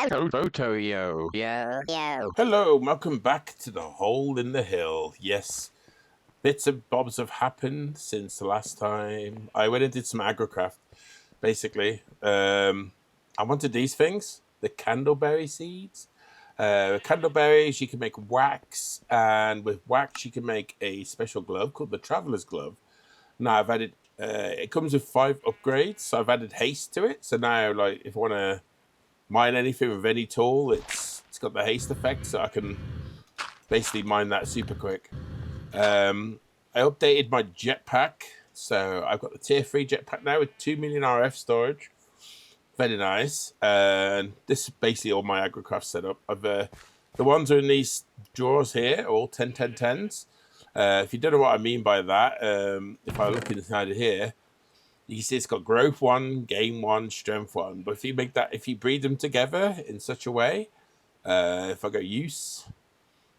Photo-yo. Yeah. Hello, welcome back to the Hole in the Hill. Yes, bits and bobs have happened since the last time. I went and did some agrocraft, basically. I wanted these things, the candleberry seeds. Candleberries, you can make wax, and with wax, you can make a special glove called the Traveler's Glove. Now, I've added, it comes with 5 upgrades, so I've added haste to it. So now, like, if I want to mine anything with any tool, it's got the haste effect, so I can basically mine that super quick. I updated my jetpack, so I've got the tier 3 jetpack now with 2 million RF storage. Very nice. And this is basically all my agrocraft setup. The ones are in these drawers here are all 10-10-10s. If you don't know what I mean by that, if I look inside of here, you can see it's got growth 1, gain 1, strength 1. But if you breed them together in such a way, if I go use,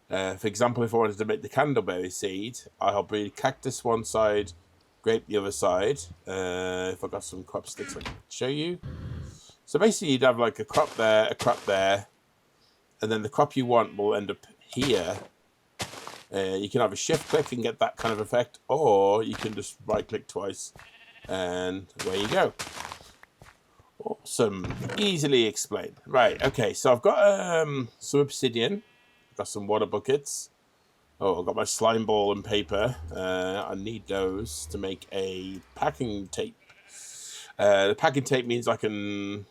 for example, if I wanted to make the candleberry seed, I'll breed cactus one side, grape the other side. If I got some crop sticks, I can show you. So basically, you'd have like a crop there, and then the crop you want will end up here. You can have a shift click and get that kind of effect, or you can just right click twice, and away you go. Awesome, easily explained. Right, okay, so I've got some obsidian, I've got some water buckets. Oh, I've got my slime ball and paper. I need those to make a packing tape. The packing tape means I can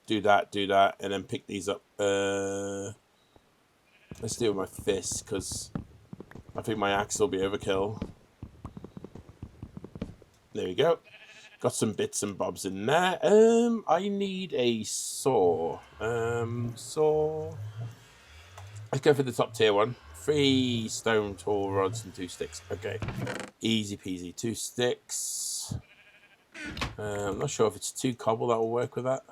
do that, and then pick these up. Let's do it with my fist, because I think my axe will be overkill. There we go. Got some bits and bobs in there. I need a saw. Saw. Let's go for the top tier one. 3 stone tool rods and 2 sticks. Okay, easy peasy. 2 sticks. I'm not sure if it's 2 cobble that will work with that.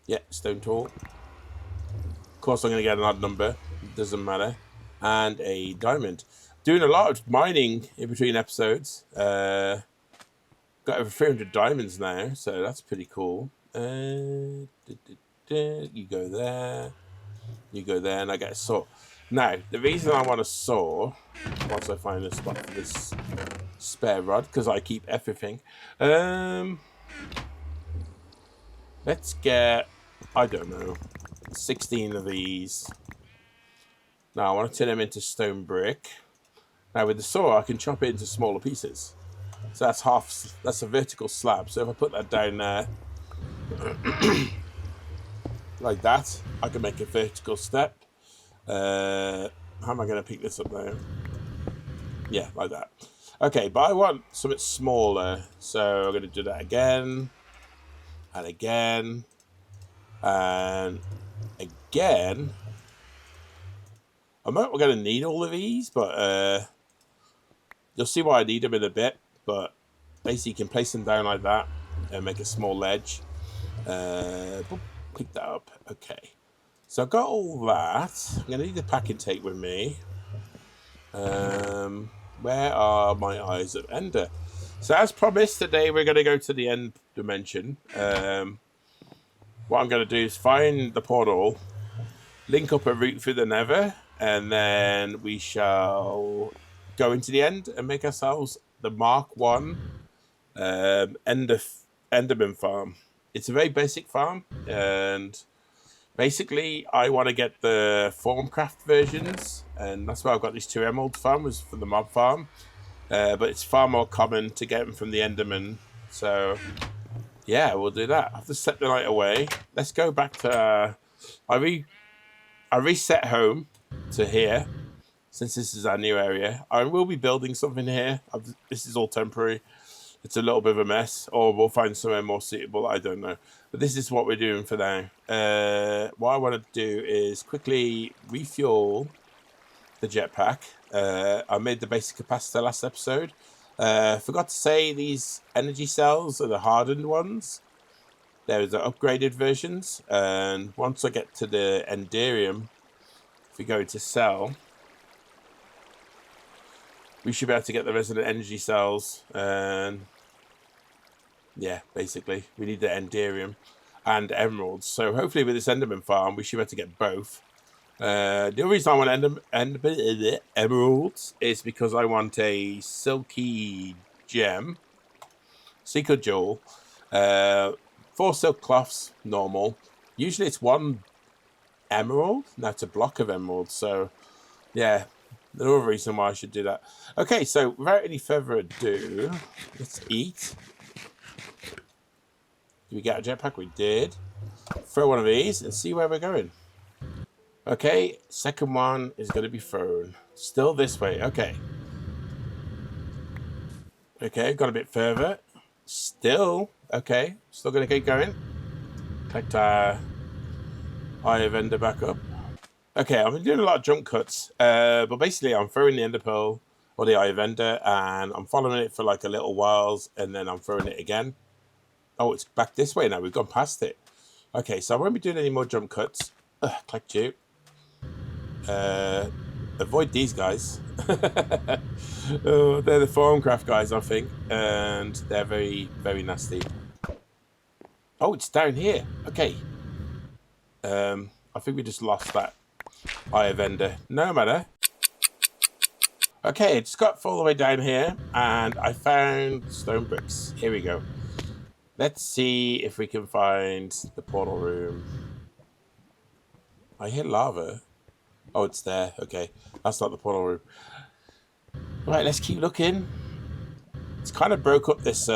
Yeah, stone tool. Of course, I'm going to get an odd number. It doesn't matter. And a diamond. Doing a lot of mining in between episodes. Got over 300 diamonds now, so that's pretty cool. You go there. You go there, and I get a saw. Now, the reason I want a saw, once I find a spot for this spare rod, because I keep everything. Let's get, I don't know, 16 of these. Now, I want to turn them into stone brick. Now, with the saw, I can chop it into smaller pieces. So that's a vertical slab. So if I put that down there, like that, I can make a vertical step. How am I going to pick this up now? Yeah, like that. Okay, but I want something smaller, so I'm going to do that again, and again, and again. I'm not going to need all of these, but you'll see why I need them in a bit. But basically, you can place them down like that and make a small ledge. Pick that up. Okay. So I've got all that. I'm going to need the packing tape with me. Where are my eyes of Ender? So as promised, today we're going to go to the end dimension. What I'm going to do is find the portal, link up a route through the nether, and then we shall go into the end and make ourselves the Mark 1 Enderman farm. It's a very basic farm, and basically I want to get the Thaumcraft versions, and that's why I've got these 2 emerald farmers for the mob farm. But it's far more common to get them from the Enderman. So yeah, we'll do that. I have to set the night away. Let's go back to I reset home to here, since this is our new area. I will be building something here. This is all temporary. It's a little bit of a mess, or we'll find somewhere more suitable. I don't know. But this is what we're doing for now. What I want to do is quickly refuel the jetpack. I made the basic capacitor last episode. Forgot to say these energy cells are the hardened ones. There's the upgraded versions. And once I get to the Enderium, if we go to cell, we should be able to get the resident energy cells. And yeah, basically, we need the Enderium. and emeralds. So hopefully with this Enderman farm, we should be able to get both. The only reason I want emeralds is because I want a silky gem, secret jewel, 4 silk cloths, normal. Usually it's 1 emerald. That's a block of emeralds. So yeah, another reason why I should do that. Okay, so without any further ado, let's eat. Did we get a jetpack? We did. Throw one of these and see where we're going. Okay, second one is going to be thrown. Still this way. Okay. Okay, got a bit further. Still. Okay, still going to keep going. Collect our Eye of Ender back up. Okay, I've been doing a lot of jump cuts. But basically, I'm throwing the Ender Pearl or the Eye of Ender, and I'm following it for like a little whiles, and then I'm throwing it again. Oh, it's back this way now. We've gone past it. Okay, so I won't be doing any more jump cuts. Collect you. Avoid these guys. Oh, they're the Thaumcraft guys, I think, and they're very, very nasty. Oh, it's down here. Okay. I think we just lost that Eye of Ender. No matter. Okay, it's got all the way down here, and I found stone bricks. Here we go. Let's see if we can find the portal room. I hear lava. Oh, it's there. Okay, that's not the portal room. Right, let's keep looking. It's kind of broke up this.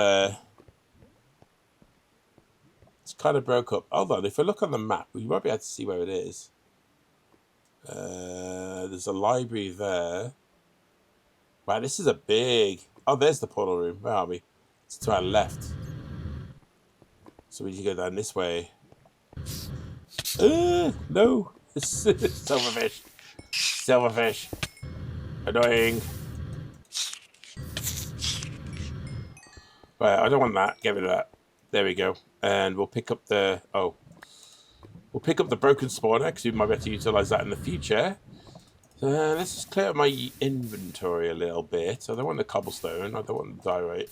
It's kind of broke up. Hold on, if we look on the map, we might be able to see where it is. There's a library there. Wow, this is a big. Oh, there's the portal room. Where are we? It's to our left. So we need to go down this way. No. Silverfish. Silverfish. Annoying. Right, I don't want that. Get rid of that. There we go. And we'll pick up the... Oh. We'll pick up the broken spawner because we might be able to utilize that in the future. Let's just clear up my inventory a little bit. I don't want the cobblestone. I don't want the diorite.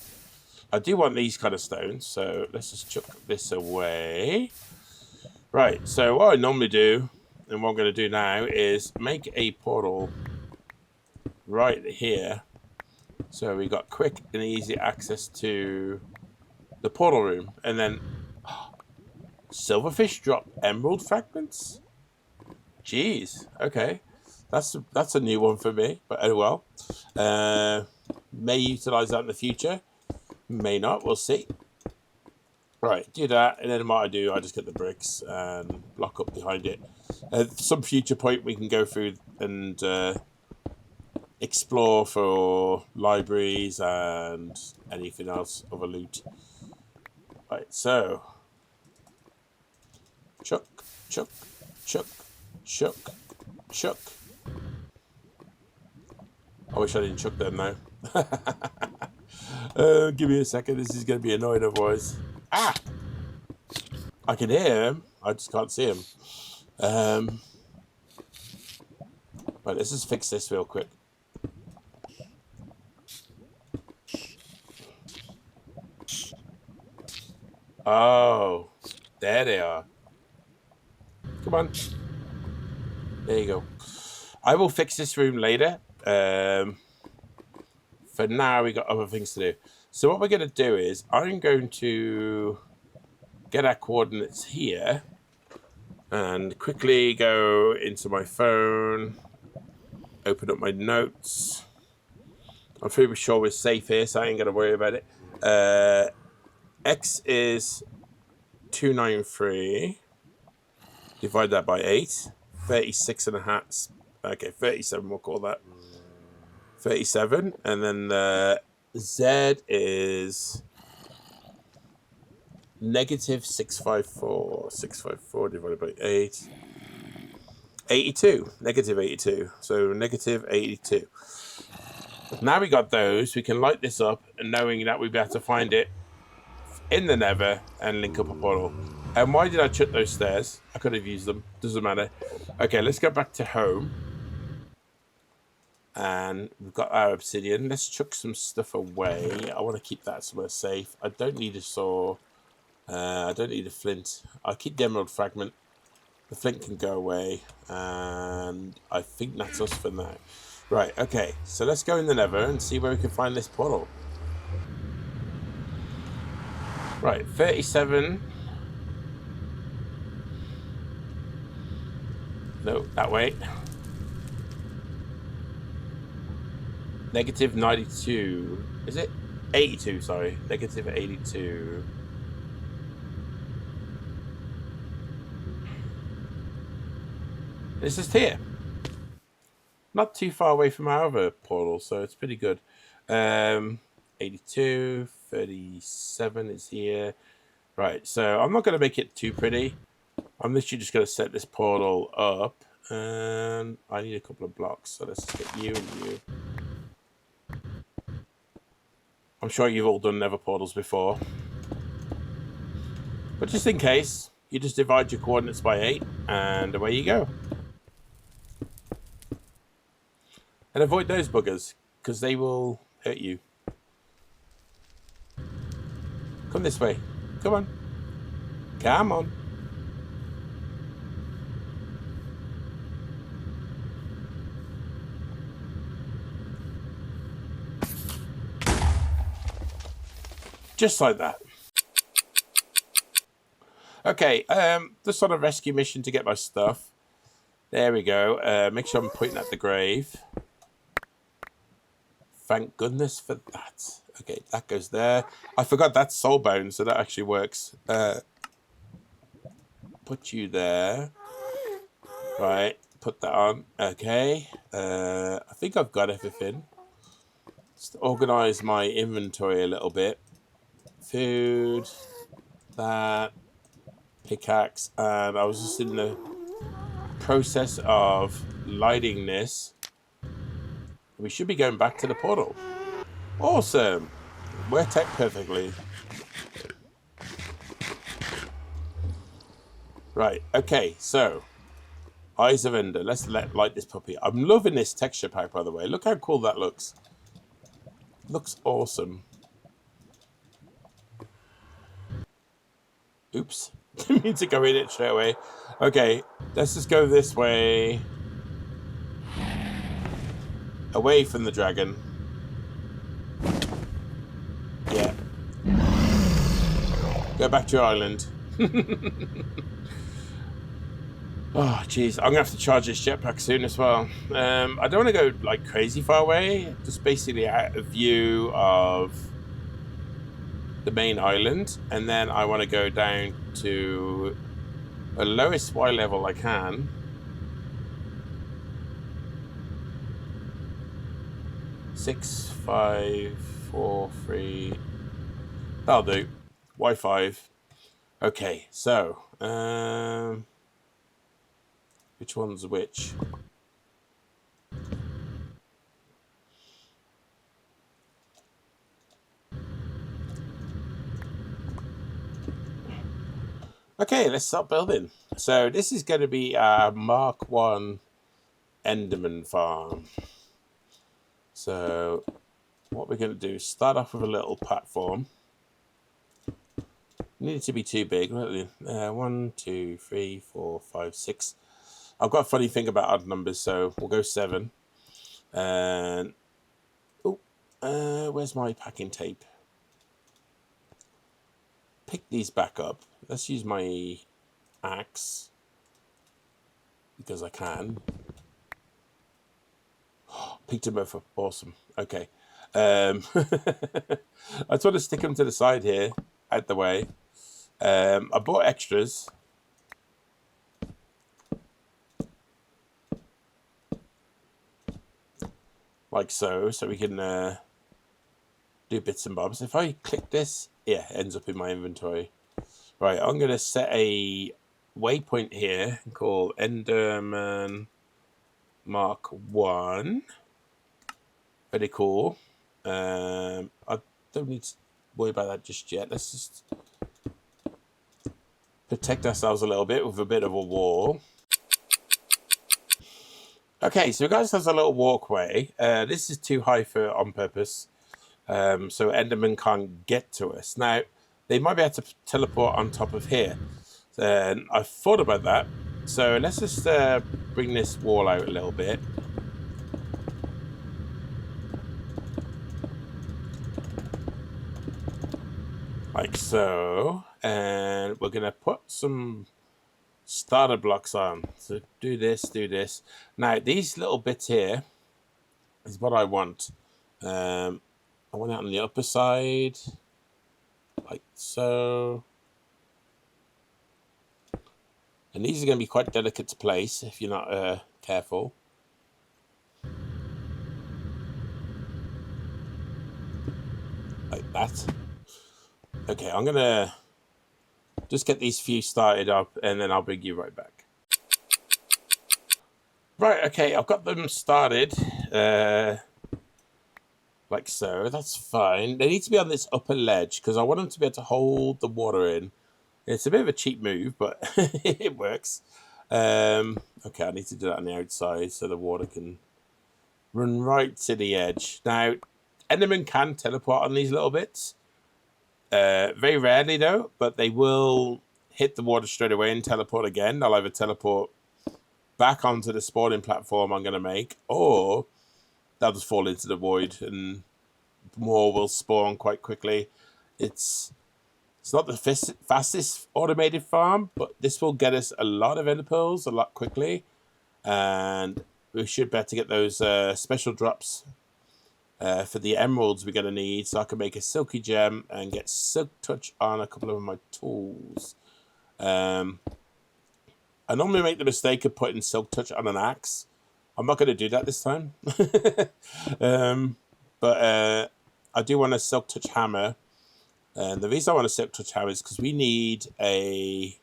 I do want these kind of stones, so let's just chuck this away. Right, so what I normally do, and what I'm going to do now, is make a portal right here. So we got quick and easy access to the portal room. And then, silverfish drop emerald fragments? Jeez, okay. That's a new one for me, but oh well. May utilize that in the future. May not, we'll see. Right, do that, and then what I do, I just get the bricks and block up behind it. At some future point, we can go through and explore for libraries and anything else of a loot. Right, so chuck, chuck, chuck, chuck, chuck. I wish I didn't chuck them now. Give me a second. This is going to be annoying otherwise. Ah! I can hear him. I just can't see him. Right, let's just fix this real quick. Oh, there they are. Come on. There you go. I will fix this room later. For now, we got other things to do. So what we're going to do is I'm going to get our coordinates here and quickly go into my phone, open up my notes. I'm pretty sure we're safe here, so I ain't going to worry about it. X is 293. Divide that by 8. 36 and a half. Okay, 37 we'll call that. 37. And then Z is negative 654. 654 divided by 8. 82. Negative 82. So negative 82. Now we got those, we can light this up, and knowing that we'll be able to find it in the nether and link up a portal. And why did I chuck those stairs? I could have used them. Doesn't matter. Okay, let's go back to home. And we've got our obsidian. Let's chuck some stuff away. I want to keep that somewhere safe. I don't need a saw. I don't need a flint. I'll keep the emerald fragment. The flint can go away. And I think that's us for now. Right, okay. So let's go in the nether and see where we can find this portal. Right, 37. No, that way. Negative 92. Is it? 82, sorry. Negative 82. It's just here. Not too far away from our other portal, so it's pretty good. 82, 37 is here. Right, so I'm not going to make it too pretty. I'm literally just going to set this portal up. And I need a couple of blocks, so let's get you and you. I'm sure you've all done nether portals before. But just in case, you just divide your coordinates by 8, and away you go. And avoid those buggers, because they will hurt you. Come this way. Come on. Come on. Just like that. Okay, just on a rescue mission to get my stuff. There we go. Make sure I'm pointing at the grave. Thank goodness for that. Okay, that goes there. I forgot that's soul bone, so that actually works. Put you there. Right, put that on. Okay. I think I've got everything. Just organize my inventory a little bit. Food. That. Pickaxe. And I was just in the process of lighting this. We should be going back to the portal. Awesome. Worked out perfectly. Right, okay, so Eyes of Ender. Let's light this puppy. I'm loving this texture pack, by the way. Look how cool that looks. Looks awesome. Oops. Didn't mean to go in it straight away. Okay, let's just go this way. Away from the dragon. Yeah. Go back to your island. Oh, jeez. I'm going to have to charge this jetpack soon as well. I don't want to go, like, crazy far away. Just basically out of view of the main island. And then I want to go down to the lowest Y level I can. 6, 5, 4, 3. That'll do. Y5. Okay, so which one's which? Okay, let's start building. So this is going to be a Mark 1 Enderman farm. So what we're going to do is start off with a little platform. Need it to be too big. 1, 2, 3, 4, 5, 6. I've got a funny thing about odd numbers, so we'll go 7. And where's my packing tape? Pick these back up. Let's use my axe because I can. Picked them both up. Awesome. Okay. I just want to stick them to the side here, out the way. I bought extras. Like so we can do bits and bobs. If I click this, yeah, it ends up in my inventory. Right, I'm going to set a waypoint here called Enderman Mark 1. Very cool. I don't need to worry about that just yet. Let's just protect ourselves a little bit with a bit of a wall. Okay, so we got ourselves a little walkway. This is too high for on purpose. So Enderman can't get to us. Now, they might be able to teleport on top of here. And I thought about that. So let's just bring this wall out a little bit. Like so. And we're going to put some starter blocks on. So do this, do this. Now, these little bits here is what I want. I want it on the upper side. Like so. And these are going to be quite delicate to place if you're not careful. Like that. Okay, I'm going to just get these few started up and then I'll bring you right back. Right, okay, I've got them started. Like so, that's fine. They need to be on this upper ledge because I want them to be able to hold the water in. It's a bit of a cheap move, but it works. Okay, I need to do that on the outside so the water can run right to the edge. Now, Enderman can teleport on these little bits. Very rarely, though, but they will hit the water straight away and teleport again. They'll either teleport back onto the spawning platform I'm going to make, or they'll just fall into the void and more will spawn quite quickly. It's not the fastest automated farm, but this will get us a lot of ender pearls a lot quickly. And we should be able to get those special drops for the emeralds we're going to need. So I can make a silky gem and get silk touch on a couple of my tools. I normally make the mistake of putting silk touch on an axe. I'm not going to do that this time. But I do want a silk touch hammer. And the reason I want a silk touch hammer is because we need to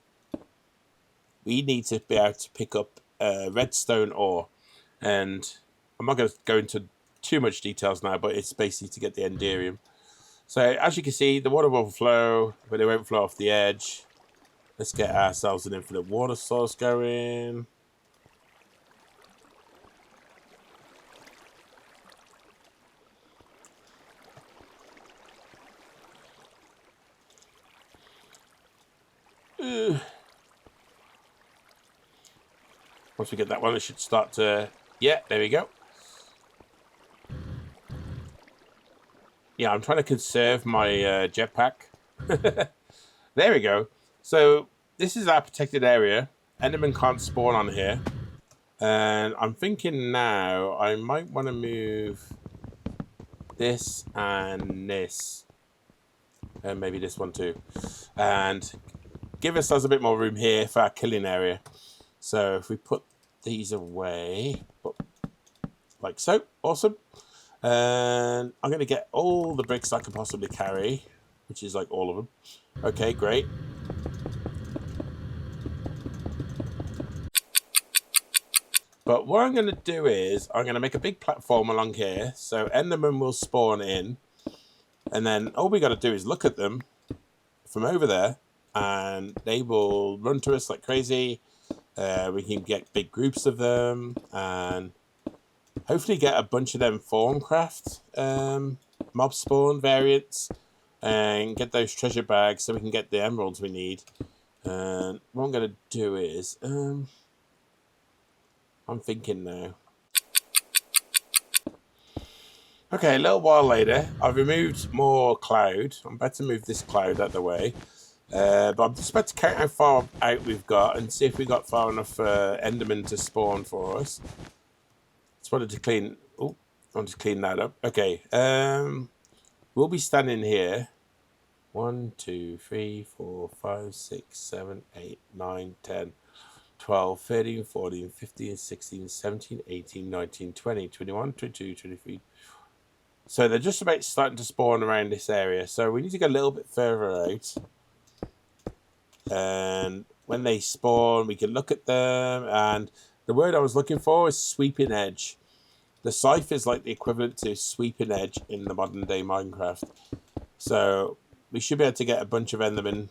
be able to pick up redstone ore. And I'm not going to go into too much details now, but it's basically to get the enderium. So as you can see, the water will flow, but it won't flow off the edge. Let's get ourselves an infinite water source going. Once we get that one, it should start to... Yeah, there we go. Yeah, I'm trying to conserve my jetpack. There we go. So this is our protected area. Enderman can't spawn on here. And I'm thinking now I might want to move this and this. And maybe this one too. And give ourselves a bit more room here for our killing area. So if we put these away, like so, awesome. And I'm going to get all the bricks I can possibly carry, which is like all of them. Okay, great. But what I'm going to do is I'm going to make a big platform along here, so Enderman will spawn in, and then all we got to do is look at them from over there, and they will run to us like crazy. We can get big groups of them, and hopefully get a bunch of them Thaumcraft mob spawn variants, and get those treasure bags so we can get the emeralds we need. And what I'm going to do is, I'm thinking now. Okay, a little while later, I've removed more cloud. I'm about to move this cloud out of the way. But I'm just about to count how far out we've got and see if we got far enough Enderman to spawn for us. Just wanted to clean... Oh, I want to clean that up. Okay, we'll be standing here. 1, 2, 3, 4, 5, 6, 7, 8, 9, 10, 12, 13, 14, 15, 16, 17, 18, 19, 20, 21, 22, 23. So they're just about starting to spawn around this area. So we need to go a little bit further out. And when they spawn, we can look at them. And the word I was looking for is sweeping edge. The scythe is like the equivalent to sweeping edge in the modern day Minecraft. So we should be able to get a bunch of Endermen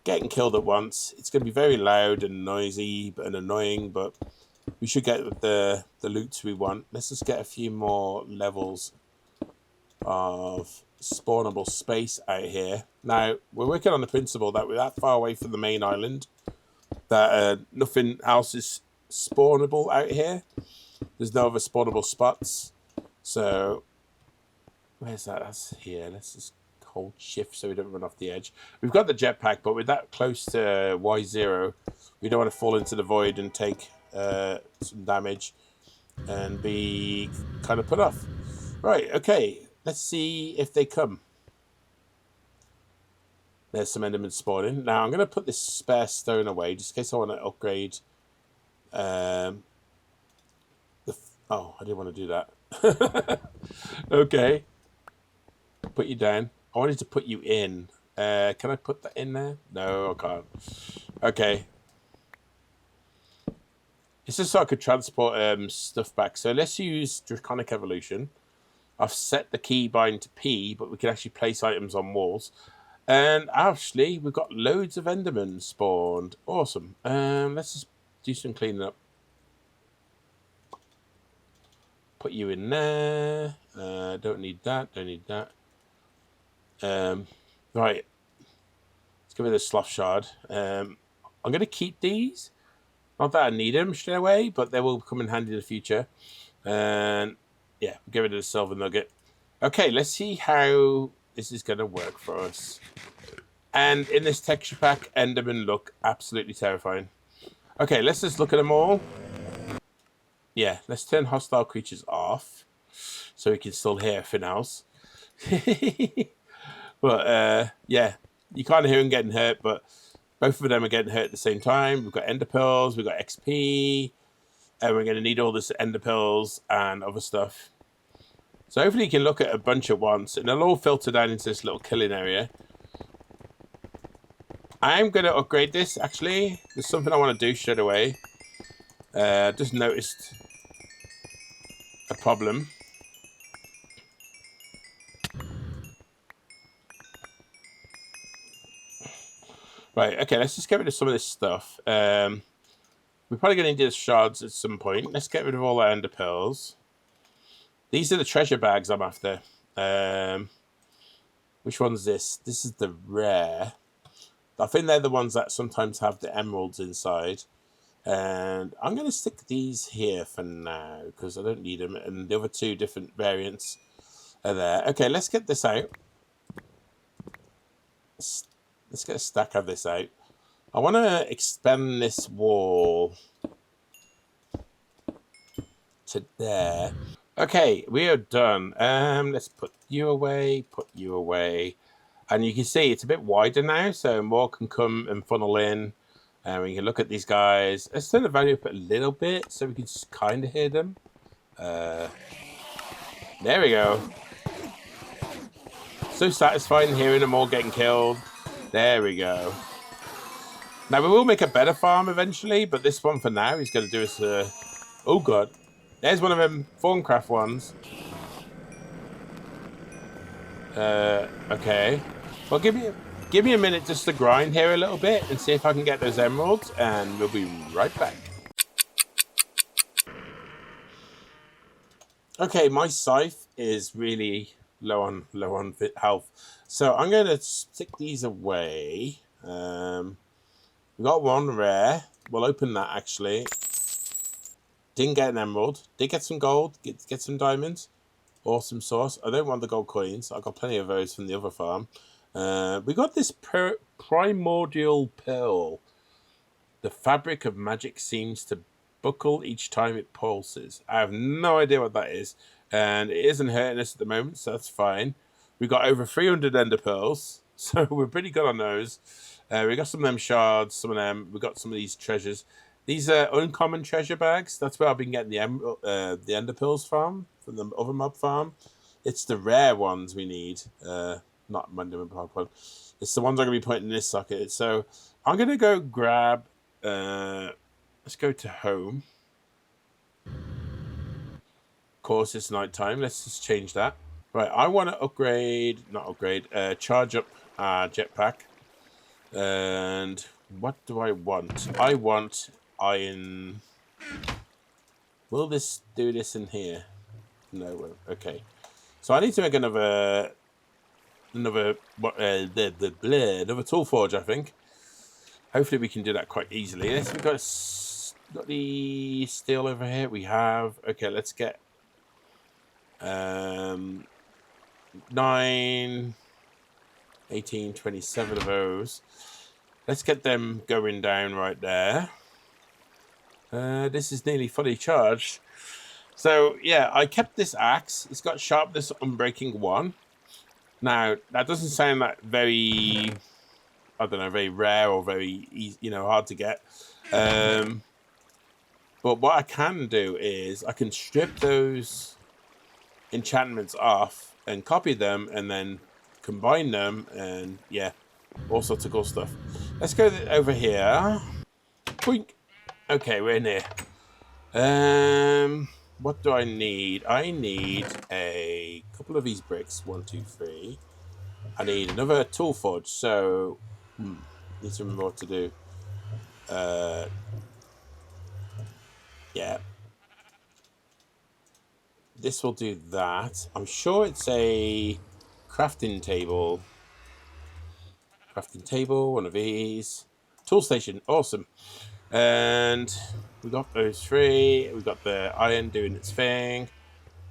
getting killed at once. It's going to be very loud and noisy and annoying, but we should get the loot we want. Let's just get a few more levels of spawnable space out here. Now, we're working on the principle that we're that far away from the main island that nothing else is spawnable out here. There's no other spawnable spots. So, where's that? That's here. Let's just hold shift so we don't run off the edge. We've got the jetpack, but we're that close to Y0. We don't want to fall into the void and take some damage and be kind of put off. Right, okay. Let's see if they come. There's some Endermen spawning. Now, I'm going to put this spare stone away, just in case I want to upgrade. Oh, I didn't want to do that. Okay. Put you down. I wanted to put you in. Can I put that in there? No, I can't. Okay. It's just so I could transport stuff back. So let's use Draconic Evolution. I've set the keybind to P, but we can actually place items on walls. And actually, we've got loads of Endermen spawned. Awesome. Let's just do some cleaning up. Put you in there. Don't need that. Don't need that. Right. Let's give it a sloth shard. I'm going to keep these. Not that I need them straight away, but they will come in handy in the future. And yeah, we'll give it a silver nugget. Okay, let's see how this is going to work for us. And in this texture pack, Endermen look absolutely terrifying. Okay, let's just look at them all. Yeah, let's turn hostile creatures off so we can still hear everything else. But yeah, you can't hear them getting hurt, but both of them are getting hurt at the same time. We've got ender pearls, we've got XP, and we're going to need all this ender pearls and other stuff. So hopefully you can look at a bunch at once, and they'll all filter down into this little killing area. I'm going to upgrade this, actually. There's something I want to do straight away. Just noticed a problem. Right, okay, let's just get rid of some of this stuff. We're probably going to need the shards at some point. Let's get rid of all our ender pearls. These are the treasure bags I'm after. Which one's this? This is the rare. I think they're the ones that sometimes have the emeralds inside. And I'm going to stick these here for now because I don't need them. And the other two different variants are there. Okay, let's get this out. Let's get a stack of this out. I want to expand this wall to there. Okay, we are done. Let's put you away, And you can see it's a bit wider now, so more can come and funnel in. And we can look at these guys. Let's turn the value up a little bit so we can just kind of hear them. There we go. So satisfying hearing them all getting killed. There we go. Now, we will make a better farm eventually, but this one for now is going to do us a... Oh, God. There's one of them Thaumcraft ones. Okay. Well, give me a minute just to grind here a little bit and see if I can get those emeralds, and we'll be right back. Okay, my scythe is really low on health, so I'm going to stick these away. We got one rare. We'll open that actually. Didn't get an emerald. Did get some gold. Get some diamonds. Awesome sauce. I don't want the gold coins. I got plenty of those from the other farm. We got this primordial pearl. The fabric of magic seems to buckle each time it pulses. I have no idea what that is, and it isn't hurting us at the moment, so that's fine. We got over 300 ender pearls, so we're pretty good on those. We got some of them shards, some of them. We got some of these treasures. These are uncommon treasure bags. That's where I've been getting the ender pearls from the other mob farm. It's the rare ones we need. Not Enderman Pokemon. It's the ones I'm going to be putting in this socket. So I'm going to go grab... let's go to home. Of course, it's nighttime. Let's just change that. Right, I want to charge up our jetpack. And what do I want? I want iron. Will this do this in here? No. Okay. So I need to make another another another tool forge, I think. Hopefully we can do that quite easily. Yes, we've got the steel over here. We have, okay, let's get 9, 18, 27 of those. Let's get them going down right there. This is nearly fully charged. So yeah, I kept this axe. It's got sharpness unbreaking 1. Now that doesn't sound like very, I don't know, very rare or very easy, you know, hard to get. But what I can do is I can strip those enchantments off and copy them and then combine them, and yeah, all sorts of cool stuff. Let's go over here. Boink. Okay, we're in here. What do I need? I need a couple of these bricks. 1, 2, 3. I need another tool forge. So, need some more to do. Yeah. This will do that. I'm sure it's a crafting table. Crafting table, one of these. Tool station, awesome. And we got those 3. We got the iron doing its thing.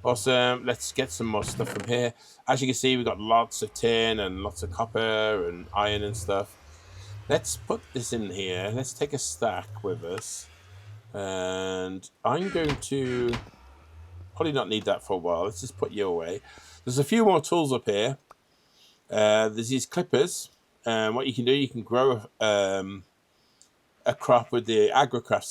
Awesome. Let's get some more stuff from here. As you can see, we've got lots of tin and lots of copper and iron and stuff. Let's put this in here. Let's take a stack with us. And I'm going to probably not need that for a while. Let's just put you away. There's a few more tools up here. There's these clippers. And what you can do, you can grow a crop with the agrocraft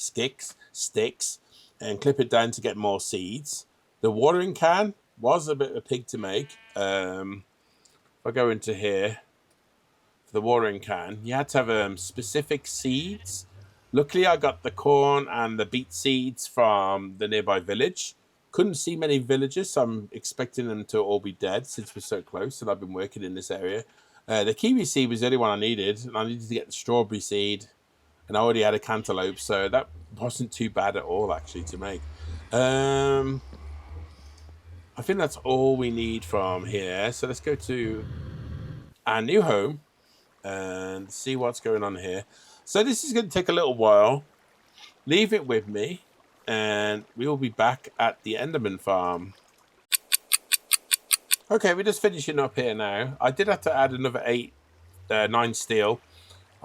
sticks and clip it down to get more seeds. The watering can was a bit of a pig to make. If I go into here, for the watering can, you had to have specific seeds. Luckily, I got the corn and the beet seeds from the nearby village. Couldn't see many villagers, so I'm expecting them to all be dead since we're so close and I've been working in this area. The kiwi seed was the only one I needed, and I needed to get the strawberry seed, and I already had a cantaloupe, so that wasn't too bad at all, actually, to make. I think that's all we need from here. So let's go to our new home and see what's going on here. So this is going to take a little while. Leave it with me, and we will be back at the Enderman farm. Okay, we're just finishing up here now. I did have to add another 9 steel.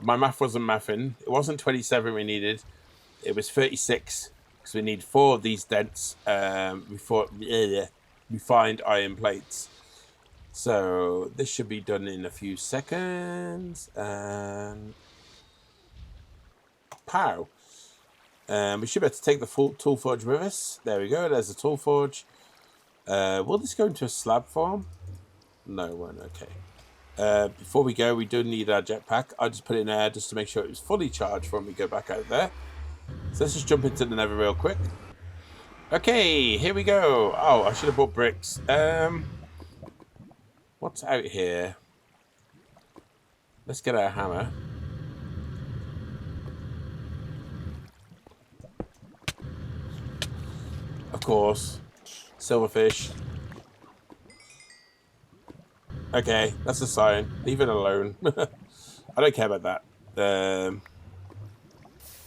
My math wasn't mathing. It wasn't 27 we needed. It was 36, because we need 4 of these dense refined iron plates. So this should be done in a few seconds. And pow. We should be able to take the full tool forge with us. There we go. There's the tool forge. Will this go into a slab form? No, it won't. Okay. Before we go, we do need our jetpack. I just put it in there just to make sure it was fully charged when we go back out there. So let's just jump into the nether real quick. Okay, here we go. Oh, I should have bought bricks. What's out here? Let's get our hammer. Of course. Silverfish. Okay, that's a sign. Leave it alone. I don't care about that.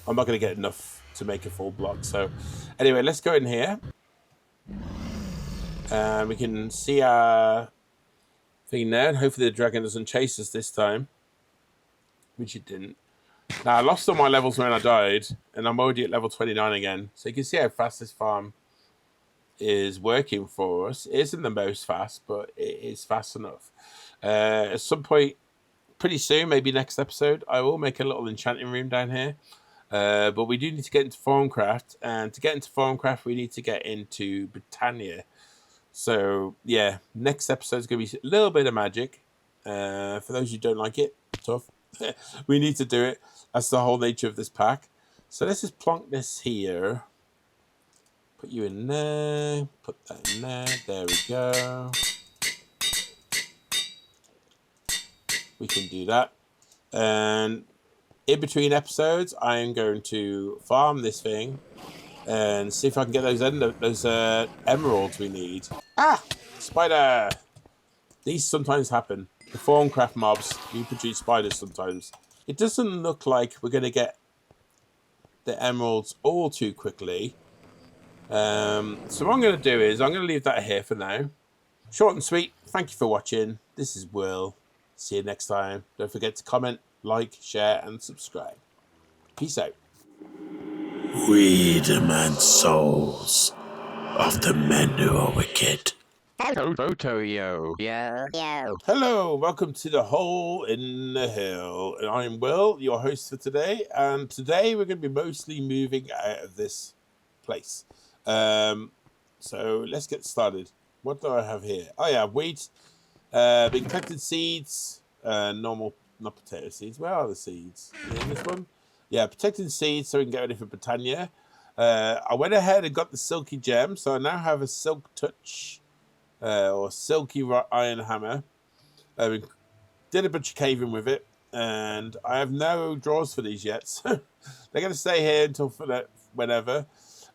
I'm not going to get enough to make a full block. So anyway, let's go in here. We can see our thing there. And hopefully the dragon doesn't chase us this time. Which it didn't. Now, I lost all my levels when I died. And I'm already at level 29 again. So you can see how fast this farm is working for us. It isn't the most fast, but it is fast enough. At some point, pretty soon, maybe next episode, I will make a little enchanting room down here. But we do need to get into Thaumcraft, and to get into Thaumcraft, we need to get into Botania. So yeah, next episode is going to be a little bit of magic. For those who don't like it, tough. We need to do it. That's the whole nature of this pack. So let's just plonk this here. Put you in there. Put that in there. There we go. We can do that. And in between episodes, I am going to farm this thing and see if I can get those emeralds we need. Ah! Spider! These sometimes happen. The Thaumcraft mobs do produce spiders sometimes. It doesn't look like we're going to get the emeralds all too quickly. So what I'm going to do is I'm going to leave that here for now. Short and sweet. Thank you for watching. This is Will. See you next time. Don't forget to comment, like, share, and subscribe. Peace out. We demand souls of the men who are wicked. Hello, Photo-yo. Yeah. Hello, welcome to the Hole in the Hill. And I'm Will, your host for today. And today we're going to be mostly moving out of this place. So let's get started. What do I have here? Oh yeah, wheat, big protected seeds, normal, not potato seeds. Where are the seeds? In this one? Yeah, protected seeds so we can get ready for Botania. I went ahead and got the silky gem, so I now have a silk touch. Or silky iron hammer. We did a bunch of caving with it, and I have no drawers for these yet, so they're going to stay here until whenever.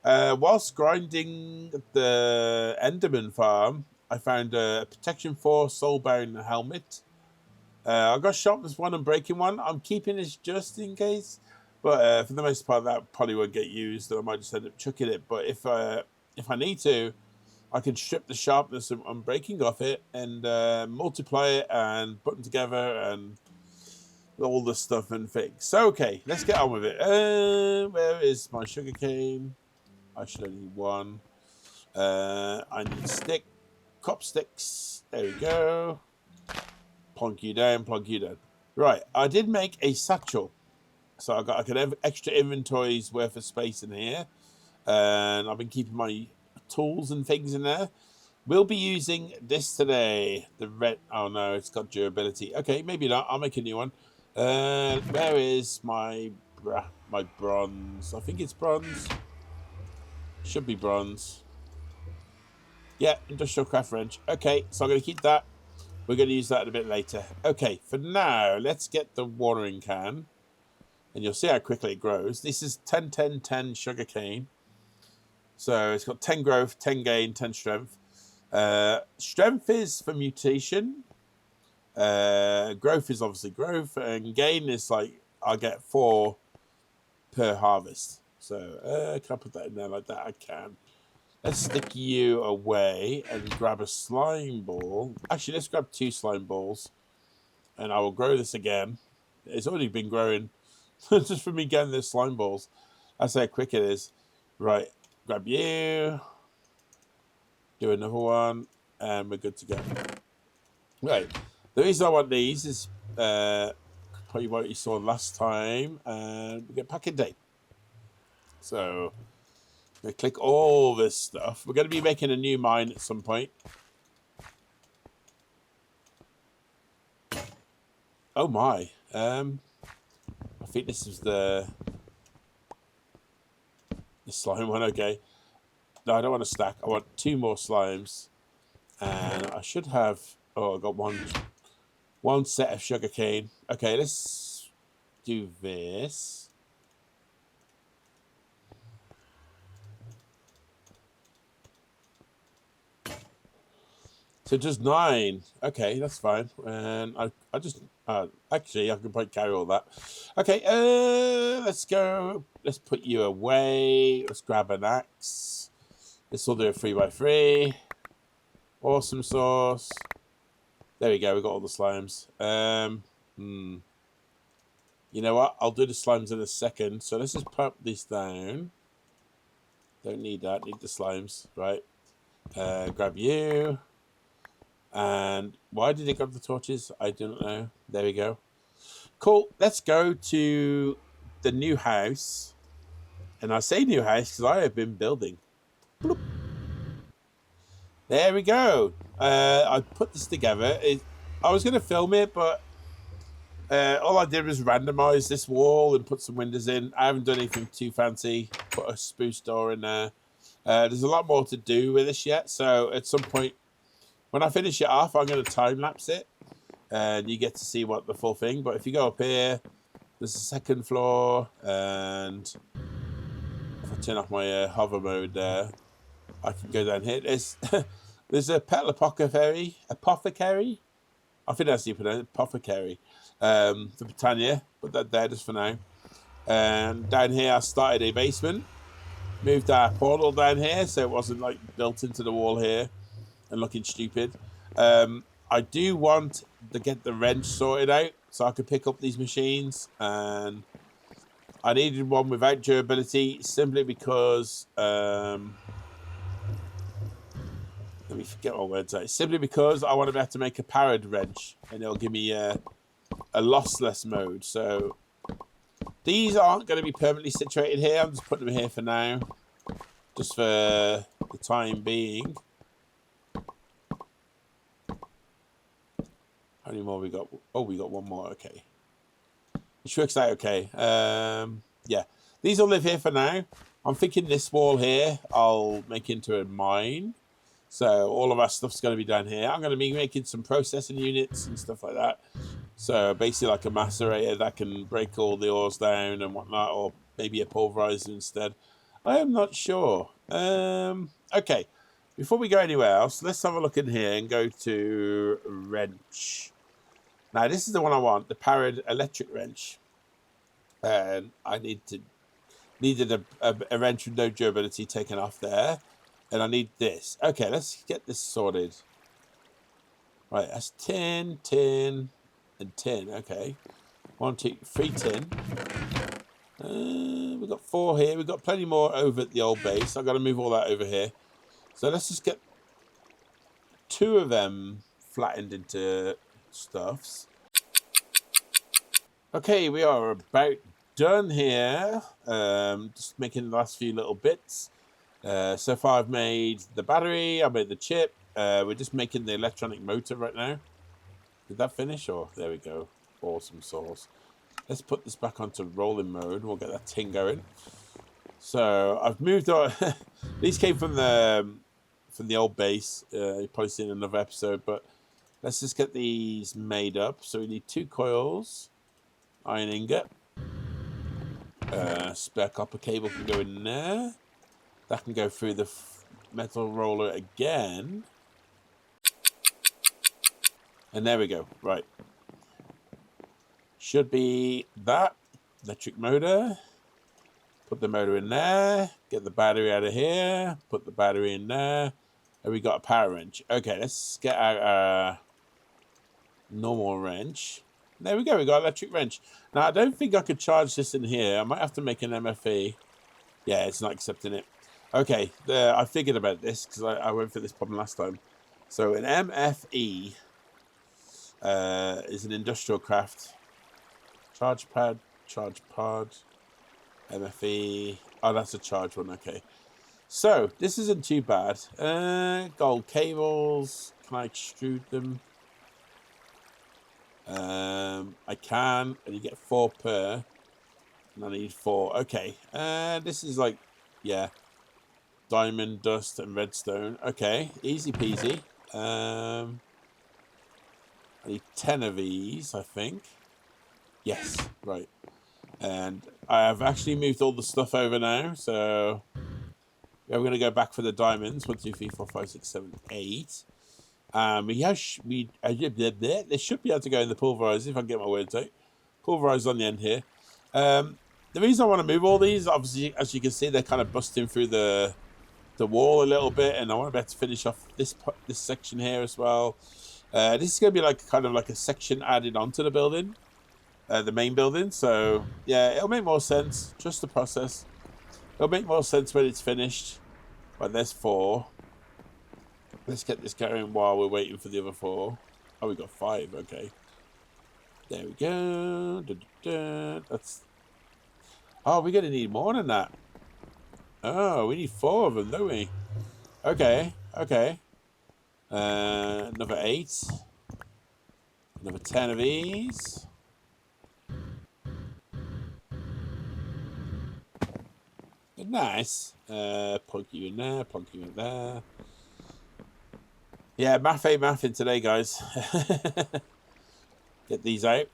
Whilst grinding the Enderman farm, I found a Protection 4 soulbound helmet. I got sharpness 1 and breaking 1. I'm keeping this just in case, but for the most part, that probably won't get used, and I might just end up chucking it. But if I need to, I can strip the sharpness and breaking off it and multiply it and put them together and all the stuff and things. So, okay, let's get on with it. Where is my sugarcane? I should only need 1. I need cop sticks. There we go. Plonk you down, plonk you down. Right, I did make a satchel. So I could have extra inventories worth of space in here. And I've been keeping my tools and things in there. We'll be using this today. The red. Oh no, it's got durability. Okay, maybe not. I'll make a new one. Where is my bronze? I think it's bronze. Should be bronze. Yeah, industrial craft wrench. Okay, so I'm going to keep that. We're going to use that a bit later. Okay, for now, let's get the watering can. And you'll see how quickly it grows. This is 10, 10, 10 sugarcane. So it's got 10 growth, 10 gain, 10 strength. Strength is for mutation. Growth is obviously growth. And gain is like, I get 4 per harvest. So can I put that in there like that? I can. Let's stick you away and grab a slime ball. Actually, let's grab 2 slime balls. And I will grow this again. It's already been growing just from me getting the slime balls. That's how quick it is. Right, grab you. Do another one. And we're good to go. Right. The reason I want these is probably what you saw last time. And we get packing day. So we click all this stuff. We're going to be making a new mine at some point. Oh my. I think this is the slime one. Okay. No, I don't want to stack. I want 2 more slimes. And I should have... Oh, I got one set of sugarcane. Okay, let's do this. So just 9. Okay, that's fine. And I just... actually, I can probably carry all that. Okay, let's go. Let's put you away. Let's grab an axe. This will do a 3x3. Awesome sauce. There we go. We got all the slimes. You know what? I'll do the slimes in a second. So let's just pop this down. Don't need that. Need the slimes. Right. Grab you. And why did it grab the torches? I don't know. There we go. Cool. Let's go to the new house. And I say new house because I have been building. Bloop. There we go. I put this together. I was going to film it, but all I did was randomize this wall and put some windows in. I haven't done anything too fancy. Put a spruce door in there. There's a lot more to do with this yet. So at some point, when I finish it off, I'm going to time-lapse it. And you get to see what the full thing. But if you go up here, there's a second floor. And if I turn off my hover mode there, I can go down here. There's a petal apothecary. I think that's the pronounced apothecary. The Botania, put that there just for now. And down here, I started a basement. Moved our portal down here so it wasn't like built into the wall here and looking stupid. I do want to get the wrench sorted out so I could pick up these machines, and I needed one without durability simply because let me forget my words out. Simply because I want to be able to make a powered wrench, and it'll give me a lossless mode. So these aren't going to be permanently situated here. I'm just putting them here for now, just for the time being. How many more we got? Oh, we got one more. Okay. Which works out okay. Yeah. These will live here for now. I'm thinking this wall here I'll make into a mine. So all of our stuff's going to be down here. I'm going to be making some processing units and stuff like that. So basically like a macerator that can break all the ores down and whatnot, or maybe a pulverizer instead. I am not sure. Okay. Before we go anywhere else, let's have a look in here and go to wrench. Now, this is the one I want, the powered electric wrench. And I needed a wrench with no durability taken off there. And I need this. Okay, let's get this sorted. Right, that's tin, tin, and tin. Okay. 1, 2, 3 tin. We've got 4 here. We've got plenty more over at the old base. I've got to move all that over here. So let's just get 2 of them flattened into stuffs. Okay, we are about done here. Just making the last few little bits. So far I've made the battery, I made the chip. We're just making the electronic motor right now. Did that finish? Or there we go. Awesome sauce. Let's put this back onto rolling mode. We'll get that ting going. So I've moved on. These came from the old base. You probably seen another episode, but let's just get these made up. So we need 2 coils, iron ingot, spare copper cable can go in there. That can go through the metal roller again. And there we go. Right. Should be that. Electric motor. Put the motor in there. Get the battery out of here. Put the battery in there. And we got a power wrench. Okay, let's get out our normal wrench. There we go. We got an electric wrench. Now, I don't think I could charge this in here. I might have to make an MFE. Yeah, it's not accepting it. Okay, I figured about this because I went for this problem last time. So an MFE is an industrial craft. Charge pad, MFE. Oh, that's a charge one. Okay. So this isn't too bad. Gold cables. Can I extrude them? I can, and you get 4 per. And I need 4. Okay. This is like, yeah. Diamond, dust, and redstone. Okay, easy peasy. I need 10 of these, I think. Yes, right. And I have actually moved all the stuff over now, so we're going to go back for the diamonds. 1, 2, 3, 4, 5, 6, 7, 8. They should be able to go in the pulverizer if I can get my words out. Pulverizer on the end here. The reason I want to move all these, obviously, as you can see, they're kind of busting through the wall a little bit, and I want to be able to finish off this section here as well. This is going to be like kind of like a section added onto the building, the main building. So yeah, it'll make more sense. Trust the process. It'll make more sense when it's finished. Right, there's 4. Let's get this going while we're waiting for the other 4. Oh, we got 5. Okay, there we go. That's. Oh, we're gonna need more than that. Oh, we need 4 of them, don't we? Okay, okay. Another 8. Another 10 of these. Nice. Plug you in there, plug you in there. Yeah, math ain't mathing today, guys. Get these out.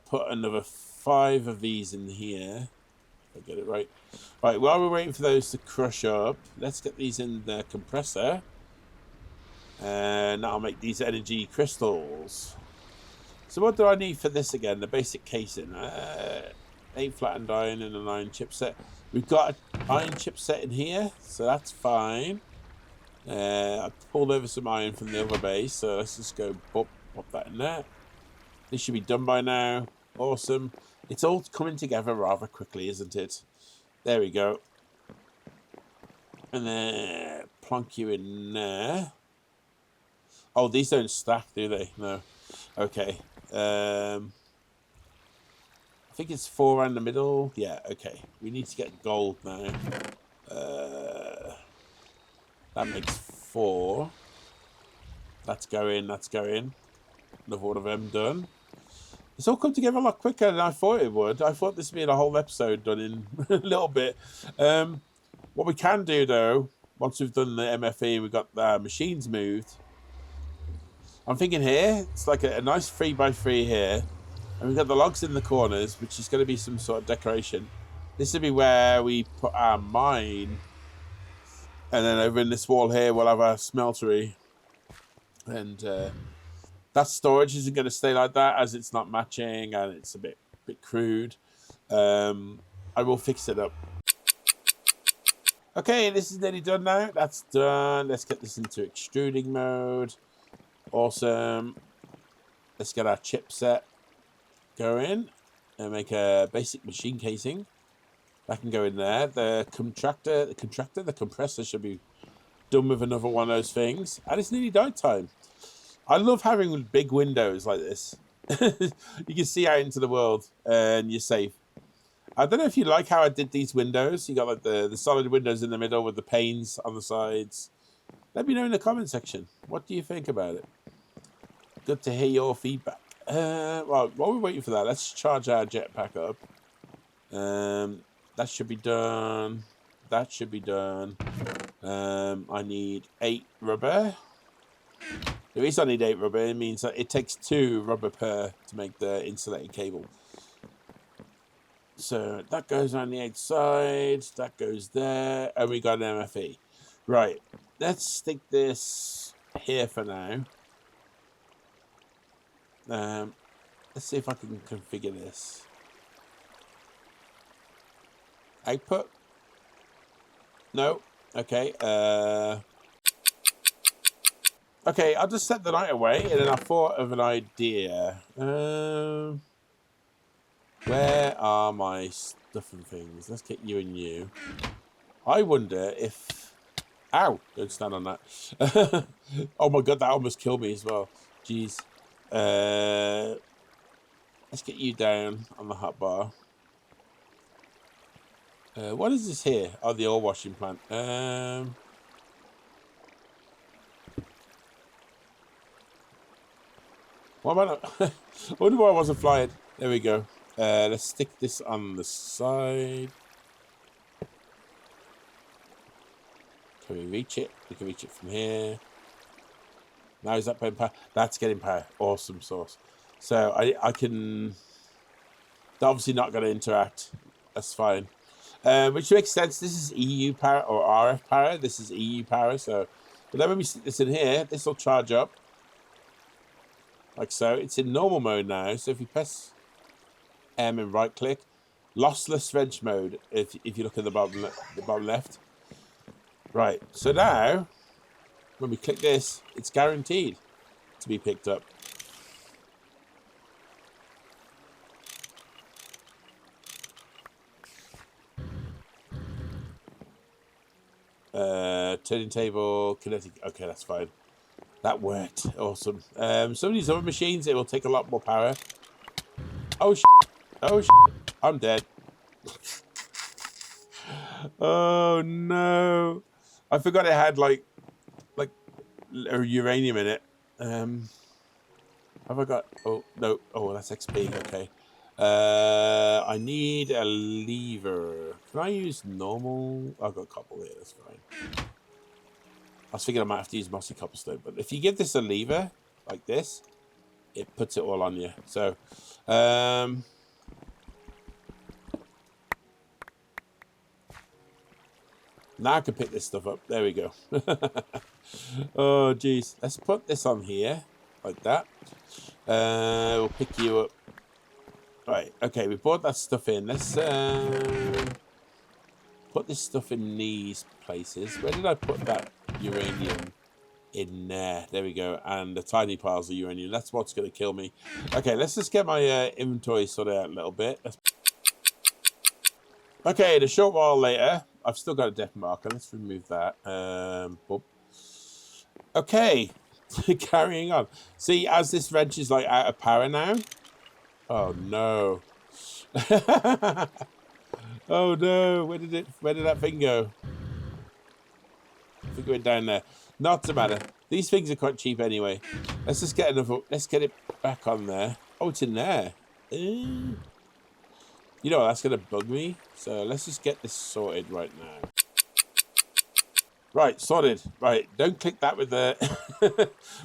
Put another 5 of these in here. If I get it right. Right, while we're waiting for those to crush up, let's get these in the compressor. And I'll make these energy crystals. So what do I need for this again? The basic casing. 8 flattened iron and an iron chipset. We've got an iron chipset in here, so that's fine. I pulled over some iron from the other base, so let's just go pop that in there. This should be done by now. Awesome. It's all coming together rather quickly, isn't it? There we go. And then plonk you in there. Oh, these don't stack, do they? No. Okay. I think it's 4 around the middle. Yeah, okay. We need to get gold now. That makes 4. That's going. Another one of them done. It's all come together a lot quicker than I thought it would. I thought this would be a whole episode done in a little bit. What we can do, though, once we've done the MFE, we've got the machines moved. I'm thinking here, it's like a nice 3x3 here. And we've got the logs in the corners, which is going to be some sort of decoration. This will be where we put our mine. And then over in this wall here, we'll have our smeltery. And that storage isn't going to stay like that, as it's not matching and it's a bit crude. I will fix it up. Okay, this is nearly done now. That's done. Let's get this into extruding mode. Awesome. Let's get our chipset going and make a basic machine casing. That can go in there. The compressor should be done with another one of those things. And it's nearly night time. I love having big windows like this. You can see out into the world and you're safe. I don't know if you like how I did these windows. You got like the solid windows in the middle with the panes on the sides. Let me know in the comment section. What do you think about it? Good to hear your feedback. Well, while we're waiting for that, let's charge our jetpack up. That should be done. That should be done. I need 8 rubber. The reason I need 8 rubber, it means that it takes 2 rubber per to make the insulated cable. So that goes on the outside. That goes there. And we got an MFE. Right. Let's stick this here for now. Let's see if I can configure this. Output? No. Okay. Okay, I'll just set the night away, and then I thought of an idea. Where are my stuff and things? Let's get you and you. I wonder if... Ow! Don't stand on that. Oh my god, that almost killed me as well. Jeez. Let's get you down on the hotbar. What is this here? Oh, the ore washing plant. What am I not? I wonder why I wasn't flying. There we go. Let's stick this on the side. Can we reach it? We can reach it from here. Now is that putting power? That's getting power. Awesome sauce. So I can... They're obviously not going to interact. That's fine. Which makes sense. This is EU power or RF power. This is EU power. So, but then when we stick this in here, this will charge up. Like so. It's in normal mode now. So if we press M and right click, lossless wrench mode. If you look at the bottom left. Right. So now, when we click this, it's guaranteed to be picked up. Turning table, kinetic. Okay, that's fine. That worked. Awesome. Some of these other machines, it will take a lot more power. Oh, oh, I'm dead. Oh, no. I forgot it had, like uranium in it. Have I got... Oh, no. Oh, that's XP. Okay. I need a lever. Can I use normal? I've got copper here. That's fine. I was thinking I might have to use mossy copperstone, but if you give this a lever like this, it puts it all on you. So, Now I can pick this stuff up. There we go. Oh, geez. Let's put this on here. Like that. We'll pick you up. Right. Okay, we brought that stuff in. Let's put this stuff in these places. Where did I put that uranium? In there. There we go. And the tiny piles of uranium. That's what's going to kill me. Okay, let's just get my inventory sorted out a little bit. Okay, a short while later, I've still got a death marker. Let's remove that. Okay, carrying on. See, as this wrench is like out of power now. Oh no. Oh no. Where did that thing go? I think it went down there. Not to matter. These things are quite cheap anyway. Let's just get another. Let's get it back on there. Oh, it's in there. You know, that's going to bug me. So let's just get this sorted right now. Right, sorted. Right, don't click that with the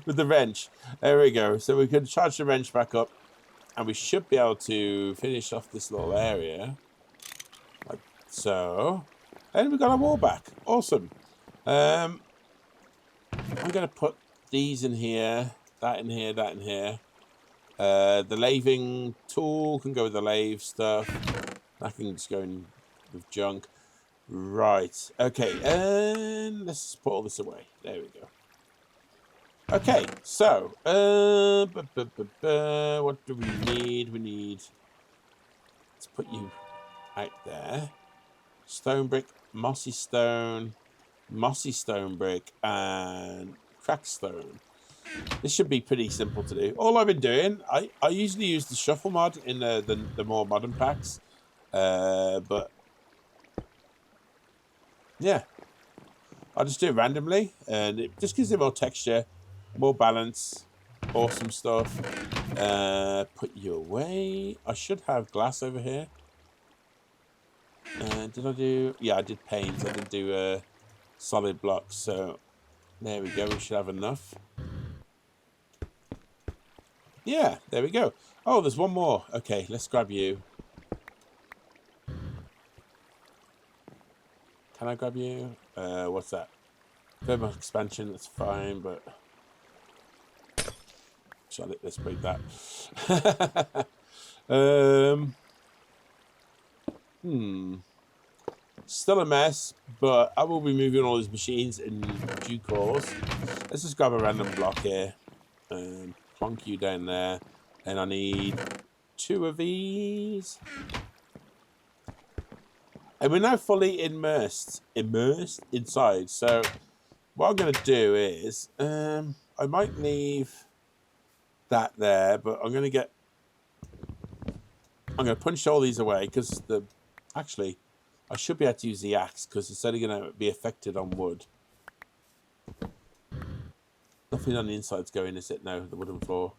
with the wrench. There we go. So we can charge the wrench back up, and we should be able to finish off this little area, like so. And we got our wall back. Awesome. I'm going to put these in here, that in here, that in here. The lathing tool can go with the lathe stuff. That can just go in with junk. Right. Okay. And let's put all this away. There we go. Okay. So, what do we need? We need. Let's put you out there. Stone brick, mossy stone brick, and cracked stone. This should be pretty simple to do. All I've been doing, I usually use the shuffle mod in the more modern packs, but yeah, I just do it randomly, and it just gives it more texture, more balance. Awesome stuff. Put you away. I should have glass over here. Did I do? Yeah, I did panes. I didn't do solid blocks. So there we go. We should have enough. Yeah, there we go. Oh, there's one more. Okay, let's grab you. Can I grab you? What's that? Thermal expansion. That's fine, but let's break that. Still a mess, but I will be moving all these machines in due course. Let's just grab a random block here and plonk you down there. And I need 2 of these. And we're now fully immersed inside. So what I'm going to do is, I might leave that there, but I'm going to punch all these away because actually, I should be able to use the axe because it's only going to be affected on wood. Nothing on the inside's going, is it? No, the wooden floor.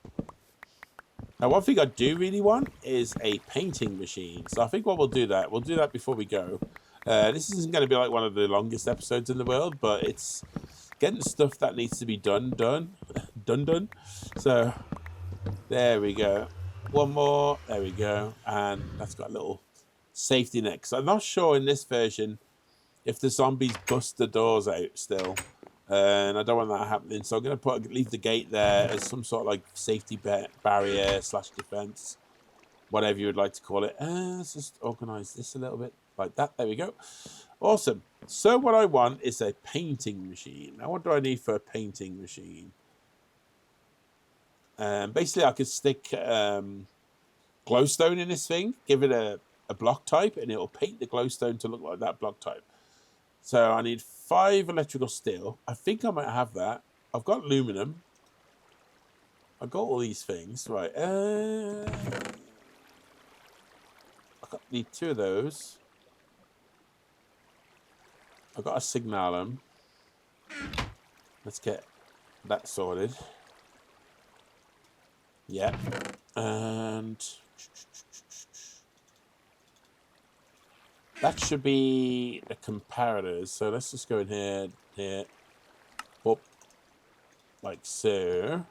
Now, one thing I do really want is a painting machine. So I think we'll do that before we go. This isn't going to be like one of the longest episodes in the world, but it's getting stuff that needs to be done. So there we go. One more. There we go. And that's got a little safety net. So I'm not sure in this version if the zombies bust the doors out still. And I don't want that happening, so I'm going to leave the gate there as some sort of like safety barrier / defense, whatever you would like to call it. Let's just organize this a little bit like that. There we go. Awesome. So what I want is a painting machine. Now, what do I need for a painting machine? Basically, I could stick glowstone in this thing, give it a block type, and it will paint the glowstone to look like that block type. So I need 5 electrical steel. I think I might have that. I've got aluminum. I've got all these things. Right. Need 2 of those. I've got a signalum. Let's get that sorted. Yeah. And that should be the comparators. So let's just go in here, up, like so.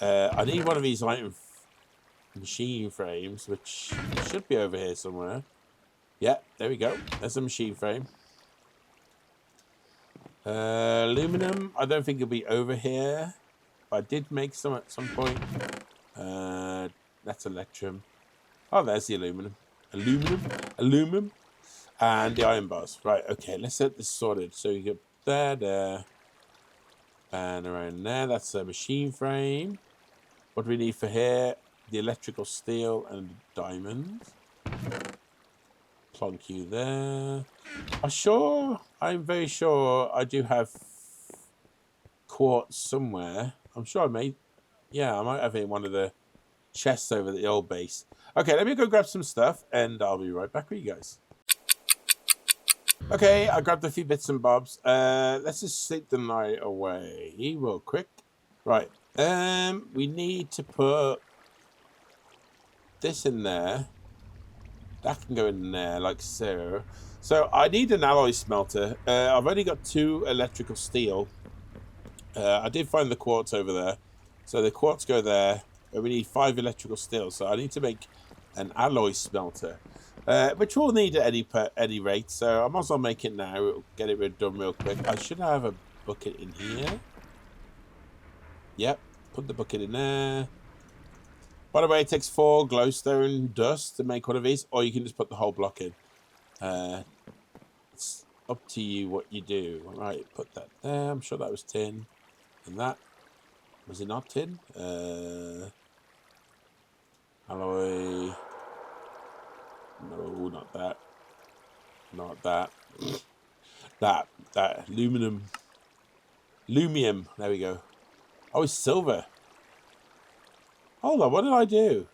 I need one of these machine frames, which should be over here somewhere. Yeah, there we go. There's a machine frame. Aluminum, I don't think it'll be over here. I did make some at some point. That's electrum. Oh, there's the aluminum. Aluminum. And the iron bars. Right, okay, let's get this sorted. So you get there, and around there. That's a machine frame. What do we need for here? The electrical steel and diamonds. Plonk you there. I'm very sure I do have quartz somewhere. I'm sure I might have it in one of the chests over at the old base. Okay, let me go grab some stuff, and I'll be right back with you guys. Okay, I grabbed a few bits and bobs. Let's just sleep the night away real quick. Right. We need to put this in there. That can go in there like so. So I need an alloy smelter. I've only got 2 electrical steel. I did find the quartz over there. So the quartz go there. And we need 5 electrical steel. So I need to make an alloy smelter. Which we'll need at any rate. So I might as well make it now. It'll get it done real quick. I should have a bucket in here. Yep. Put the bucket in there. By the way, it takes 4 glowstone dust to make one of these. Or you can just put the whole block in. It's up to you what you do. Right, put that there. I'm sure that was tin. And that. Was it not tin? Alloy. No, not that. Not that. That. Aluminum. Lumium. There we go. Oh, it's silver. Hold on, what did I do?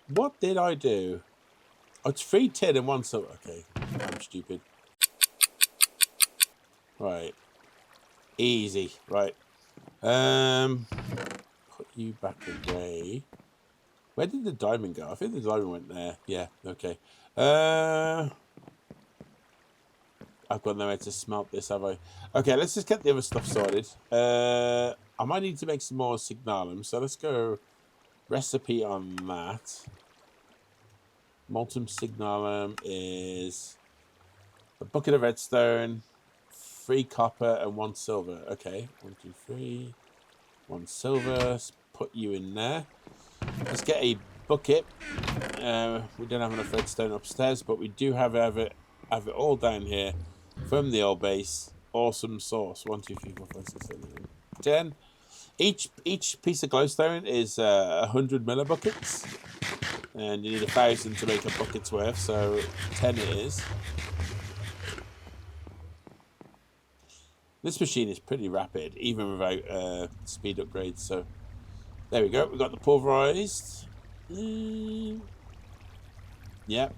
What did I do? Oh, it's 3 tin and 1 silver. Okay, I'm stupid. Right. Easy. Right. Put you back away. Where did the diamond go? I think the diamond went there. Yeah, okay. I've got nowhere to smelt this, have I? Okay, let's just get the other stuff sorted. I might need to make some more signalum, so let's go recipe on that. Molten signalum is a bucket of redstone, 3 copper, and 1 silver. Okay, 1, 2, 3. 1 silver. Let's put you in there. Let's get a bucket. We don't have enough redstone upstairs, but we do have it all down here from the old base. Awesome source. 1, 2, 3, 4, 5, 6, 7, 8, 10. Each piece of glowstone is 100 millibuckets, and you need 1,000 to make a bucket's worth. So 10 it is. This machine is pretty rapid, even without speed upgrades. So there we go. We've got the pulverized. Yeah,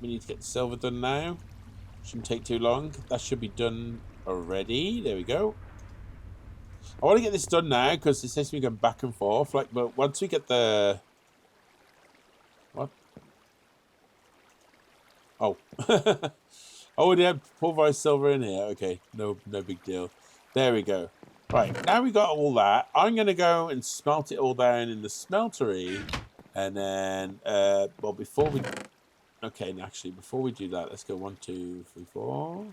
we need to get the silver done now. Shouldn't take too long. That should be done already. There we go. I want to get this done now because it says we go back and forth. But once we get the what? Oh, oh, we have pulverized silver in here. Okay, no big deal. There we go. Right, now we got all that. I'm going to go and smelt it all down in the smeltery. And then, well, before we... Okay, actually, before we do that, let's go 1, 2, 3, 4.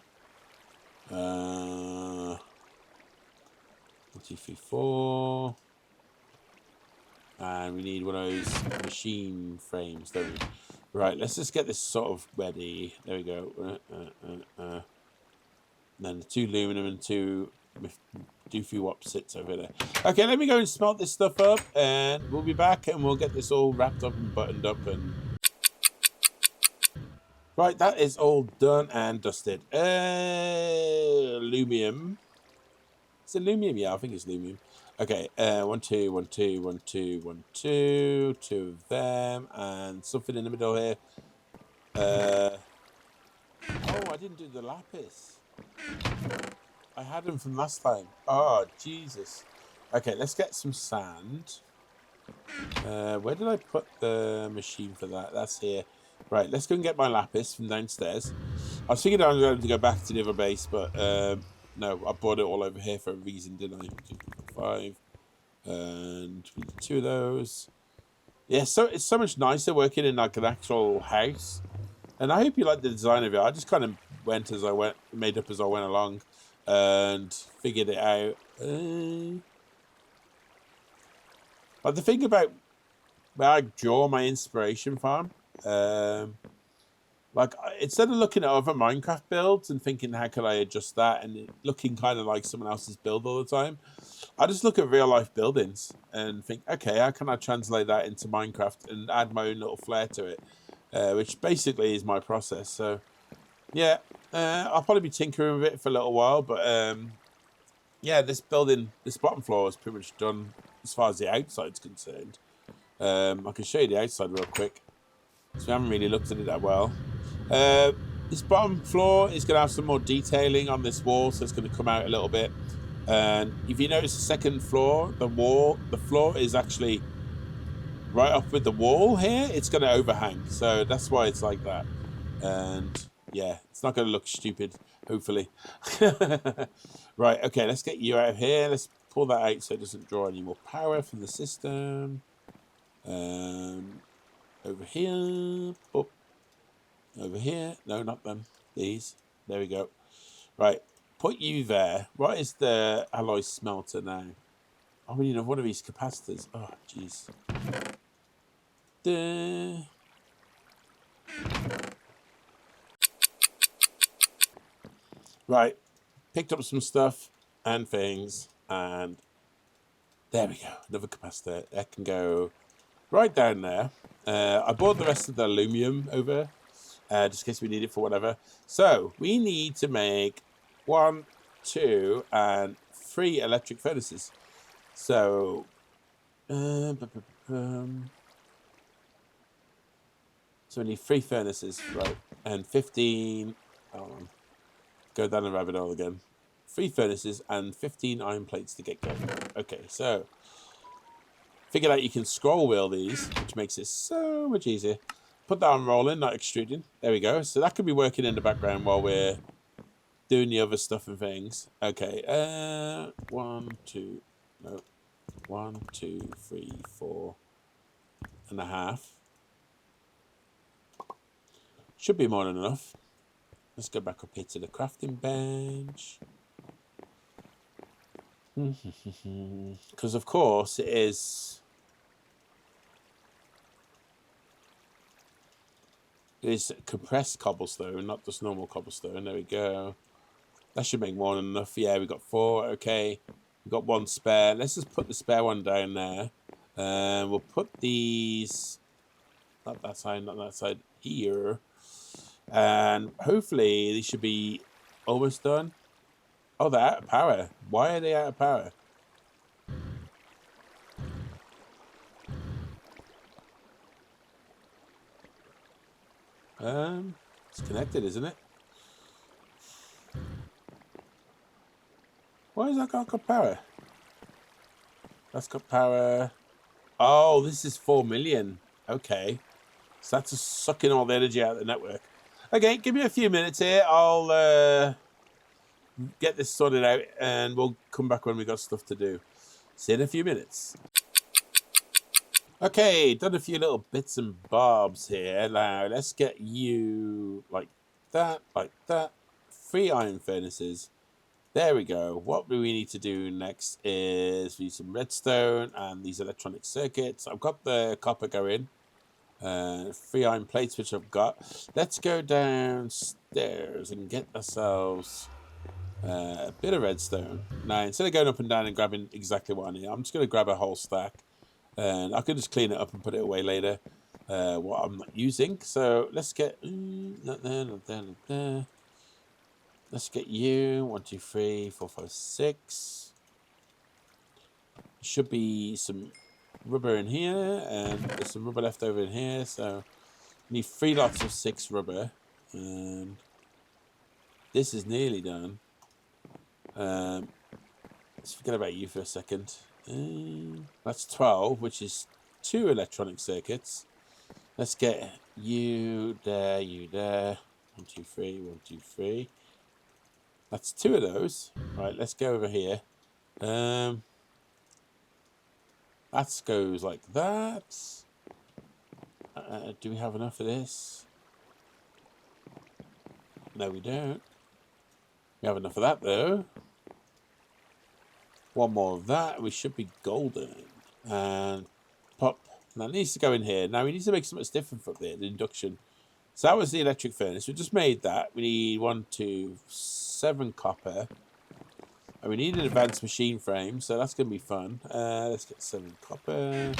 1, 2, 3, 4. And we need one of those machine frames, don't we? Right, let's just get this sort of ready. There we go. And then the 2 aluminum and 2... Doofy Wop sits over there. Okay, let me go and smelt this stuff up, and we'll be back, and we'll get this all wrapped up and buttoned up. And right, that is all done and dusted. Lumium. Is it lumium? Yeah, I think it's lumium. Okay, 1, 2, 1, 2, 1, 2, 1, 2. 2 of them, and something in the middle here. Oh, I didn't do the lapis. I had them from last time. Oh, Jesus. Okay, let's get some sand. Where did I put the machine for that? That's here. Right, let's go and get my lapis from downstairs. I was thinking I was going to go back to the other base, but no, I brought it all over here for a reason, didn't I? 2, 4, 5. And 2 of those. Yeah, so it's so much nicer working in like an actual house. And I hope you like the design of it. I just kind of made up as I went along. and figured it out. But the thing about where I draw my inspiration from, like instead of looking at other Minecraft builds and thinking how could I adjust that and it looking kind of like someone else's build all the time, I just look at real life buildings and think, okay, how can I translate that into Minecraft and add my own little flair to it, which basically is my process. So yeah, I'll probably be tinkering with it for a little while, but yeah, this bottom floor is pretty much done as far as the outside's concerned. I can show you the outside real quick. So we haven't really looked at it that well. This bottom floor is going to have some more detailing on this wall, so it's going to come out a little bit. And if you notice the second floor, the floor is actually right up with the wall here. It's going to overhang, so that's why it's like that. And yeah, it's not going to look stupid, hopefully. Right, okay, let's get you out of here. Let's pull that out so it doesn't draw any more power from the system. Over here. Oh, over here. No, not them. These. There we go. Right, put you there. What is the alloy smelter now? Oh, we need one of these capacitors. Oh, jeez. Right, picked up some stuff and things, and there we go. Another capacitor. That can go right down there. I bought the rest of the aluminum over, just in case we need it for whatever. So we need to make 1, 2, and 3 electric furnaces. So, so we need 3 furnaces, right? And 15. Hold on. Go down the rabbit hole again. 3 furnaces and 15 iron plates to get going. Okay, so figured out you can scroll wheel these, which makes it so much easier. Put that on rolling, not extruding. There we go. So that could be working in the background while we're doing the other stuff and things. Okay, 1, 2, no, 1, 2, 3, 4 and a half. Should be more than enough. Let's go back up here to the crafting bench. Because of course it is compressed cobblestone, not just normal cobblestone. There we go. That should make more than enough. Yeah, we got 4. Okay, we got 1 spare. Let's just put the spare one down there. We'll put these not that side here, and hopefully these should be almost done. Oh, they're out of power. Why are they out of power? It's connected, isn't it? Why has that got power? That's got power. Oh, this is 4 million. Okay. So that's just sucking all the energy out of the network. Okay, give me a few minutes here. I'll get this sorted out and we'll come back when we got stuff to do. See you in a few minutes. Okay, done a few little bits and bobs here. Now, let's get you like that, 3 iron furnaces. There we go. What do we need to do next is use some redstone and these electronic circuits. I've got the copper going. 3 iron plates, which I've got. Let's go downstairs and get ourselves a bit of redstone. Now, instead of going up and down and grabbing exactly what I need, I'm just going to grab a whole stack. And I can just clean it up and put it away later, what I'm not using. So let's get... not there, not there, not there. Let's get you. 1, 2, 3, 4, 5, 6. Should be some rubber in here, and there's some rubber left over in here. So we need 3 lots of 6 rubber. And this is nearly done. Let's forget about you for a second. That's 12, which is 2 electronic circuits. Let's get you there, you there. 1, 2, 3, 1, 2, 3. That's 2 of those. Right, let's go over here. That goes like that. Do we have enough of this? No, we don't. We have enough of that, though. One more of that. We should be golden. And pop. Now, it needs to go in here. Now, we need to make something different from there, the induction. So that was the electric furnace. We just made that. We need 1, 2, 7 copper. And we need an advanced machine frame, so that's going to be fun. Let's get 7 copper.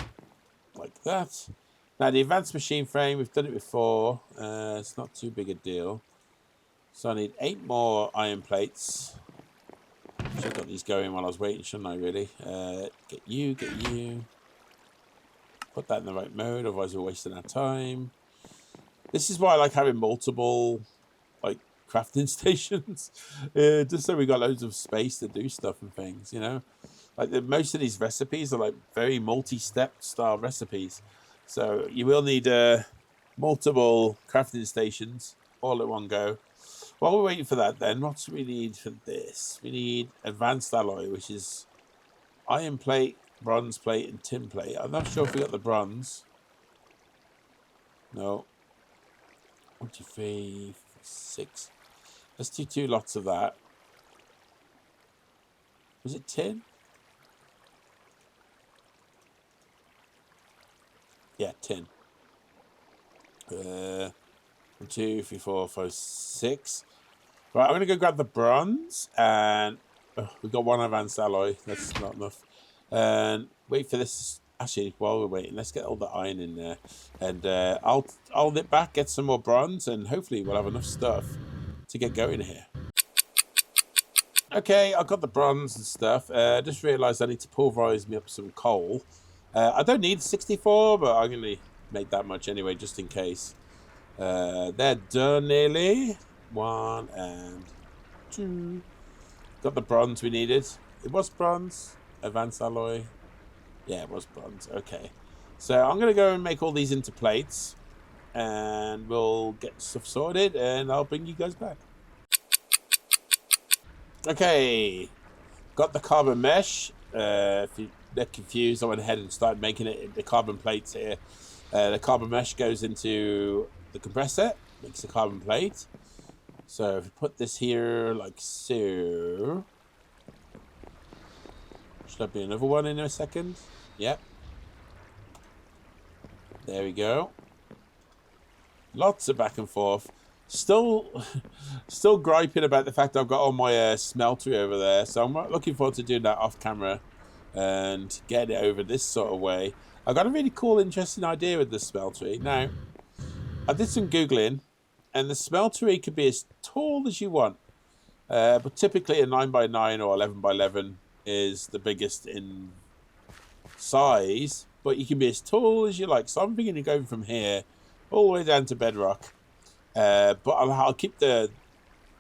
Like that. Now, the advanced machine frame, we've done it before. It's not too big a deal. So I need 8 more iron plates. Should have got these going while I was waiting, shouldn't I, really? Get you, get you. Put that in the right mode, otherwise we're wasting our time. This is why I like having multiple, like, crafting stations. Just so we got loads of space to do stuff and things, you know? Like, most of these recipes are, like, very multi-step style recipes. So you will need multiple crafting stations all at one go. While we're waiting for that, then, what do we need for this? We need advanced alloy, which is iron plate, bronze plate, and tin plate. I'm not sure if we got the bronze. No. 1, 2, 3, 4, 6. Let's do 2 lots of that. Was it tin? Yeah, tin. 1, 2, 3, 4, 5, 6. Right, I'm going to go grab the bronze, and we've got 1 advanced alloy. That's not enough. And wait for this. Actually, while we're waiting, let's get all the iron in there. And I'll nip back, get some more bronze, and hopefully we'll have enough stuff to get going here. Okay, I've got the bronze and stuff. Just realised I need to pulverise me up some coal. I don't need 64, but I'm going to make that much anyway, just in case. They're done nearly. 1 and 2. Got the bronze we needed. It was bronze. Advanced alloy. Yeah, it was bronze. Okay. So I'm going to go and make all these into plates. And we'll get stuff sorted. And I'll bring you guys back. Okay. Got the carbon mesh. If you're confused, I went ahead and started making it into carbon plates here. The carbon mesh goes into the compressor. Makes a carbon plate. So if we put this here like so. Should there be another one in a second? Yep. There we go. Lots of back and forth. Still griping about the fact I've got all my smeltery over there. So I'm looking forward to doing that off camera and getting it over this sort of way. I've got a really cool, interesting idea with the smeltery. Now, I did some Googling. And the smeltery could be as tall as you want. But typically a 9x9 or 11x11 is the biggest in size. But you can be as tall as you like. So I'm thinking of going from here all the way down to bedrock. But I'll keep the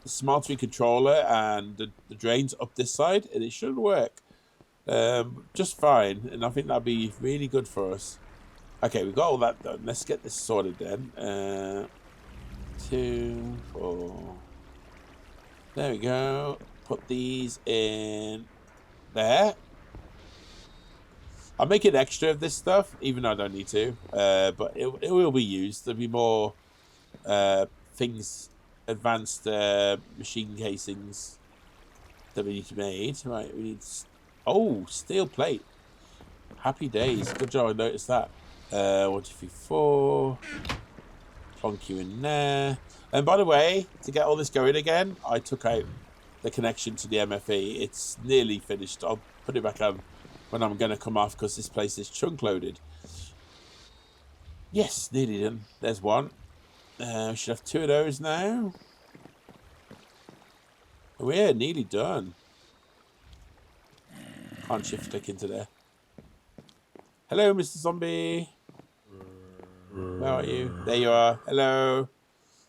smeltery controller and the drains up this side. And it should work just fine. And I think that'll be really good for us. Okay, we've got all that done. Let's get this sorted then. 2, 4. There we go. Put these in there. I'll make an extra of this stuff, even though I don't need to. But it will be used. There'll be more things, advanced machine casings that we need to make. Right, we need... Oh, steel plate. Happy days. Good job I noticed that. 1, 2, 3, 4. Plonk you in there. And by the way, to get all this going again, I took out the connection to the MFE. It's nearly finished. I'll put it back on when I'm going to come off because this place is chunk loaded. Yes, nearly done. There's one. We should have 2 of those now. Oh yeah, nearly done. Can't shift click into there. Hello, Mr. Zombie. Where are you? There you are. Hello.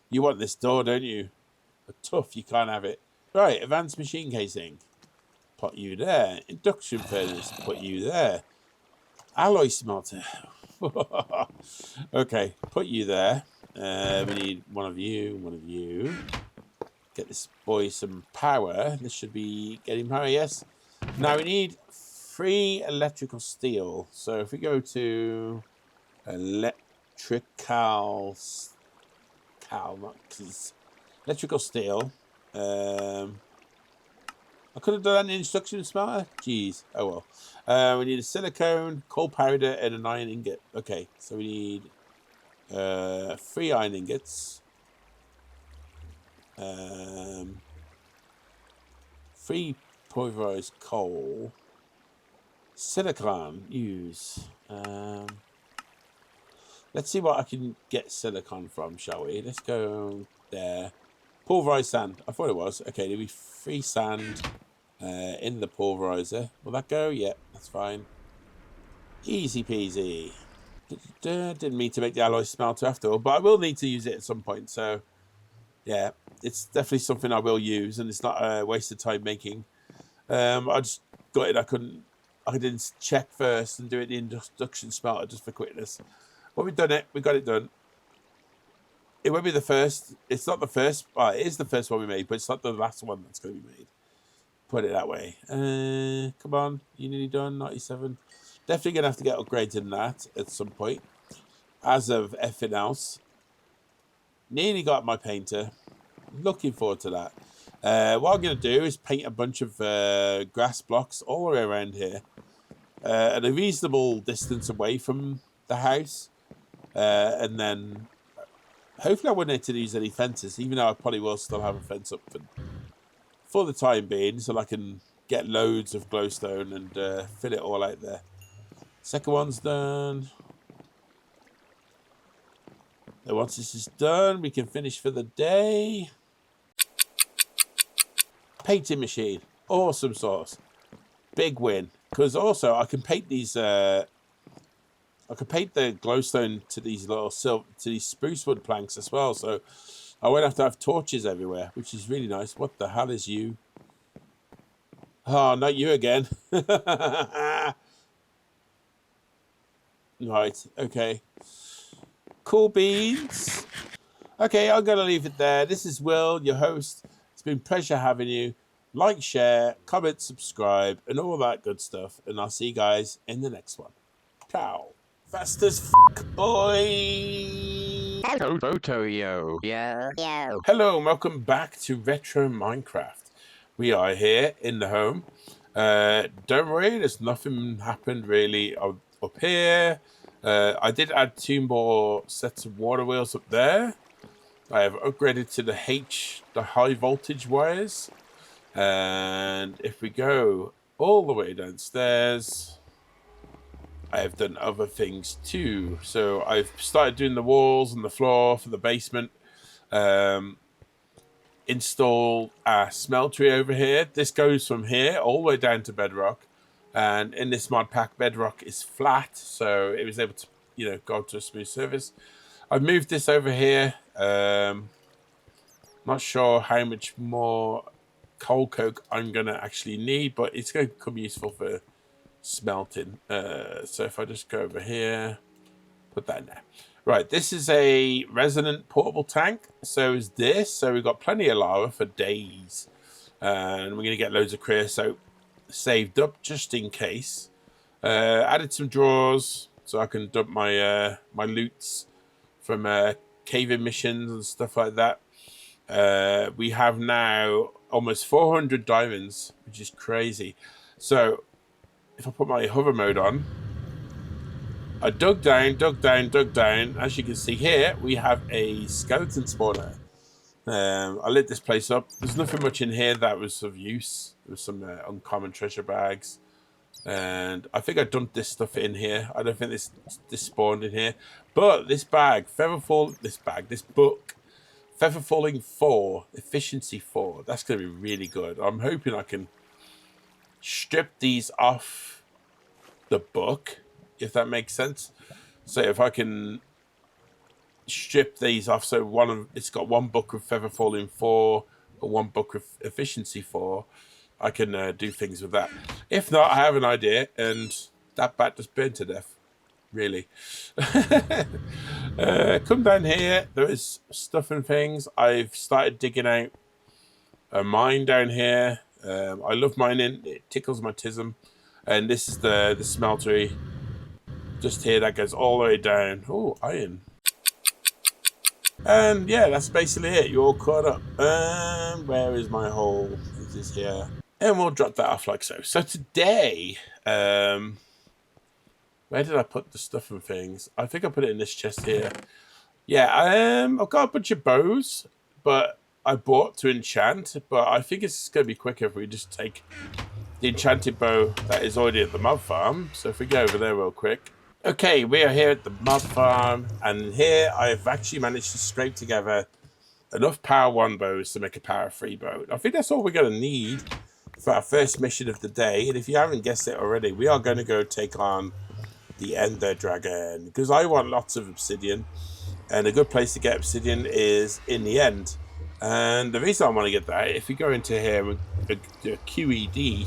You want this door, don't you? But tough, you can't have it. Right, advanced machine casing. Put you there. Induction furnace. Put you there. Alloy smelter. Okay, put you there. We need one of you. Get this boy some power. This should be getting power, yes. Now we need 3 electrical steel. So if we go to electrical steel. I could have done an instruction smelter. Jeez. Oh well. We need a silicone, coal powder, and an iron ingot. Okay, so we need 3 iron ingots. 3 pulverized coal. Silicon. Use. Let's see what I can get silicon from, shall we? Let's go there. Pulverized sand. I thought it was. Okay, there'll be 3 sand in the pulverizer. Will that go? Yeah, that's fine. Easy peasy. Didn't mean to make the alloy smelter after all, but I will need to use it at some point. So, yeah, it's definitely something I will use, and it's not a waste of time making. I just got it. I didn't check first and do it in the induction smelter just for quickness. But we've done it. We got it done. It won't be the first. It's not the first. Well, it is the first one we made, but it's not the last one that's going to be made. Put it that way. Come on. You nearly done. 97. Definitely going to have to get upgrades in that at some point. As of effing else. Nearly got my painter. Looking forward to that. What I'm going to do is paint a bunch of grass blocks all the way around here. At a reasonable distance away from the house. And then hopefully I wouldn't need to use any fences, even though I probably will still have a fence up for the time being, so I can get loads of glowstone and fill it all out there. Second one's done. And once this is done, we can finish for the day. Painting machine. Awesome sauce. Big win. Because also I can paint these... I could paint the glowstone to these these spruce wood planks as well, so I won't have to have torches everywhere, which is really nice. What the hell is you? Oh, not you again. Right, okay. Cool beans. Okay, I'm going to leave it there. This is Will, your host. It's been a pleasure having you. Like, share, comment, subscribe, and all that good stuff. And I'll see you guys in the next one. Ciao. Fast as f***, boy! Hello, Photo-yo. Yeah. Hello, and welcome back to Retro Minecraft. We are here in the home. Don't worry, there's nothing happened really up here. I did add 2 more sets of water wheels up there. I have upgraded to the high voltage wires. And if we go all the way downstairs... I have done other things too. So I've started doing the walls and the floor for the basement. Install a smeltery over here. This goes from here all the way down to bedrock. And in this mod pack, bedrock is flat. So it was able to, go to a smooth surface. I've moved this over here. Not sure how much more coal coke I'm going to actually need, but it's going to come useful for smelting. So if I just go over here, put that in there. Right, this is a resonant portable tank. So is this. So we've got plenty of lava for days. And we're going to get loads of creosote saved up just in case. Added some drawers so I can dump my my loots from cave-in missions and stuff like that. We have now almost 400 diamonds, which is crazy. So if I put my hover mode on, I dug down. As you can see here, we have a skeleton spawner. I lit this place up. There's nothing much in here that was of use. There was some uncommon treasure bags. And I think I dumped this stuff in here. I don't think this spawned in here. But this book, Feather Falling 4, Efficiency 4, that's going to be really good. I'm hoping I can strip these off the book, if that makes sense. So if I can strip these off, so it's got 1 book of Feather Falling 4 or 1 book of Efficiency 4, I can do things with that. If not, I have an idea, and that bat just burned to death. Really. Come down here. There is stuff and things. I've started digging out a mine down here. I love mining. It tickles my tism. And this is the smeltery. Just here, that goes all the way down. Oh, iron. And yeah, that's basically it. You're all caught up. Where is my hole? It is here. And we'll drop that off like so. So today, where did I put the stuff and things? I think I put it in this chest here. Yeah, I've got a bunch of bows, but I bought to enchant. But I think it's going to be quicker if we just take the enchanted bow that is already at the mob farm. So if we go over there real quick. Okay, we are here at the mob farm, and here I've actually managed to scrape together enough power 1 bows to make a power 3 bow. I think that's all we're going to need for our first mission of the day. And if you haven't guessed it already, we are going to go take on the Ender Dragon, because I want lots of obsidian, and a good place to get obsidian is in the end. And the reason I want to get that, if we go into here, the QED,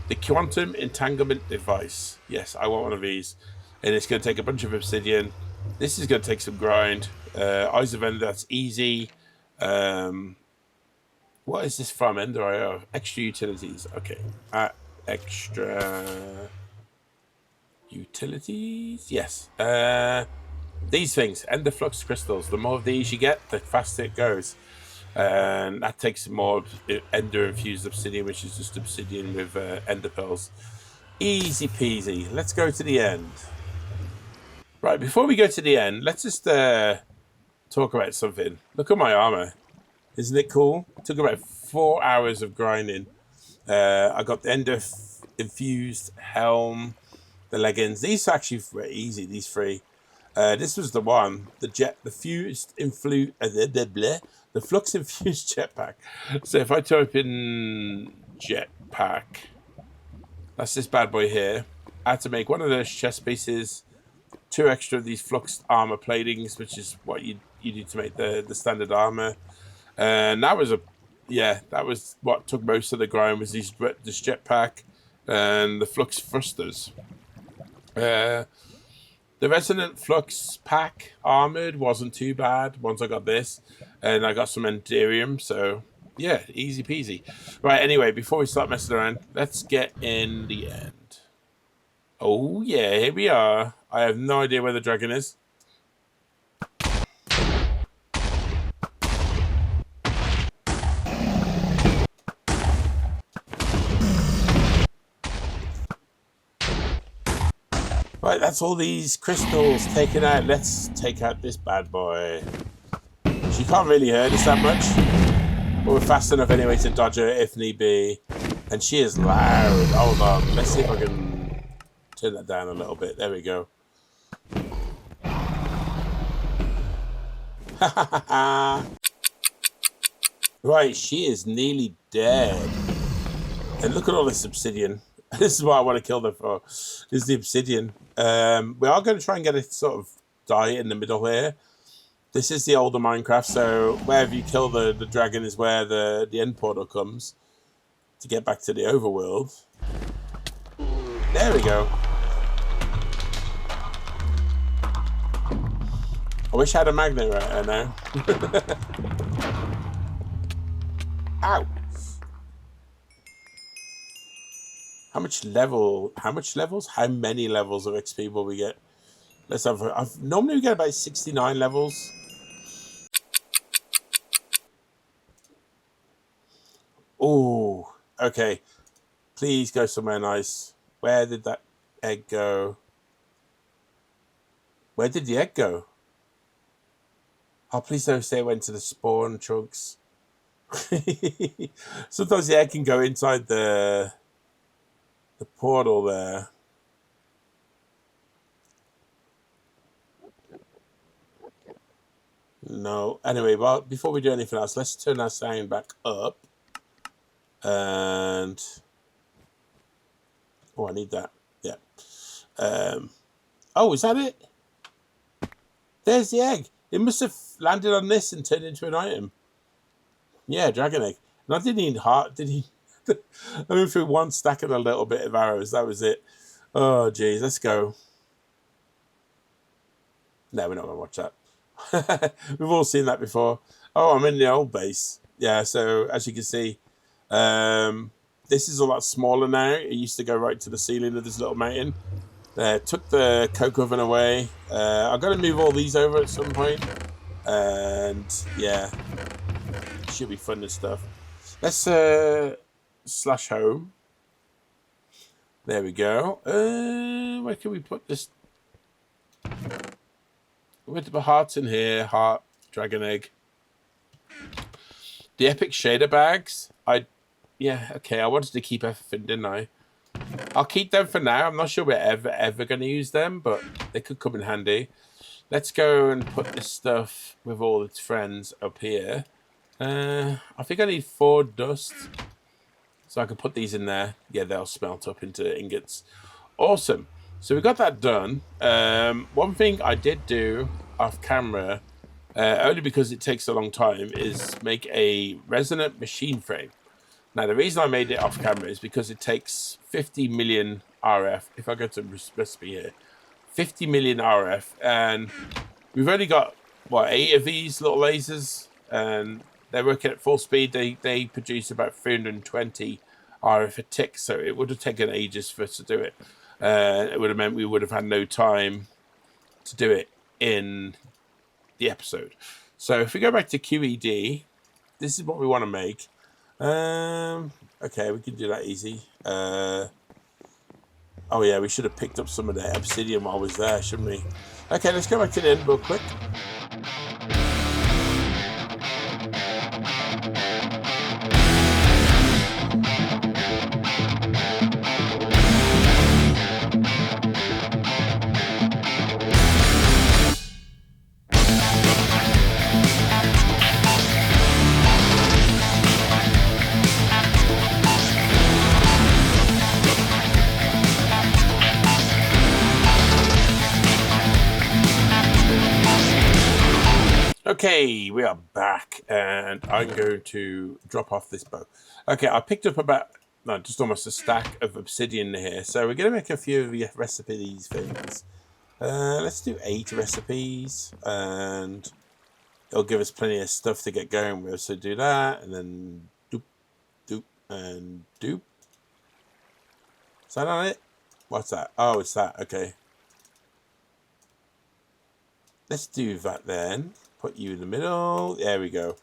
the Quantum Entanglement Device. Yes, I want one of these. And it's going to take a bunch of obsidian. This is going to take some grind. Eyes of Ender, that's easy. What is this from? Ender extra utilities. Okay. Extra utilities. Yes. These things, Ender Flux crystals. The more of these you get, the faster it goes. And that takes more Ender infused obsidian, which is just obsidian with Ender pearls. Easy peasy. Let's go to the end. Right, before we go to the end, let's just talk about something. Look at my armor. Isn't it cool? It took about 4 hours of grinding. I got the Ender infused helm, the leggings. These are actually very easy, these three. This was the one, the Flux infused jetpack. So if I type in jetpack, that's this bad boy here. I had to make one of those chest pieces, 2 extra of these Flux armor platings, which is what you need to make the standard armor. And that was that was what took most of the grind, was this jetpack and the Flux thrusters. The Resonant Flux pack armored wasn't too bad once I got this, and I got some Enderium, so yeah, easy peasy. Right, anyway, before we start messing around, let's get in the end. Oh yeah, here we are. I have no idea where the dragon is. Right, that's all these crystals taken out. Let's take out this bad boy. She can't really hurt us that much, but we're fast enough anyway to dodge her if need be. And she is loud. Hold on, let's see if I can turn that down a little bit. There we go. Right, she is nearly dead. And look at all this obsidian. This is what I want to kill them for. This is the obsidian. We are going to try and get it sort of die in the middle here. This is the older Minecraft, so wherever you kill the dragon is where the end portal comes to get back to the overworld. There we go. I wish I had a magnet right now. Ow! How many levels of XP will we get? Let's have. Normally we get about 69 levels. Oh, okay. Please go somewhere nice. Where did that egg go? Where did the egg go? Oh, please don't say it went to the spawn chunks. Sometimes the egg can go inside the portal there. No. Anyway, well, before we do anything else, let's turn our sound back up. And oh, I need that. Yeah. Oh, is that it? There's the egg. It must have landed on this and turned into an item. Yeah, dragon egg. And I didn't need heart. Did he? I went through one stack and a little bit of arrows. That was it. Oh, geez. Let's go. No, we're not going to watch that. We've all seen that before. Oh, I'm in the old base. Yeah, so as you can see, this is a lot smaller now. It used to go right to the ceiling of this little mountain. Took the coke oven away. I've got to move all these over at some point. And, yeah. Should be fun and stuff. Let's /home. There we go. Where can we put this? We're going to put hearts in here. Heart, dragon egg. The epic shader bags. Yeah, okay. I wanted to keep everything, didn't I? I'll keep them for now. I'm not sure we're ever going to use them, but they could come in handy. Let's go and put this stuff with all its friends up here. I think I need 4 dust. So I can put these in there. Yeah, they'll smelt up into ingots. Awesome. So we got that done. One thing I did do off camera, only because it takes a long time, is make a resonant machine frame. Now, the reason I made it off camera is because it takes 50 million RF. If I go to recipe here, 50 million RF. And we've only got, what, 8 of these little lasers? And they're working at full speed. They produce about 320 RF a tick. So it would have taken ages for us to do it. It would have meant we would have had no time to do it in the episode. So if we go back to QED, this is what we want to make. Okay, we can do that easy. Oh yeah, we should have picked up some of the obsidian while I was there, shouldn't we? Okay, let's go back to the end real quick. Okay, we are back, and I'm going to drop off this bow. Okay, I picked up just almost a stack of obsidian here, so we're going to make a few of the recipes things. Let's do 8 recipes, and it'll give us plenty of stuff to get going with. So do that, and then doop, doop, and doop. Is that on it? What's that? Oh, it's that. Okay. Let's do that then. Put you in the middle. There we go.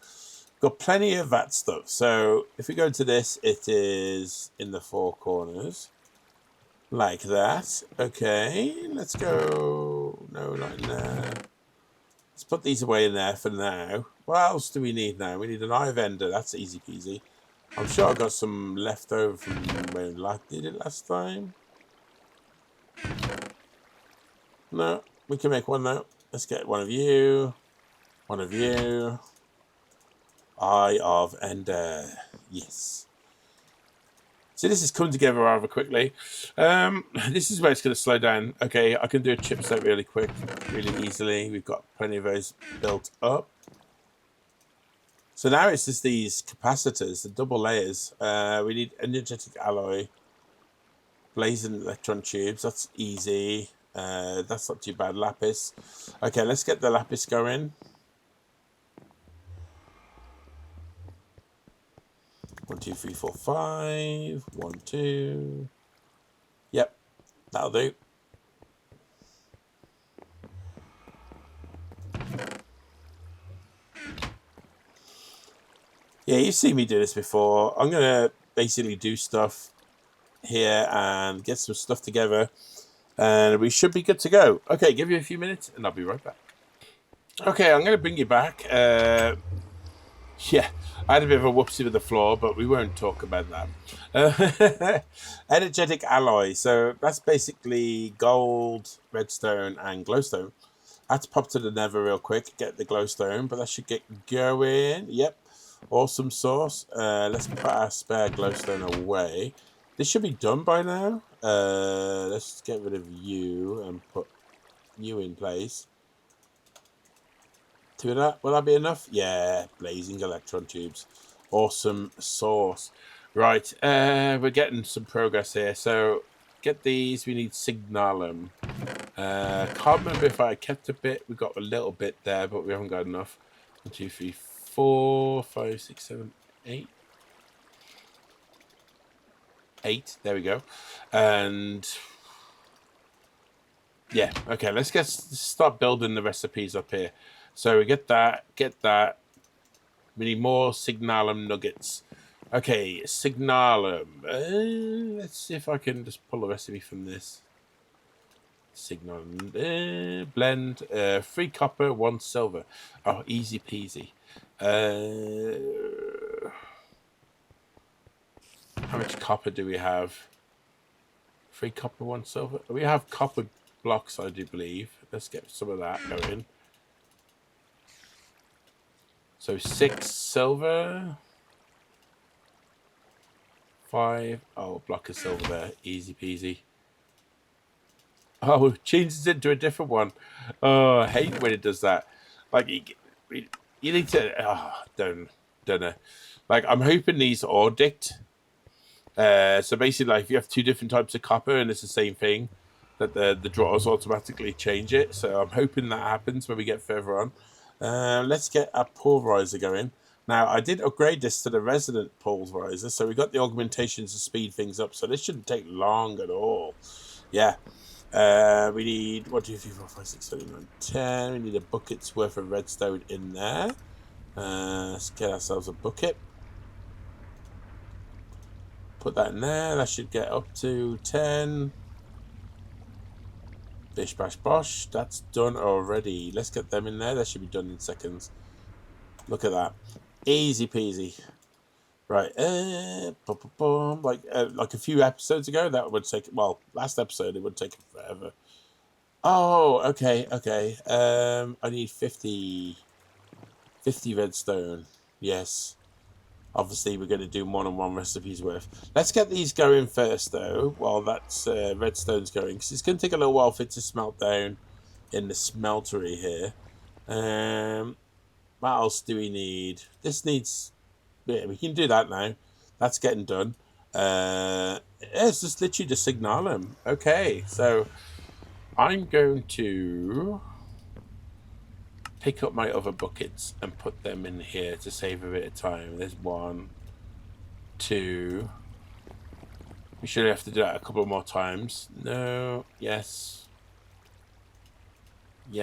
Got plenty of that stuff. So if we go to this, it is in the 4 corners. Like that. Okay. Let's go. No, not in there. Let's put these away in there for now. What else do we need now? We need an eye vendor. That's easy peasy. I'm sure I got some left over from when we did it last time. No, we can make one now. Let's get one of you. One of you. Eye of Ender. Yes. So this is coming together rather quickly. This is where it's going to slow down. Okay, I can do a chipset really quick, really easily. We've got plenty of those built up. So now it's just these capacitors, the double layers. We need energetic alloy, blazing electron tubes. That's easy. That's not too bad. Lapis. Okay, let's get the lapis going. 1, 2, 3, 4, 5. 1, 2. Yep, that'll do. Yeah, you've seen me do this before. I'm going to basically do stuff here and get some stuff together. And we should be good to go. Okay, give you a few minutes and I'll be right back. Okay, I'm going to bring you back. Yeah, I had a bit of a whoopsie with the floor, but we won't talk about that. Energetic alloy. So that's basically gold, redstone, and glowstone. I had to pop to the nether real quick, get the glowstone, but that should get going. Yep, awesome source. Let's put our spare glowstone away. This should be done by now. Let's get rid of you and put you in place. To that, will that be enough? Yeah, blazing electron tubes. Awesome source. Right, we're getting some progress here. So get these. We need signalum. Can't remember if I kept a bit. We got a little bit there, but we haven't got enough. 1, 2, 3, 4, 5, 6, 7, 8. 8. There we go. And yeah, okay. Let's start building the recipes up here. So we get that. We need more signalum nuggets. Okay, signalum. Let's see if I can just pull a recipe from this. Signalum. Blend. 3 copper, 1 silver. Oh, easy peasy. How much copper do we have? 3 copper, 1 silver. We have copper blocks, I do believe. Let's get some of that going. So 6 silver. 5. Oh, block of silver there. Easy peasy. Oh, changes it into a different one. Oh, I hate when it does that. Like, you need to... Oh, don't know. Like, I'm hoping these audit. So basically, like, if you have 2 different types of copper and it's the same thing, that the drawers automatically change it. So I'm hoping that happens when we get further on. Let's get our pulverizer going. Now, I did upgrade this to the resident pulverizer, so we got the augmentations to speed things up. So this shouldn't take long at all. Yeah. We need 1, 2, 3, 4, 5, 6, 7, 8, 9, 10. We need a bucket's worth of redstone in there. Let's get ourselves a bucket. Put that in there. That should get up to 10. Bish bash bosh. That's done already. Let's get them in there. That should be done in seconds. Look at that. Easy peasy. Right. Like a few episodes ago, that would take... Well, last episode, it would take forever. Oh, okay. I need 50 redstone. Yes. Obviously, we're going to do more than 1 recipe's worth. Let's get these going first, though, while that's redstone's going, because it's going to take a little while for it to smelt down in the smeltery here. What else do we need? This needs... Yeah, we can do that now. That's getting done. It's just literally just signalum. Okay, so I'm going to pick up my other buckets and put them in here to save a bit of time. There's 1, 2. We should have to do that a couple more times. No. Yes. We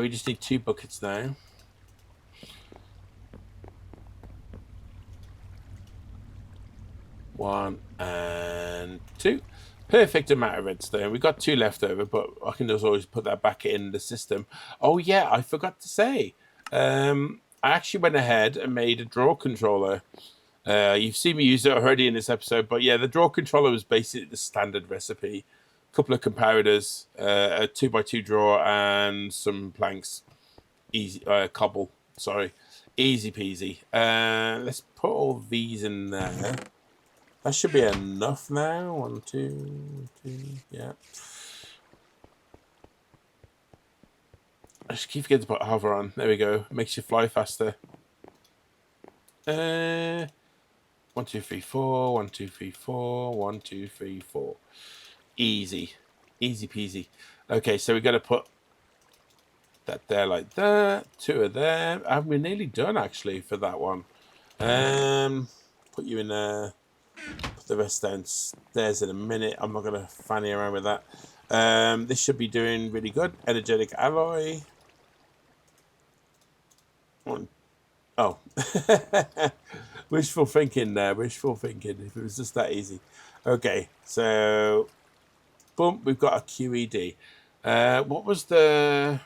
just need 2 buckets now. 1 and 2. Perfect amount of redstone. We got 2 left over, but I can just always put that back in the system. Oh yeah, I forgot to say. I actually went ahead and made a draw controller. You've seen me use it already in this episode, but yeah, the draw controller was basically the standard recipe. A couple of comparators, a 2x2 draw, and some planks. Easy, cobble. Sorry, easy peasy. Let's put all these in there. That should be enough now. 1, 2, 2, yeah. I just keep forgetting to put hover on. There we go. Makes you fly faster. 1, 2, 3, 4. 1, 2, 3, 4. 1, 2, 3, 4. Easy peasy. Okay, so we got to put that there like that. 2 of them. And we're nearly done actually for that one. Put you in there. Put the rest downstairs in a minute. I'm not gonna fanny around with that. This should be doing really good. Energetic alloy. Oh. Wishful thinking there. Wishful thinking. If it was just that easy. Okay, so boom, we've got a QED. What was that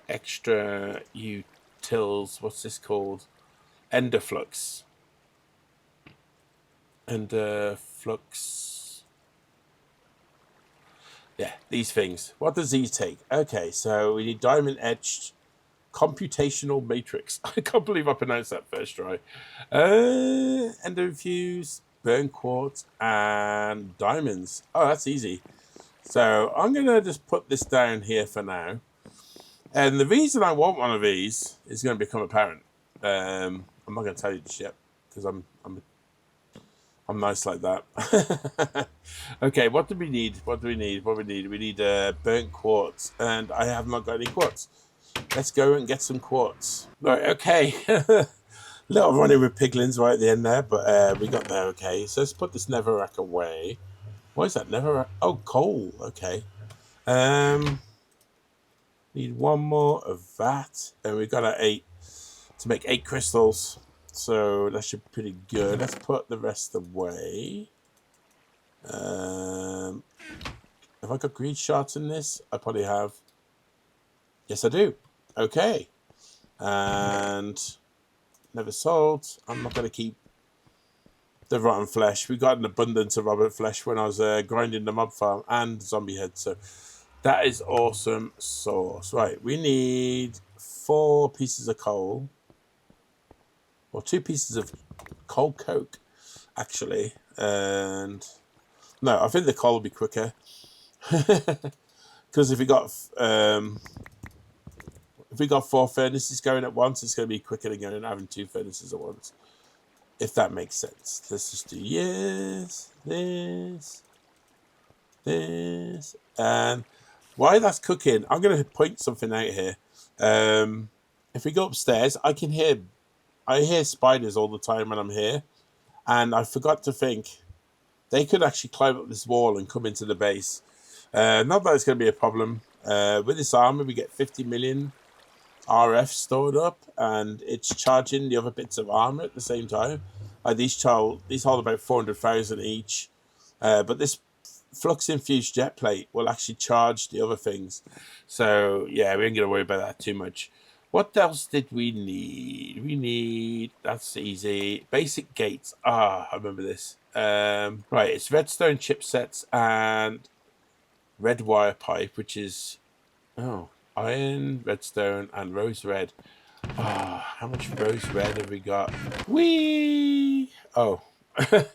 extra utils? What's this called? Ender Flux. Flux. Yeah, these things. What does these take? Okay, so we need diamond etched computational matrix. I can't believe I pronounced that first try. Ender infused, burn quartz, and diamonds. Oh, that's easy. So I'm gonna just put this down here for now. And the reason I want one of these is going to become apparent. I'm not going to tell you this yet because I'm nice like that. Okay, what do we need? We need burnt quartz, and I have not got any quartz. Let's go and get some quartz. Right, okay. Little running with piglins right at the end there, but we got there okay. So let's put this netherrack away. Why is that netherrack? Oh, coal. Okay. Need 1 more of that, and we got our 8. to make 8 crystals. So that should be pretty good. Let's put the rest away. Have I got green shards in this? I probably have. Yes, I do. Okay. And never sold. I'm not going to keep the rotten flesh. We got an abundance of rotten flesh when I was grinding the mob farm and zombie head. So that is awesome sauce. Right, we need 4 pieces of coal. Or 2 pieces of coal coke, actually. And no, I think the coal will be quicker. Because if we got 4 furnaces going at once, it's going to be quicker than going and having 2 furnaces at once. If that makes sense. Let's just do this, and while that's cooking, I'm going to point something out here. If we go upstairs, I hear spiders all the time when I'm here, and I forgot to think they could actually climb up this wall and come into the base. Not that it's going to be a problem. With this armor, we get 50 million RF stored up, and it's charging the other bits of armor at the same time. These hold about 400,000 each, but this Flux infused jet plate will actually charge the other things. So yeah, we ain't gonna worry about that too much. What else did we need? That's easy. Basic gates. I remember this. Right, it's redstone chipsets and red wire pipe, which is iron, redstone, and rose red. How much rose red have we got? Whee! Oh, I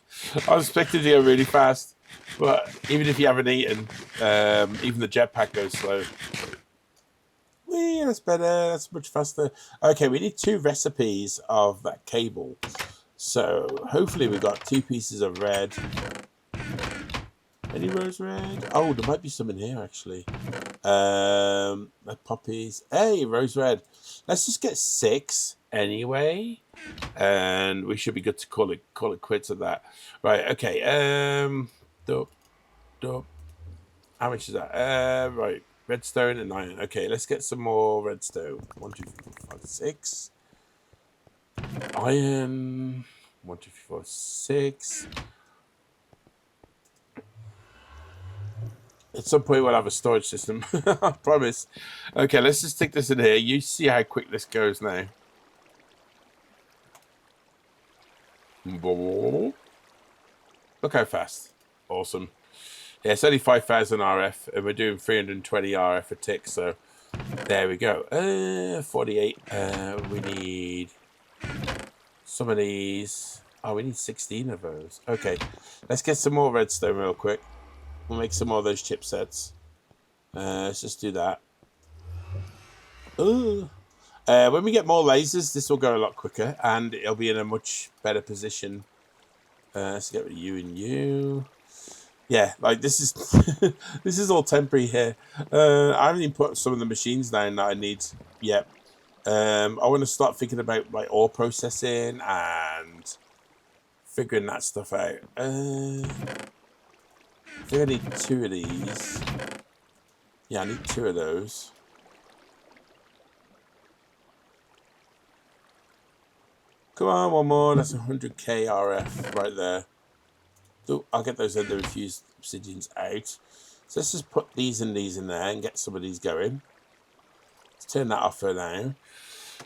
was expecting to go really fast, but even if you haven't eaten, even the jetpack goes slow. Whee! That's better. That's much faster. Okay, we need 2 recipes of that cable. So hopefully we got 2 pieces of red. Any rose red? Oh, there might be some in here actually. Like poppies. Hey, rose red. Let's just get 6 anyway, and we should be good to call it quits at that. Right. Okay. How much is that? Right. Redstone and iron. Okay, let's get some more redstone. 1, 2, 3, 4, 5, 6. Iron. 1, 2, 3, 4, 6. At some point, we'll have a storage system. I promise. Okay, let's just stick this in here. You see how quick this goes now. Look how fast. Awesome. Yeah, it's only 5,000 RF, and we're doing 320 RF a tick, so there we go. 48. We need some of these. Oh, we need 16 of those. Okay, let's get some more redstone real quick. We'll make some more of those chipsets. Let's just do that. When we get more lasers, this will go a lot quicker, and it'll be in a much better position. Let's get rid of you and you. Yeah, like this is this is all temporary here. I haven't even put some of the machines down that I need yet. I want to start thinking about like ore processing and figuring that stuff out. I think I need 2 of these. Yeah, I need 2 of those. Come on, one more. That's 100k RF right there. Ooh, I'll get those ender infused obsidians out. So let's just put these and these in there and get some of these going. Let's turn that off for now.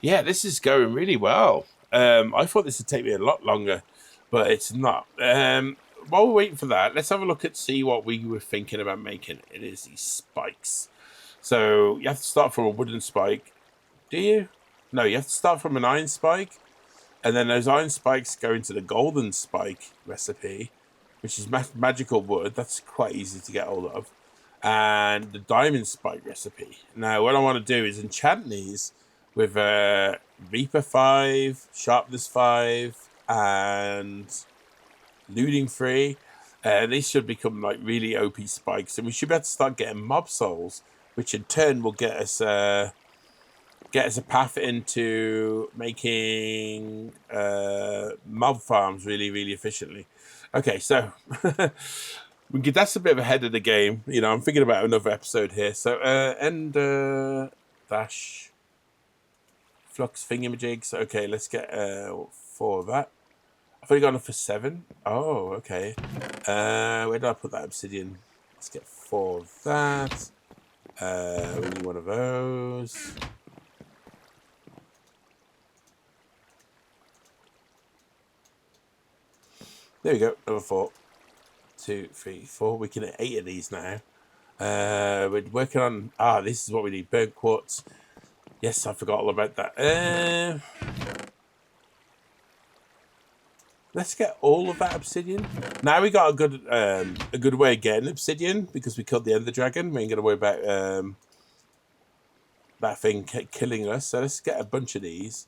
Yeah, this is going really well. I thought this would take me a lot longer, but it's not. While we're waiting for that, let's have a look at see what we were thinking about making. It is these spikes. So you have to start from a wooden spike. Do you? No, you have to start from an iron spike. And then those iron spikes go into the golden spike recipe, which is magical wood. That's quite easy to get hold of. And the diamond spike recipe. Now, what I want to do is enchant these with Reaper 5, Sharpness 5, and Looting 3. These should become like really OP spikes. And we should be able to start getting mob souls, which in turn will get us a path into making mob farms really, really efficiently. Okay, so that's a bit ahead of the game. You know, I'm thinking about another episode here. So end dash Flux thingamajigs. Okay, let's get 4 of that. I've only got enough for 7. Oh, okay. Where did I put that obsidian? Let's get 4 of that. We need 1 of those. There we go. Number 4. 2, 3, 4. We can get 8 of these now. We're working on... this is what we need. Burnt quartz. Yes, I forgot all about that. Let's get all of that obsidian. Now we got a good way of getting obsidian because we killed the Ender Dragon. We ain't gonna worry about that thing killing us. So let's get a bunch of these.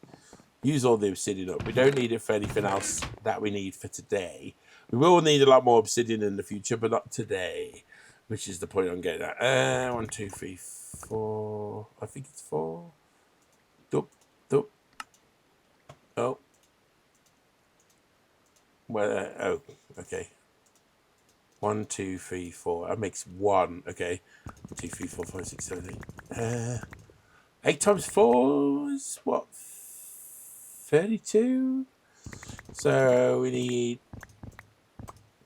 Use all the obsidian up. We don't need it for anything else that we need for today. We will need a lot more obsidian in the future, but not today, which is the point I'm getting at. 1, 2, 3, 4. I think it's 4. Dup, dup. Oh. Well, oh, okay. 1, 2, 3, 4. That makes 1. Okay. 2, 3, 4, 5, 6, 7, 8. 8 times 4 is what? 32. So we need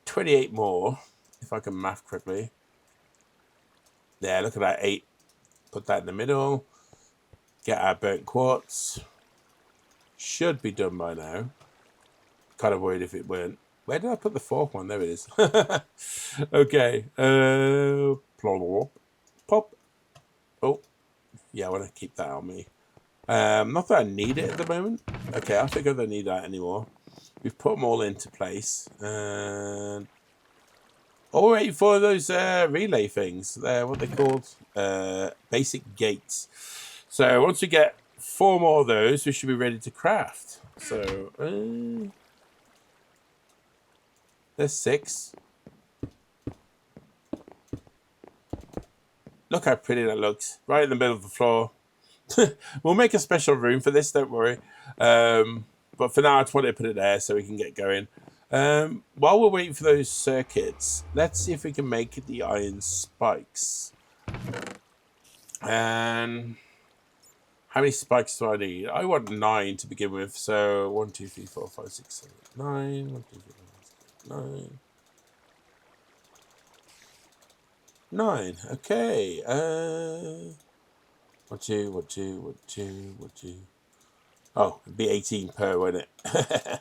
28 more, if I can math correctly. Yeah, look at that. 8. Put that in the middle. Get our burnt quartz. Should be done by now. Kind of worried if it weren't. Where did I put the 4th one? There it is. Okay. Pop. Oh. Yeah, I want to keep that on me. Not that I need it at the moment. Okay, I think I don't need that anymore. We've put them all into place. And... oh, wait for those relay things. They're what they called basic gates. So once we get 4 more of those, we should be ready to craft. So there's 6. Look how pretty that looks. Right in the middle of the floor. We'll make a special room for this, don't worry. But for now, I just wanted to put it there so we can get going. While we're waiting for those circuits, let's see if we can make the iron spikes. And how many spikes do I need? I want 9 to begin with. So 1, 2, 3, 4, 5, 6, 7, 8, 9. 1, 2, 3, 4, 5, 6, 9. 9. Okay. 1, 2, 1, 2, 1, 2, 1, 2. Oh, it'd be 18 per, won't it? Because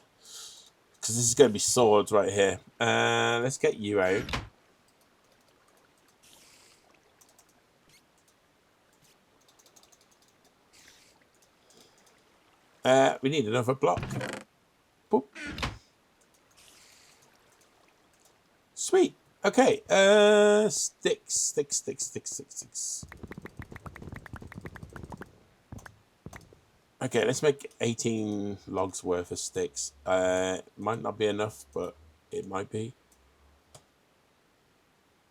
this is going to be swords right here. Let's get you out. We need another block. Boop. Sweet. Okay. Sticks. Okay, let's make 18 logs worth of sticks. Might not be enough, but it might be.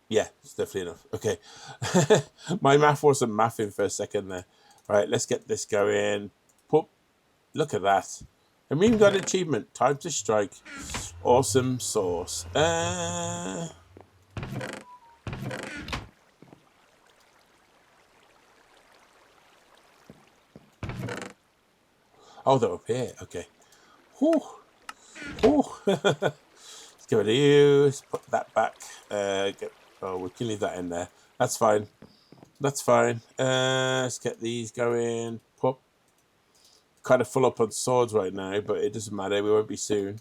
Yeah, it's definitely enough. Okay. My math wasn't mathing for a second there. All right, let's get this going. Whoop. Look at that. And we even got an achievement. Time to strike. Awesome sauce. Oh, they're up here. Okay. Whew. Whew. Let's get rid of you. Let's put that back. Oh, we can leave that in there. That's fine. That's fine. Let's get these going. Pop. Kind of full up on swords right now, but it doesn't matter. We won't be soon.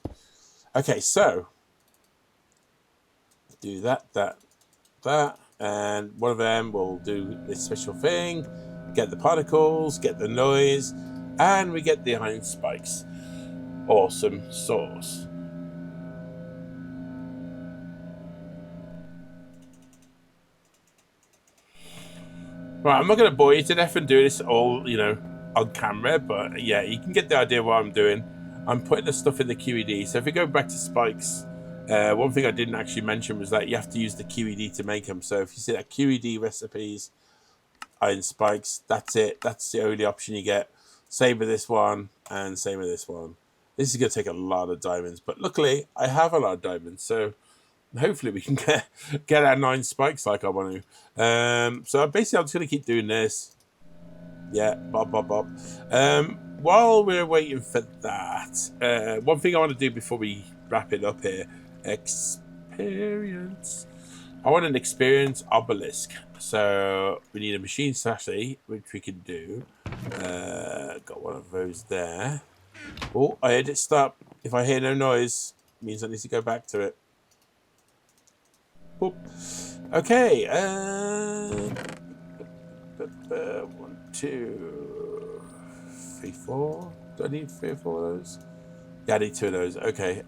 Okay, so do that. And one of them will do this special thing. Get the particles, get the noise, and we get the iron spikes. Awesome sauce. Right, I'm not going to bore you to death and do this all, on camera, but yeah, you can get the idea of what I'm doing. I'm putting the stuff in the QED. So if we go back to spikes, one thing I didn't actually mention was that you have to use the QED to make them. So if you see that QED recipes, iron spikes, that's it. That's the only option you get. Same with this one and same with this one. This is going to take a lot of diamonds, but luckily I have a lot of diamonds. So hopefully we can get our 9 spikes like I want to. So basically I'm just going to keep doing this. Yeah, bob. while we're waiting for that, one thing I want to do before we wrap it up here, experience. I want an experience obelisk. So we need a machine sachet, which we can do. Got one of those there. Oh, I heard it stop. If I hear no noise, it means I need to go back to it. Boop. Okay. 1, 2, 3, 4. Do I need 3 or 4 of those? Yeah, I need 2 of those. Okay.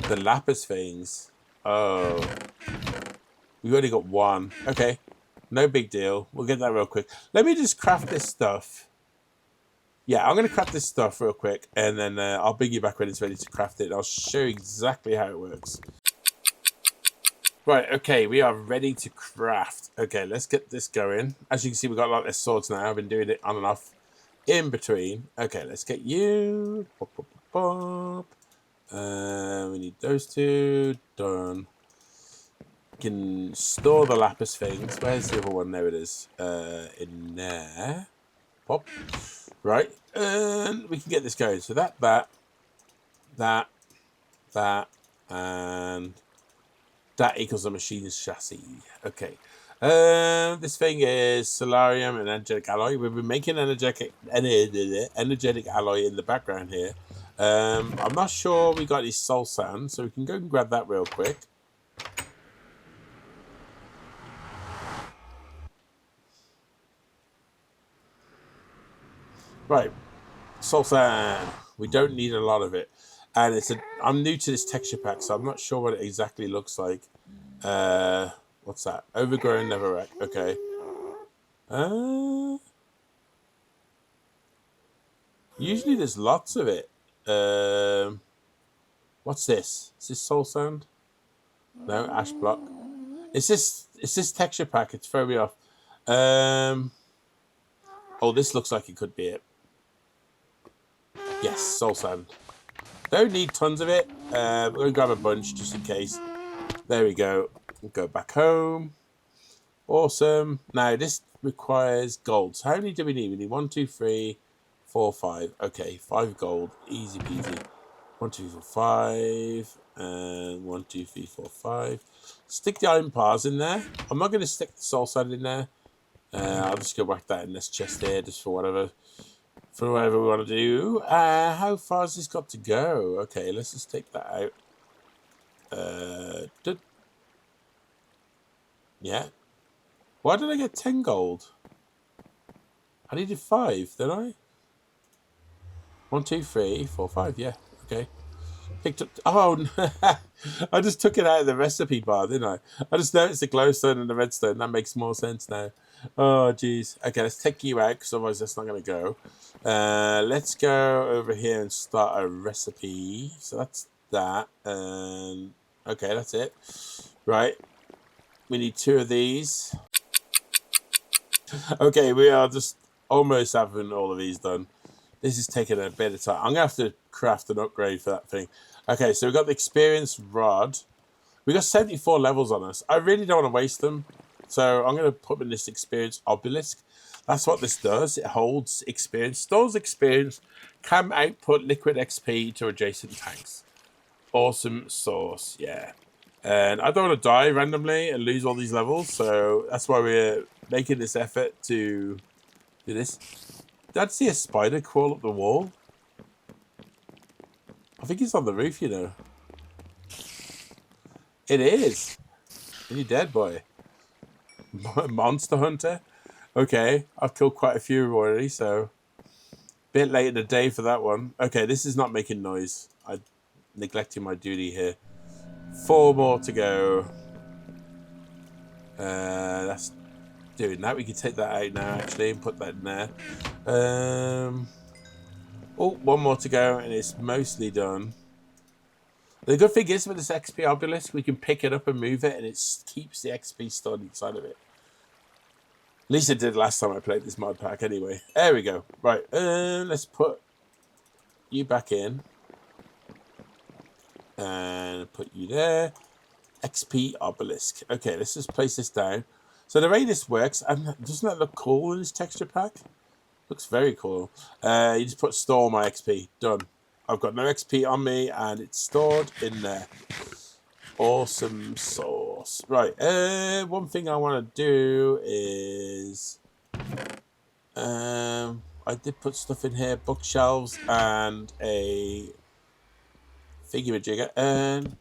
The lapis things. Oh. We've only got 1. Okay. No big deal. We'll get that real quick. Let me just craft this stuff. Yeah, I'm going to craft this stuff real quick, and then I'll bring you back when it's ready to craft it. I'll show you exactly how it works. Right, okay, we are ready to craft. Okay, let's get this going. As you can see, we've got a lot of swords now. I've been doing it on and off in between. Okay, let's get you. Pop, pop, pop, pop. We need those 2. Done. We can store the lapis things. Where's the other one? There it is. In there. Pop. Right, and we can get this going. So that, and that equals a machine's chassis. Okay. This thing is solarium and energetic alloy. We've been making energetic alloy in the background here. I'm not sure we got any soul sand, so we can go and grab that real quick. Right, soul sand. We don't need a lot of it, and I'm new to this texture pack, so I'm not sure what it exactly looks like. What's that? Overgrown netherrack. Okay. Usually there's lots of it. What's this? Is this soul sand? No, ash block. It's this texture pack. It's throwing me off. Oh, this looks like it could be it. Yes, soul sand. Don't need tons of it. We're going to grab a bunch just in case. There we go. We'll go back home. Awesome. Now, this requires gold. So how many do we need? We need 1, 2, 3, 4, 5. Okay, 5 gold. Easy peasy. 1, 2, 4, 5. And 1, 2, 3, 4, 5. Stick the iron bars in there. I'm not going to stick the soul sand in there. I'll just go whack that in this chest here just for whatever we want to do. How far has this got to go? Okay, let's just take that out. Yeah. Why did I get 10 gold? I needed 5, didn't I? 1, 2, 3, 4, 5. Yeah. Okay. Picked up. Oh, I just took it out of the recipe bar, didn't I? I just noticed the glowstone and the redstone. That makes more sense now. Oh, geez. Okay, let's take you out because otherwise that's not going to go. Let's go over here and start a recipe. So that's that. Okay, that's it. Right. We need 2 of these. Okay, we are just almost having all of these done. This is taking a bit of time. I'm going to have to craft an upgrade for that thing. Okay, so we've got the experience rod. We've got 74 levels on us. I really don't want to waste them. So I'm going to put in this experience obelisk. That's what this does. It holds experience, stores experience, can output liquid XP to adjacent tanks. Awesome source, yeah. And I don't want to die randomly and lose all these levels. So that's why we're making this effort to do this. Did I see a spider crawl up the wall? I think it's on the roof, you know. It is. Are you dead, boy? Monster hunter? Okay, I've killed quite a few already, so... Bit late in the day for that one. Okay, this is not making noise. I'm neglecting my duty here. 4 more to go. That's doing that. We can take that out now, actually, and put that in there. Oh, 1 more to go, and it's mostly done. The good thing is with this XP obelisk, we can pick it up and move it, and it keeps the XP stored inside of it. At least it did last time I played this mod pack anyway. There we go. Right, let's put you back in. And put you there. XP obelisk. Okay, let's just place this down. So the way this works, doesn't that look cool in this texture pack? Looks very cool. You just put store my XP. Done. I've got no XP on me, and it's stored in there. Awesome sauce. Right. One thing I want to do is, I did put stuff in here, bookshelves and a thingamajigger, and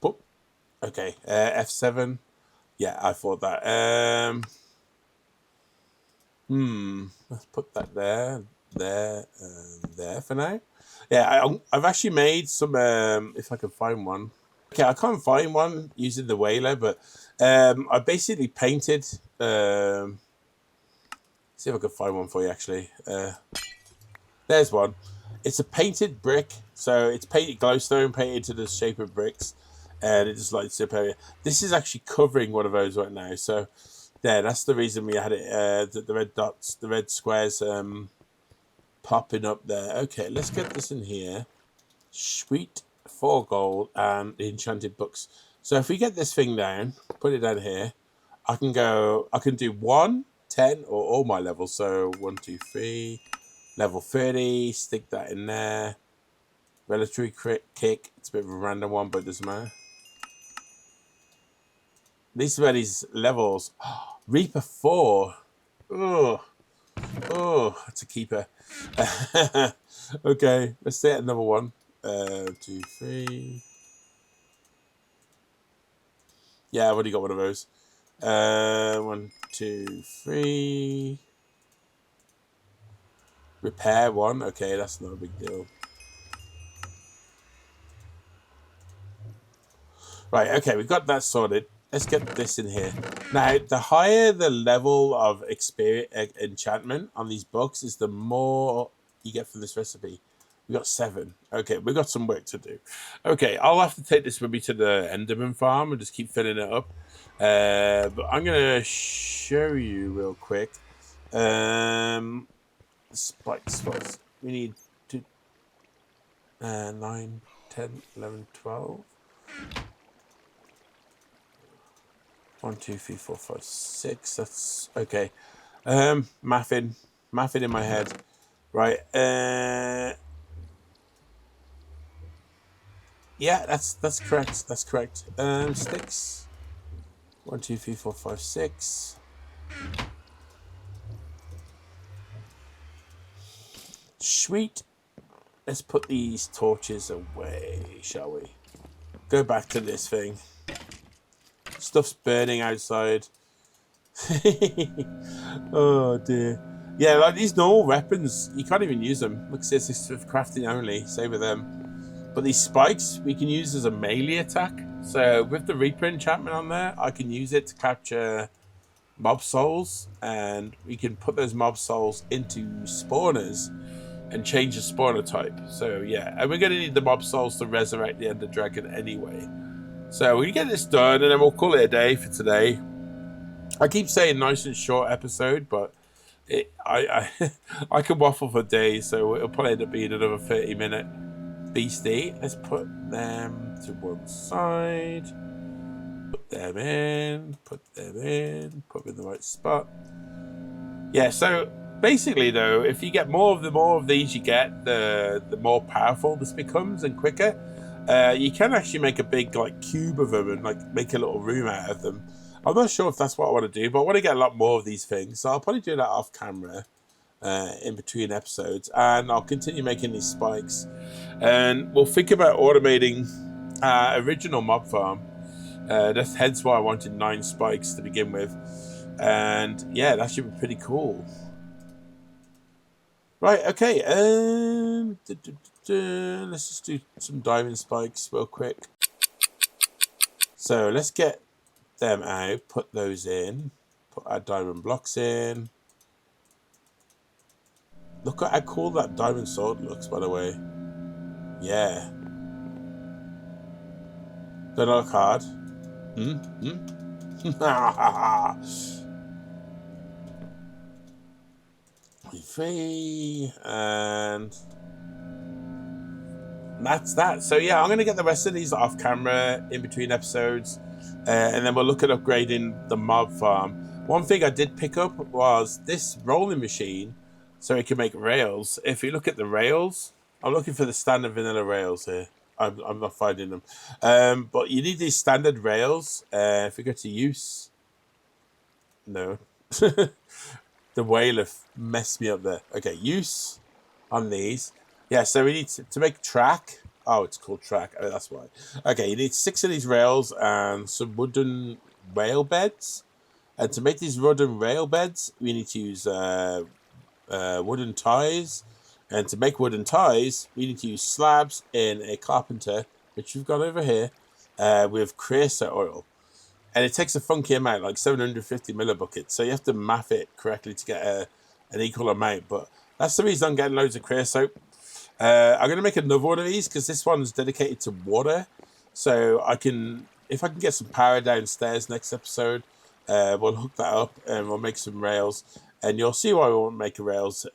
Boop. Okay. F7. Yeah, I thought that. Let's put that there, and there for now. Yeah, I've actually made some. If I can find one. Okay, I can't find one using the whaler, but I basically painted. See if I can find one for you. Actually, there's one. It's a painted brick, so it's painted glowstone, painted to the shape of bricks, and it just lights up area. This is actually covering one of those right now, so. Yeah, that's the reason we had it. The red dots, the red squares, popping up there. Okay, let's get this in here. Sweet 4 gold and the enchanted books. So if we get this thing down, put it down here, I can do 1, 10, or all my levels. So 1, 2, 3, level 30. Stick that in there. Relatory crit kick. It's a bit of a random one, but it doesn't matter. These are these levels. Reaper 4. Oh, that's a keeper. Okay, let's say another one. 2, 3. Yeah, I've already got one of those. 1, 2, 3. Repair 1. Okay, that's not a big deal. Right, okay, we've got that sorted. Let's get this in here. Now, the higher the level of experience enchantment on these books is, the more you get from this recipe. We got 7. Okay, we got some work to do. Okay, I'll have to take this with me to the Enderman farm and just keep filling it up. But I'm gonna show you real quick. Spike spots. We need 2, 9, 10, 11, 12. 1, 2, 3, 4, 5, 6. That's okay. Mathing in my head. Right. Yeah, that's correct. That's correct. Sticks. 1, 2, 3, 4, 5, 6. Sweet. Let's put these torches away, shall we? Go back to this thing. Stuff's burning outside. Oh dear. Yeah, like these normal weapons, you can't even use them. Look, this is for crafting only. Same with them. But these spikes we can use as a melee attack. So with the Reaper enchantment on there, I can use it to capture mob souls, and we can put those mob souls into spawners and change the spawner type. So yeah, and we're going to need the mob souls to resurrect the Ender Dragon anyway. So we can get this done, and then we'll call it a day for today. I keep saying nice and short episode, but I can waffle for days, so it'll probably end up being another 30-minute beastie. Let's put them to one side. Put them in. Put them in. Put them in the right spot. Yeah. So basically, though, if you get more of these you get, the more powerful this becomes and quicker. You can actually make a big like cube of them and like make a little room out of them. I'm not sure if that's what I want to do, but I want to get a lot more of these things. So I'll probably do that off camera in between episodes. And I'll continue making these spikes. And we'll think about automating original mob farm. That's hence why I wanted 9 spikes to begin with. And yeah, that should be pretty cool. Right, okay. Let's just do some diamond spikes real quick. So let's get them out, put those in, put our diamond blocks in. Look at how cool that diamond sword looks, by the way. Yeah. Don't look hard. 3 and that's that. So yeah, I'm going to get the rest of these off camera in between episodes, and then we'll look at upgrading the mob farm. One thing I did pick up was this rolling machine, so it can make rails. If you look at the rails, I'm looking for the standard vanilla rails here. I'm not finding them, but you need these standard rails. If we go to use, no, the whaler messed me up there. Okay, use on these. Yeah, so we need to make track. Oh, it's called track. Oh, that's why. Okay, you need 6 of these rails and some wooden rail beds. And to make these wooden rail beds, we need to use wooden ties. And to make wooden ties, we need to use slabs in a carpenter, which we've got over here, with creosote oil. And it takes a funky amount, like 750 millibuckets. So you have to math it correctly to get an equal amount. But that's the reason I'm getting loads of creosote. I'm going to make another one of these because this one's dedicated to water. So if I can get some power downstairs next episode, we'll hook that up and we'll make some rails. And you'll see why we won't make rails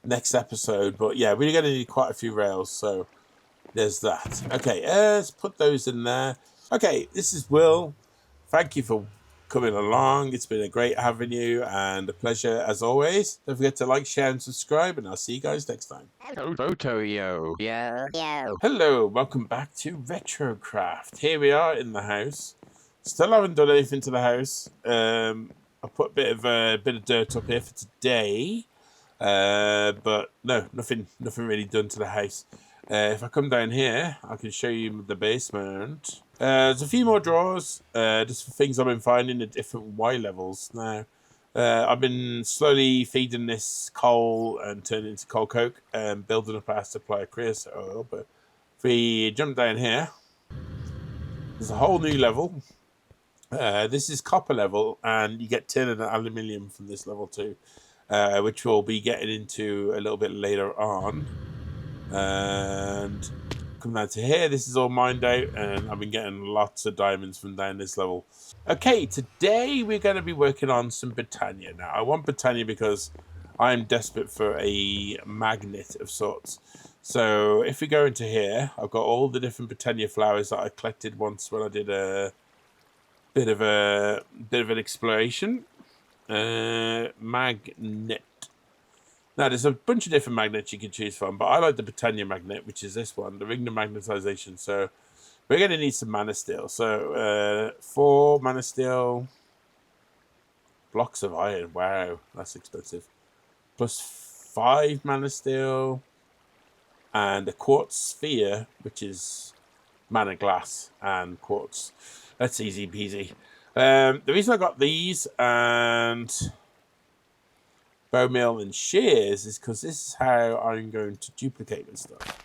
next episode. But yeah, we're going to need quite a few rails. So there's that. Okay, let's put those in there. Okay, this is Will. Thank you for coming along. It's been a great having you and a pleasure as always. Don't forget to like, share, and subscribe, and I'll see you guys next time. Hello, Photo-yo. Yeah. Hello, welcome back to Retrocraft. Here we are in the house. Still haven't done anything to the house. I put a bit of dirt up here for today, but no, nothing really done to the house. If I come down here, I can show you the basement. There's a few more drawers, just for things I've been finding at different Y levels. Now, I've been slowly feeding this coal and turning it into coal coke and building up our supply of creosote oil. But if we jump down here, there's a whole new level. This is copper level, and you get tin and aluminium from this level too, which we'll be getting into a little bit later on. And come down to here, this is all mined out, and I've been getting lots of diamonds from down this level. Okay, today we're going to be working on some Botania. Now, I want Botania because I'm desperate for a magnet of sorts. So if we go into here, I've got all the different Botania flowers that I collected once when I did a bit of an exploration. Magnet. Now, there's a bunch of different magnets you can choose from, but I like the Botania magnet, which is this one, the ring of magnetization. So we're going to need some mana steel. So 4 mana steel, blocks of iron. Wow, that's expensive. Plus 5 mana steel, and a quartz sphere, which is mana glass and quartz. That's easy peasy. The reason I got these and bone meal and shears is because this is how I'm going to duplicate this stuff.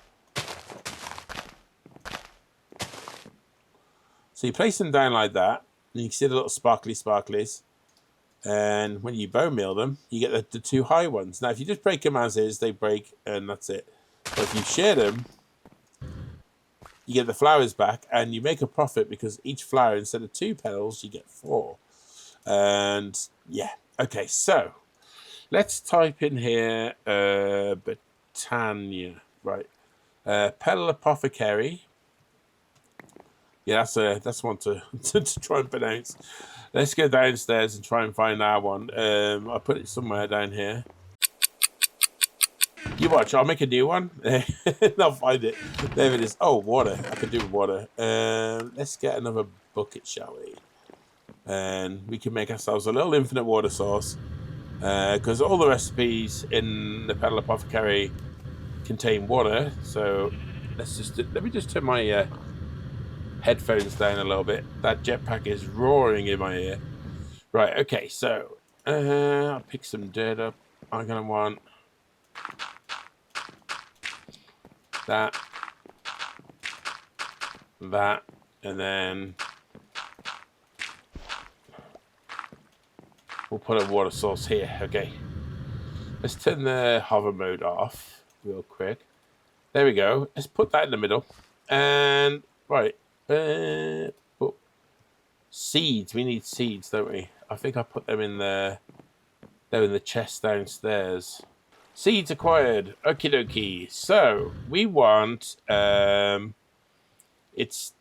So you place them down like that, and you can see the little sparklies. And when you bone meal them, you get the 2 high ones. Now, if you just break them as is, they break, and that's it. But if you shear them, you get the flowers back, and you make a profit because each flower, instead of 2 petals, you get 4. And yeah, okay, so let's type in here Botania, right? Petal Apothecary. Yeah, that's one to try and pronounce. Let's go downstairs and try and find our one. I put it somewhere down here. You watch, I'll make a new one. I'll find it. There it is. Oh, water. I can do water. Let's get another bucket, shall we? And we can make ourselves a little infinite water source. Because all the recipes in the Petal Apothecary contain water. So let me just turn my headphones down a little bit. That jetpack is roaring in my ear. Right, okay, so I'll pick some dirt up. I'm gonna want that, and then we'll put a water source here. Okay, let's turn the hover mode off real quick. There we go. Let's put that in the middle. And right, seeds. We need seeds, don't we? I think I put them in the. They're in the chest downstairs. Seeds acquired. Okie dokie. So we want it's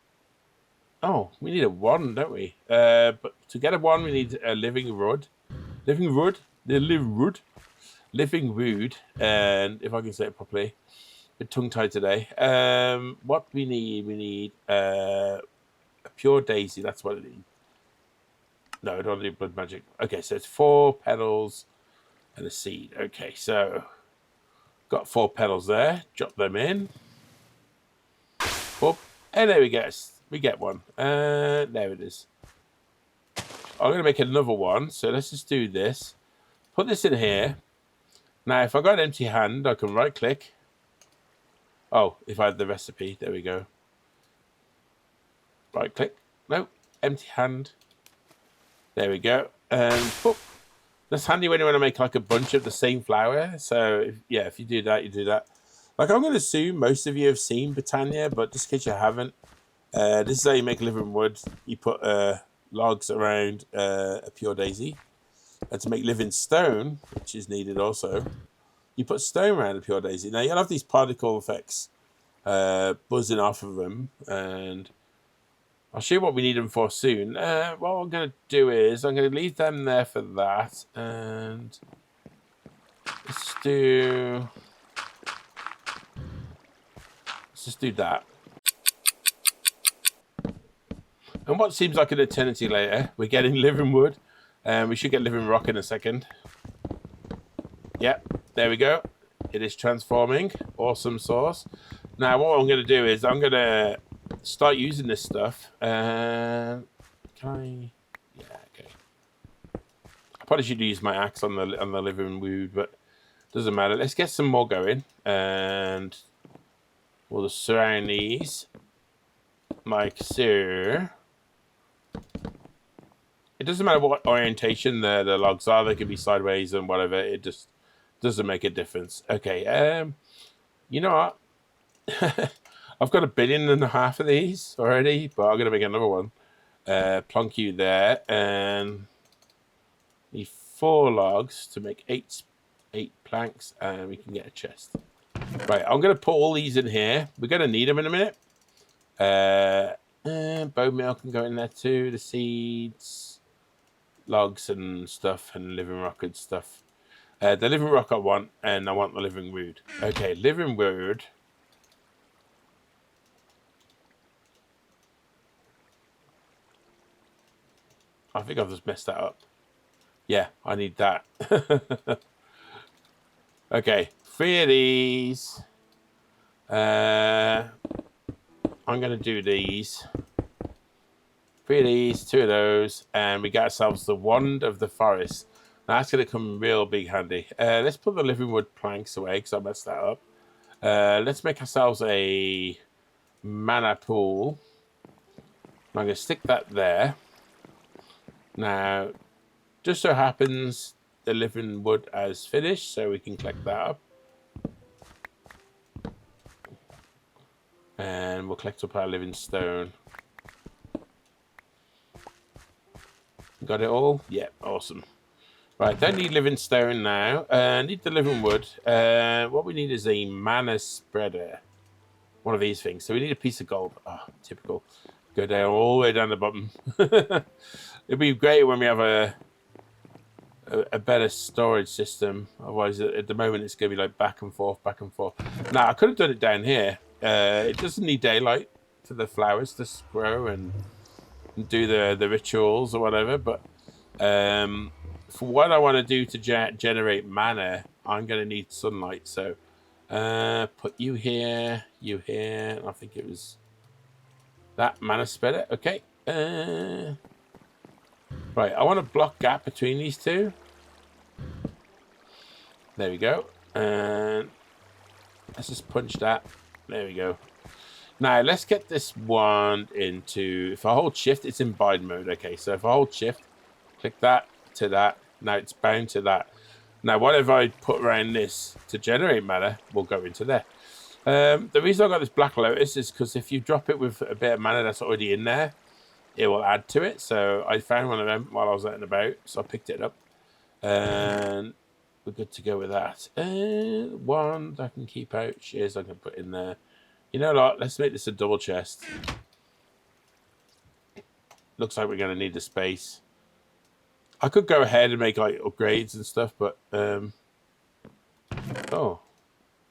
we need a 1, don't we? But to get a 1 we need a living wood. Living wood? The living wood. Living wood. And if I can say it properly. A bit tongue tied today. What we need a pure daisy, that's what I need. No, I don't need blood magic. Okay, so it's 4 petals and a seed. Okay, so got 4 petals there. Drop them in. Boop. And there we go. We get one. There it is. I'm going to make another one. So let's just do this. Put this in here. Now, if I got an empty hand, I can right click. Oh, if I had the recipe. There we go. Right click. No, empty hand. There we go. And boop. That's handy when you want to make like a bunch of the same flower. So, if you do that, you do that. Like, I'm going to assume most of you have seen Botania, but just in case you haven't, this is how you make living wood. You put logs around a pure daisy. And to make living stone, which is needed also, you put stone around a pure daisy. Now, you'll have these particle effects buzzing off of them, and I'll show you what we need them for soon. What I'm going to do is I'm going to leave them there for that, and let's just do that. And what seems like an eternity later, we're getting living wood, and we should get living rock in a second. Yep, there we go. It is transforming. Awesome sauce. Now, what I'm going to do is I'm going to start using this stuff. Can I? Yeah, okay. I probably should use my axe on the living wood, but doesn't matter. Let's get some more going, and we'll just surround these like so. It doesn't matter what orientation the logs are. They can be sideways and whatever. It just doesn't make a difference. Okay. You know what? I've got 1.5 billion of these already, but I'm gonna make another one. Plonk you there, and need 4 logs to make 8 planks, and we can get a chest. Right, I'm gonna put all these in here. We're gonna need them in a minute. Bone meal can go in there too. The seeds, logs and stuff, and living rock and stuff. The living rock I want, and I want the living wood. Okay, living wood. I think I've just messed that up. Yeah, I need that. Okay, 3 of these. I'm going to do these. 3 of these, 2 of those, and we got ourselves the wand of the forest. Now, that's going to come real big handy. Let's put the living wood planks away because I messed that up. Let's make ourselves a mana pool. I'm going to stick that there. Now, just so happens the living wood has finished, so we can collect that up. And we'll collect up our living stone. Got it all? Yeah, awesome. Right, don't need living stone now. Need the living wood. What we need is a mana spreader. One of these things. So we need a piece of gold. Oh, typical. Go down all the way down the bottom. It'd be great when we have a better storage system. Otherwise, at the moment, it's going to be like back and forth, back and forth. Now, I could have done it down here. It doesn't need daylight for the flowers to grow and do the rituals or whatever. But for what I want to do to generate mana, I'm going to need sunlight. So put you here, and I think it was that mana spreader. Okay. Right, I want a block gap between these two. There we go. And let's just punch that. There we go. Now, let's get this wand into... If I hold shift, it's in bind mode. Okay, so if I hold shift, click that to that. Now it's bound to that. Now, whatever I put around this to generate mana will go into there. The reason I got this Black Lotus is because if you drop it with a bit of mana that's already in there, it will add to it. So I found one of them while I was out and about, so I picked it up. And we're good to go with that. One I can keep out. Shears I can put in there. You know what? Let's make this a double chest. Looks like we're going to need the space. I could go ahead and make like upgrades and stuff, but oh,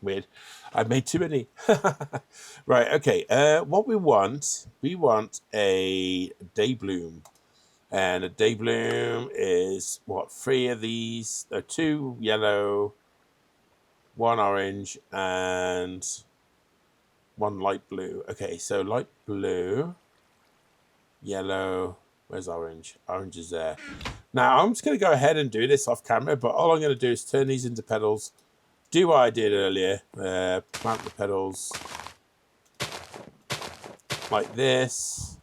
weird. I made too many. Right, okay. What we want a day bloom. And a day bloom is what, 3 of these, 2 yellow, 1 orange, and 1 light blue. Okay, so light blue, yellow, where's orange? Orange is there. Now, I'm just going to go ahead and do this off camera, but all I'm going to do is turn these into petals, do what I did earlier, plant the petals like this,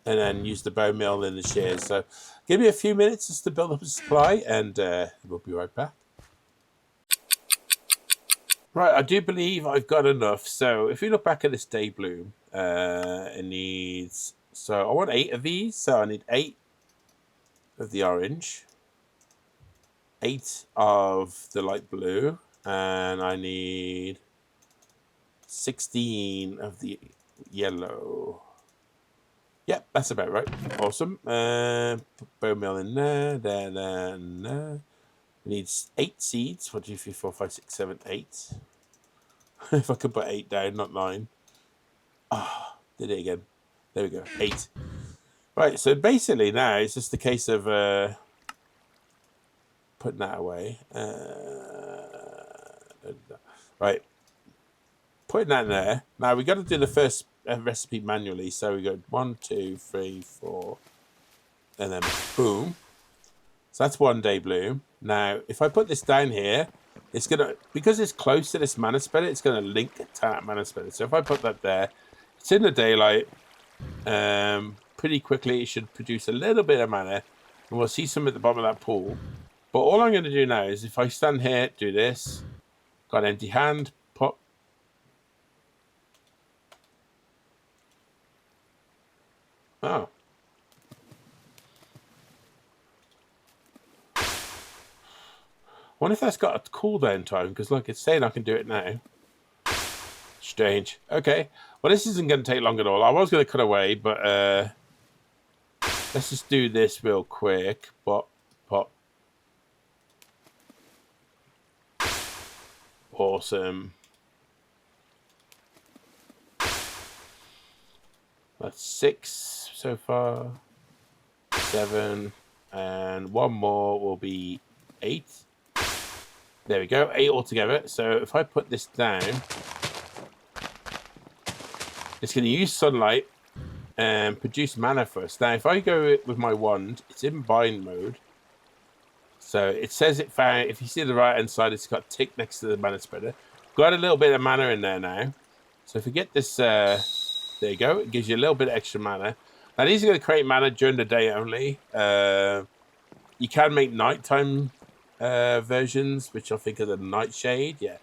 and then use the bone meal and the shears. So give me a few minutes just to build up a supply, and we'll be right back. Right, I do believe I've got enough. So if we look back at this day bloom, it needs... So I want 8 of these, so I need 8 of the orange, 8 of the light blue, and I need 16 of the yellow. Yep, that's about right. Awesome. Put bone meal in there, there, and there. It needs 8 seeds. 1, 2, 3, 4, 5, 6, 7, 8. If I could put 8 down, not 9. Ah, did it again. There we go, 8. Right, so basically now it's just a case of putting that away. Right, putting that in there. Now we got to do the first recipe manually. So we go 1, 2, 3, 4, and then boom. So that's 1 day bloom. Now, if I put this down here, it's gonna, because it's close to this mana spreader, it's gonna link to that mana spreader. So if I put that there, it's in the daylight. Pretty quickly, it should produce a little bit of mana, and we'll see some at the bottom of that pool. But all I'm going to do now is, if I stand here, do this, got an empty hand, pop. Oh. I wonder if that's got a cooldown time, because look, it's saying I can do it now. Strange. Okay. Well, this isn't going to take long at all. I was going to cut away, but let's just do this real quick. Pop, pop. Awesome. That's 6 so far. 7. And 1 more will be 8. There we go. 8 altogether. So if I put this down, it's going to use sunlight and produce mana for us. Now, if I go with my wand, it's in bind mode. So it says it found, if you see the right hand side, it's got tick next to the mana spreader. Got a little bit of mana in there now. So if we get this, there you go. It gives you a little bit of extra mana. Now, these are going to create mana during the day only. You can make nighttime versions, which I think are the nightshade. Yeah.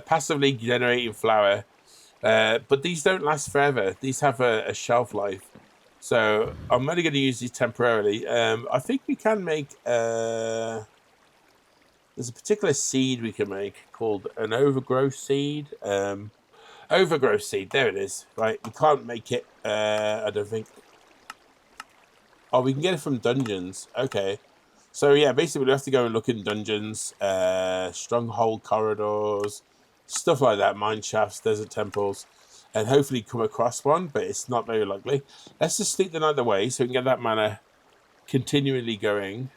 Passively generating flower. But these don't last forever. These have a shelf life. So I'm only going to use these temporarily. I think we can make... there's a particular seed we can make called an overgrowth seed. Overgrowth seed, there it is. Right, we can't make it, I don't think. Oh, we can get it from dungeons. Okay. So yeah, basically we have to go and look in dungeons, stronghold corridors, stuff like that, mine shafts, desert temples, and hopefully come across one, but it's not very likely. Let's just sleep the night away so we can get that mana continually going.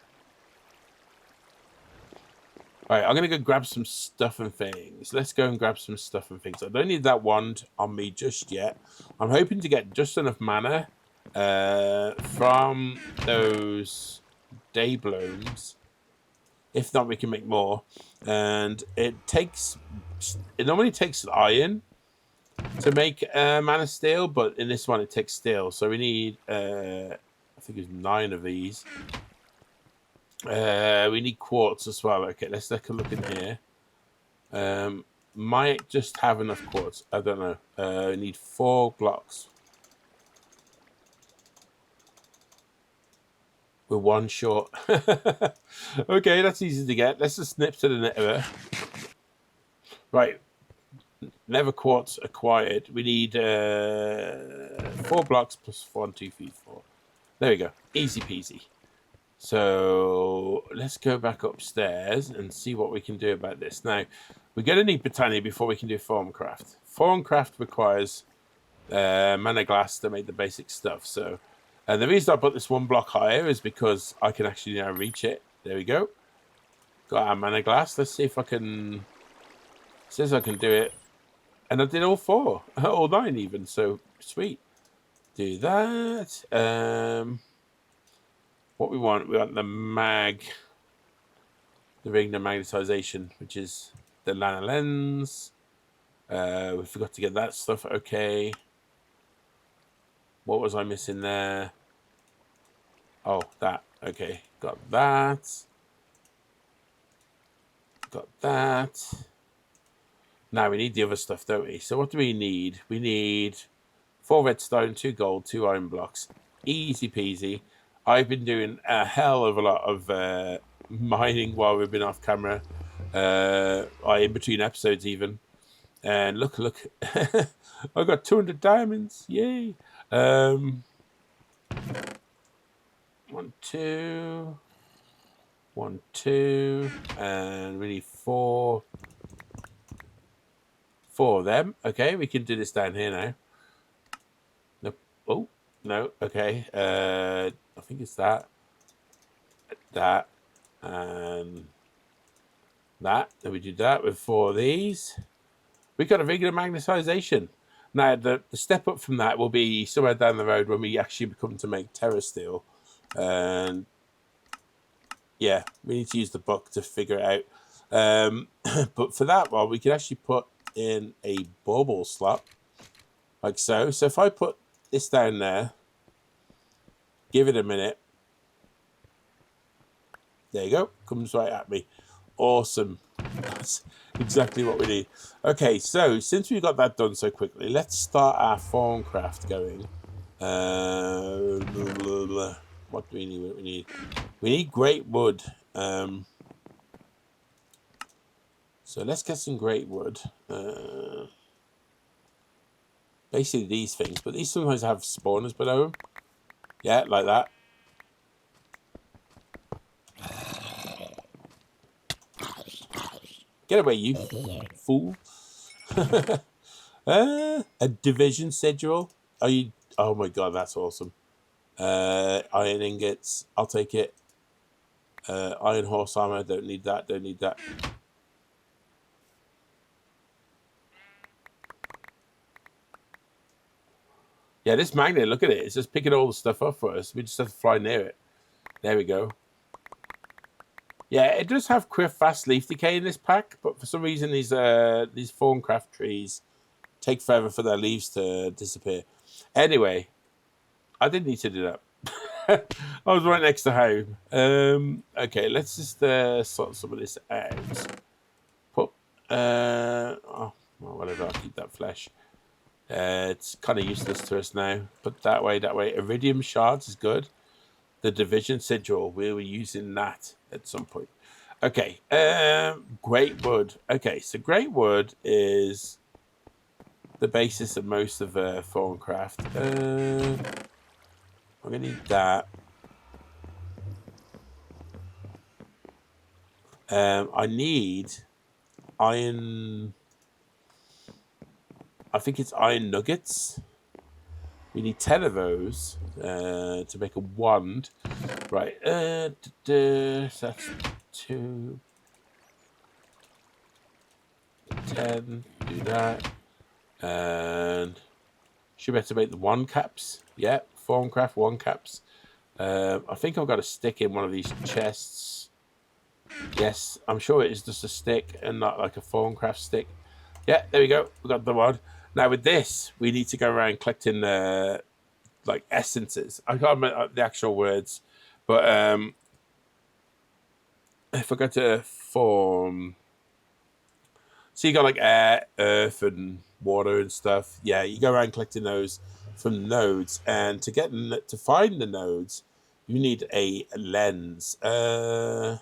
All right, I'm going to go grab some stuff and things. Let's go and grab some stuff and things. I don't need that wand on me just yet. I'm hoping to get just enough mana from those day blooms. If not, we can make more. And it normally takes iron to make mana steel, but in this one it takes steel. So we need, I think it's 9 of these. We need quartz as well. Okay, let's take a look in here. Might just have enough quartz. I don't know. We need 4 blocks. We're one short. Okay, that's easy to get. Let's just snip to the nether. Right. Nether quartz acquired. We need 4 blocks plus 1, 2, 3, 4. There we go. Easy peasy. So let's go back upstairs and see what we can do about this. Now, we're going to need Botania before we can do Thaumcraft. Thaumcraft requires mana glass to make the basic stuff. So the reason I put this 1 block higher is because I can actually now reach it. There we go. Got our mana glass. Let's see if I can... It says I can do it. And I did all 4. All 9 even. So, sweet. Do that. What we want the ring of magnetization, which is the lana lens. We forgot to get that stuff. Okay. What was I missing there? Oh, that. Okay. Got that. Got that. Now we need the other stuff, don't we? So what do we need? We need 4 redstone, 2 gold, 2 iron blocks. Easy peasy. I've been doing a hell of a lot of mining while we've been off camera. In between episodes even. And look. I got 200 diamonds. Yay. 1, 2. 1, 2. And we need 4. 4 of them. Okay, we can do this down here now. No. Oh, no. Okay. I think it's that, and that. Then we do that with 4 of these. We got a regular magnetization. Now, the step up from that will be somewhere down the road when we actually become to make terra steel. And yeah, we need to use the book to figure it out. But for that one, we can actually put in a bauble slot, like so. So if I put this down there, give it a minute. There you go. Comes right at me. Awesome. That's exactly what we need. Okay, so since we got that done so quickly, let's start our Thaumcraft going. What do we need? What we need? We need great wood. So let's get some great wood. Basically these things, but these sometimes have spawners below them. Yeah, like that. Get away, you fool. A division schedule. Are you? Oh my god, that's awesome. Iron ingots. I'll take it. Iron horse armor. Don't need that. Don't need that. Yeah, this magnet, look at it. It's just picking all the stuff up for us. We just have to fly near it. There we go. Yeah, it does have fast leaf decay in this pack, but for some reason these Thaumcraft trees take forever for their leaves to disappear. Anyway, I didn't need to do that. I was right next to home. Okay, let's just sort some of this out. Put oh well, whatever. I'll keep that flesh. It's kind of useless to us now. Put that way. Iridium shards is good. The division sigil, we were using that at some point. Okay, great wood. Okay, so great wood is the basis of most of Thaumcraft. I'm gonna need that. I need iron. I think it's iron nuggets. We need 10 of those to make a wand. Right. So that's 2. 10. Do that. And should be able to make the wand caps. Yeah, Thaumcraft wand caps. I think I've got a stick in one of these chests. Yes, I'm sure it is just a stick and not like a Thaumcraft stick. Yeah, there we go. We got the one. Now with this, we need to go around collecting like essences. I can't remember the actual words, but I forgot to form. So you got like air, earth, and water and stuff. Yeah, you go around collecting those from nodes, and to find the nodes, You need a lens. That's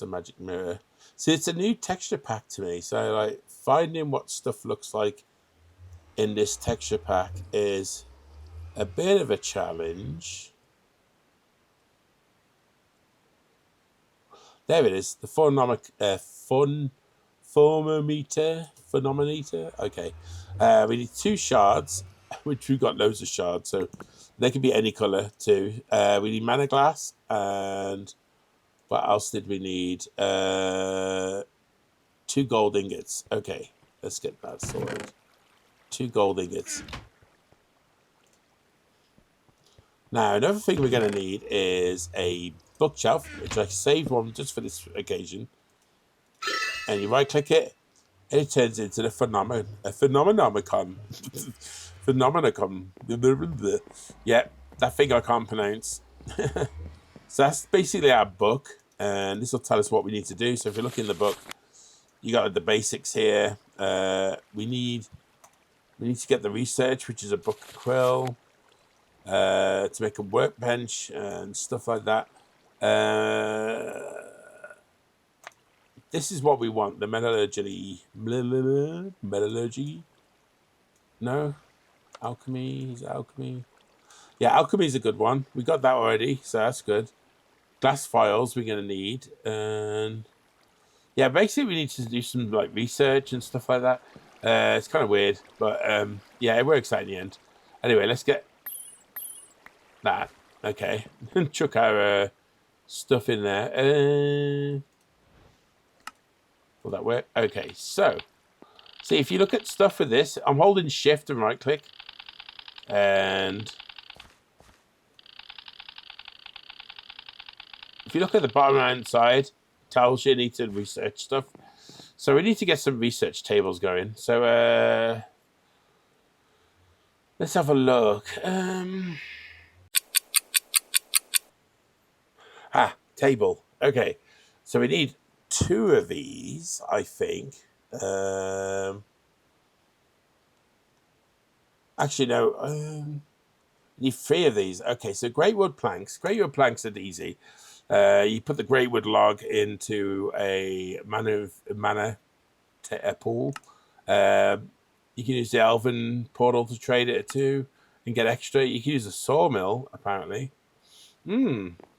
a magic mirror. See, it's a new texture pack to me. So, like, finding what stuff looks like in this texture pack is a bit of a challenge. There it is. The phonometer. Okay. We need 2 shards, which we've got loads of shards, so they can be any color too. We need mana glass, and what else did we need? 2 gold ingots. Okay, let's get that sorted. 2 gold ingots. Now, another thing we're going to need is a bookshelf, which I saved one just for this occasion. And you right-click it, and it turns into the phenomenomicon. Phenomenicon. Yeah, that thing I can't pronounce. So that's basically our book, and this will tell us what we need to do. So if you look in the book, you got the basics here. We need to get the research, which is a book of quill, to make a workbench and stuff like that. This is what we want, the metallurgy. No? Alchemy? Is it alchemy? Yeah, alchemy is a good one. We got that already, so that's good. Glass files we're going to need. And yeah, basically we need to do some like research and stuff like that. It's kind of weird, but yeah, it works out in the end. Anyway, let's get that. Okay. Chuck our stuff in there. Will that work? Okay, so see, if you look at stuff with this, I'm holding shift and right click, and if you look at the bottom right side, it tells you need to research stuff. So we need to get some research tables going. So let's have a look. Table. Okay, so we need 2 of these, I think. Actually, no. We need 3 of these. Okay, so great wood planks. Great wood planks are easy. You put the great wood log into a mana pool. You can use the elven portal to trade it too and get extra. You can use a sawmill, apparently.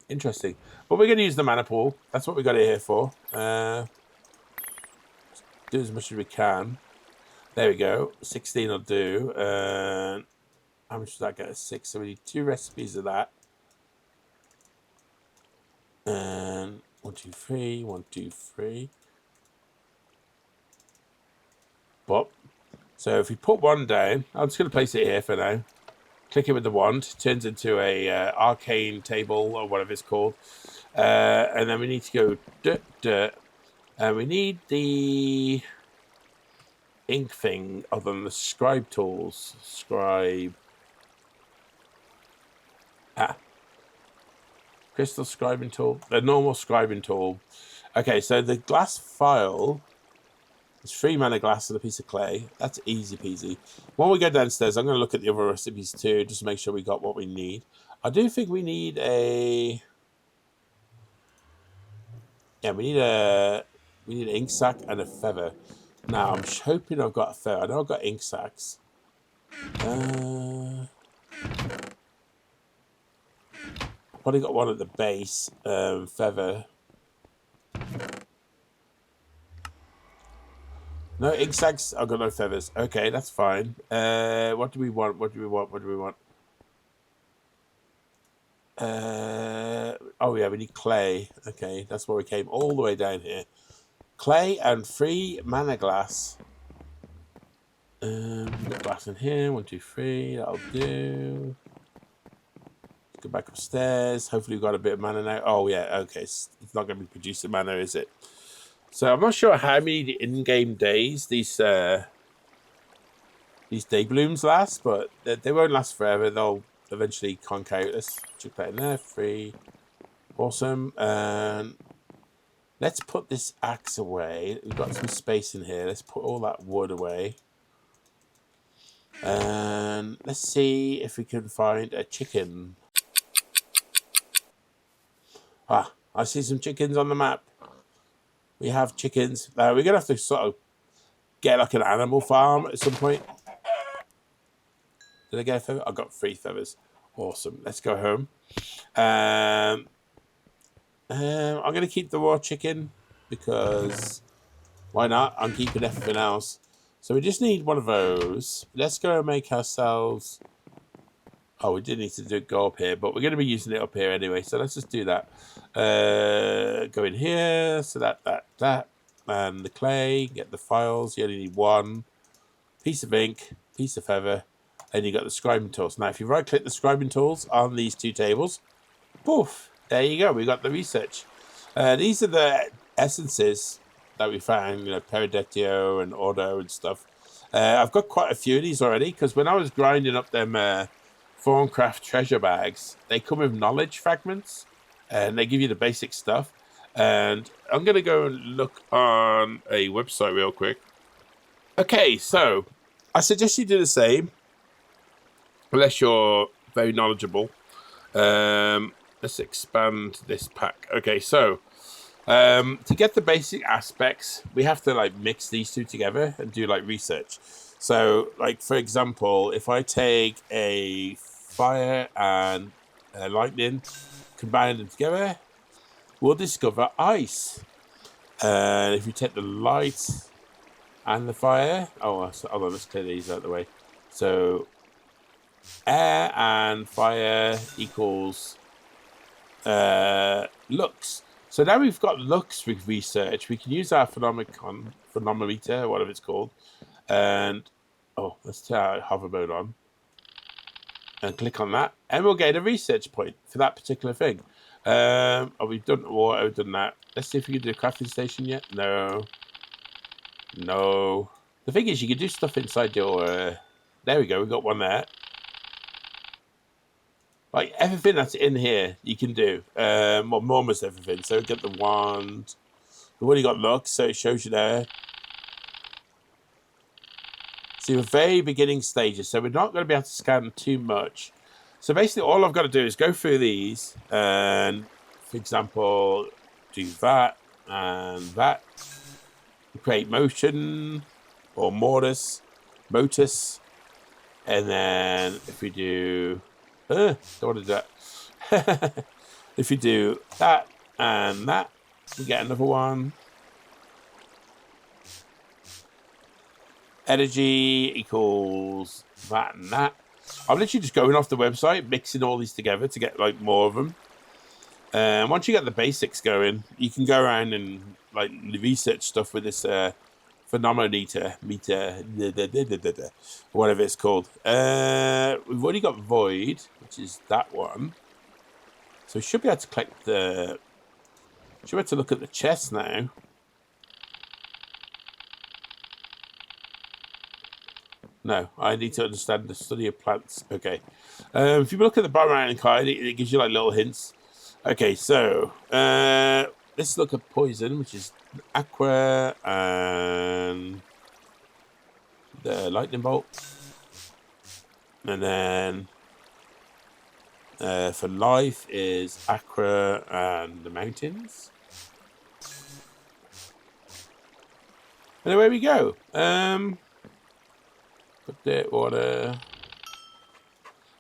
Interesting. But we're going to use the mana pool. That's what we got it here for. Do as much as we can. There we go. 16 will do. How much does that get us? 6. So we need 2 recipes of that. And 1, 2, 3. 1, 2, 3. Bop. So if we put 1 down, I'm just going to place it here for now. Click it with the wand. It turns into a arcane table or whatever it's called. And then we need to go dirt. And we need the ink thing other than the scribe tools. Scribe. Crystal scribing tool. The normal scribing tool. Okay, so the glass file is 3 mana glass and a piece of clay. That's easy peasy. When we go downstairs, I'm going to look at the other recipes too, just to make sure we got what we need. I do think we need a... Yeah, we need an ink sac and a feather. Now, I'm hoping I've got a feather. I know I've got ink sacs. I've probably got one at the base. Feather. No ink sacs. I've got no feathers. Okay, that's fine. What do we want? What do we want? What do we want? Oh yeah, we need clay. Okay, that's where we came all the way down here. Clay and 3 mana glass. Got glass in here. 1, 2, 3. That'll do. Go back upstairs. Hopefully we've got a bit of mana now. Oh yeah, okay. It's not going to be producing mana, is it? So I'm not sure how many in-game days these day blooms last, but they won't last forever. They'll eventually conk out. Let's chuck that in there. 3. Awesome. And let's put this axe away. We've got some space in here. Let's put all that wood away. And let's see if we can find a chicken. Ah, I see some chickens on the map. We have chickens. We're going to have to sort of get like an animal farm at some point. Did I get a feather? I got 3 feathers. Awesome. Let's go home. I'm going to keep the raw chicken because why not? I'm keeping everything else. So we just need one of those. Let's go and make ourselves... Oh, we did need to go up here, but we're going to be using it up here anyway. So let's just do that. Go in here. So that. And the clay. Get the files. You only need 1. Piece of ink. Piece of feather. And you got the scribing tools. Now, if you right-click the scribing tools on these 2 tables, poof, there you go. We got the research. These are the essences that we found, you know, Peridotio and Auto and stuff. I've got quite a few of these already because when I was grinding up them Thaumcraft treasure bags, they come with knowledge fragments and they give you the basic stuff. And I'm going to go and look on a website real quick. Okay, so I suggest you do the same unless you're very knowledgeable. Let's expand this pack. Okay, so to get the basic aspects, we have to like mix these 2 together and do like research. So, like for example, if I take a fire and lightning, combine them together, we'll discover ice. And if you take the light and the fire, hold on, let's clear these out of the way. So, air and fire equals lux. So now we've got lux with research. We can use our phenometer, whatever it's called, and let's turn our hover mode on and click on that, and we'll get a research point for that particular thing. We've done water, we've done that. Let's see if we can do a crafting station yet. No. The thing is, you can do stuff inside your. There we go. We got one there. Like everything that's in here, you can do. Well, almost everything. So get the wand. We've already got lux, so it shows you there. See the very beginning stages. So we're not going to be able to scan too much. So basically, all I've got to do is go through these, and for example, do that and that. Create motion or motus, and then if we do. Don't want to do that. If you do that and that, we get another one. Energy equals that and that. I'm literally just going off the website, mixing all these together to get like more of them. And once you get the basics going, you can go around and like research stuff with this phenometer, whatever it's called. We've already got void, which is that one. So we should be able to collect the. Should be able to look at the chest now. No, I need to understand the study of plants. Okay. If you look at the bottom right hand card, it gives you like little hints. Okay, so let's look at poison, which is aqua and the lightning bolt. And then for life is aqua and the mountains. And away we go. Put the water.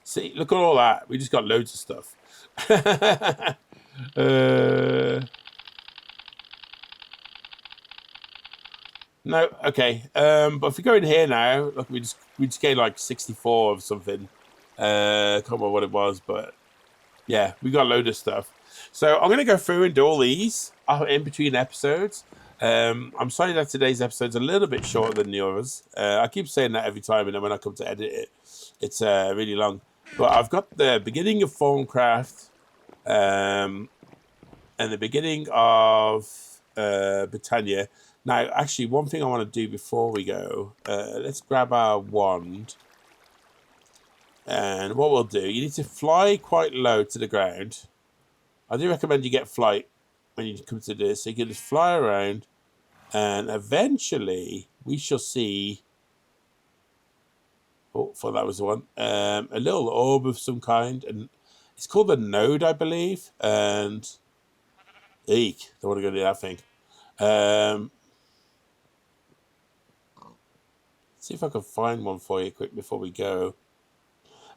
See, look at all that. We just got loads of stuff. No, okay. But if we go in here now, look, we just gained like 64 of something. Can't remember what it was, but yeah, we got a load of stuff. So I'm gonna go through and do all these in between episodes. I'm sorry that today's episode's a little bit shorter than the others. I keep saying that every time, and then when I come to edit it, it's really long. But I've got the beginning of Thaumcraft, and the beginning of Botania. Now, actually, one thing I want to do before we go, let's grab our wand. And what we'll do, you need to fly quite low to the ground. I do recommend you get flight when you come to this. So you can just fly around, and eventually we shall see. Oh, I thought that was the one. A little orb of some kind, and it's called a node, I believe. And Eek, don't want to go near that thing. Let's see if I can find one for you quick before we go.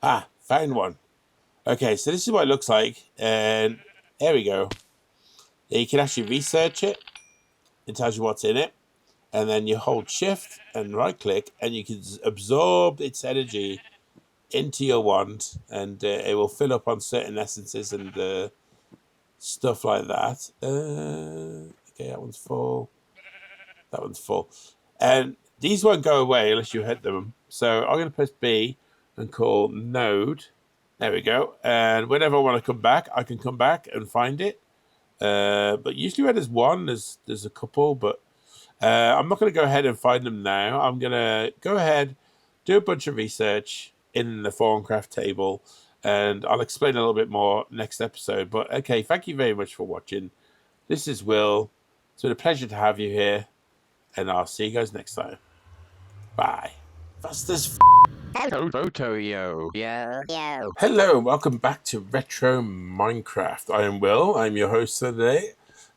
Ah, found one. Okay, so this is what it looks like, and there we go. You can actually research it. It tells you what's in it, and then you hold shift and right click, and you can absorb its energy into your wand, and it will fill up on certain essences and stuff like that. Okay, that one's full. That one's full. And these won't go away unless you hit them. So I'm going to press B and call node. There we go. And whenever I want to come back, I can come back and find it. But usually when there's one, there's a couple. But I'm not going to go ahead and find them now. I'm going to go ahead, do a bunch of research in the Thaumcraft table. And I'll explain a little bit more next episode. But okay, thank you very much for watching. This is Will. It's been a pleasure to have you here. And I'll see you guys next time. Bye. That's this. Hello, Photo-yo. Yeah. Hello, welcome back to Retro Minecraft. I am Will. I'm your host for today.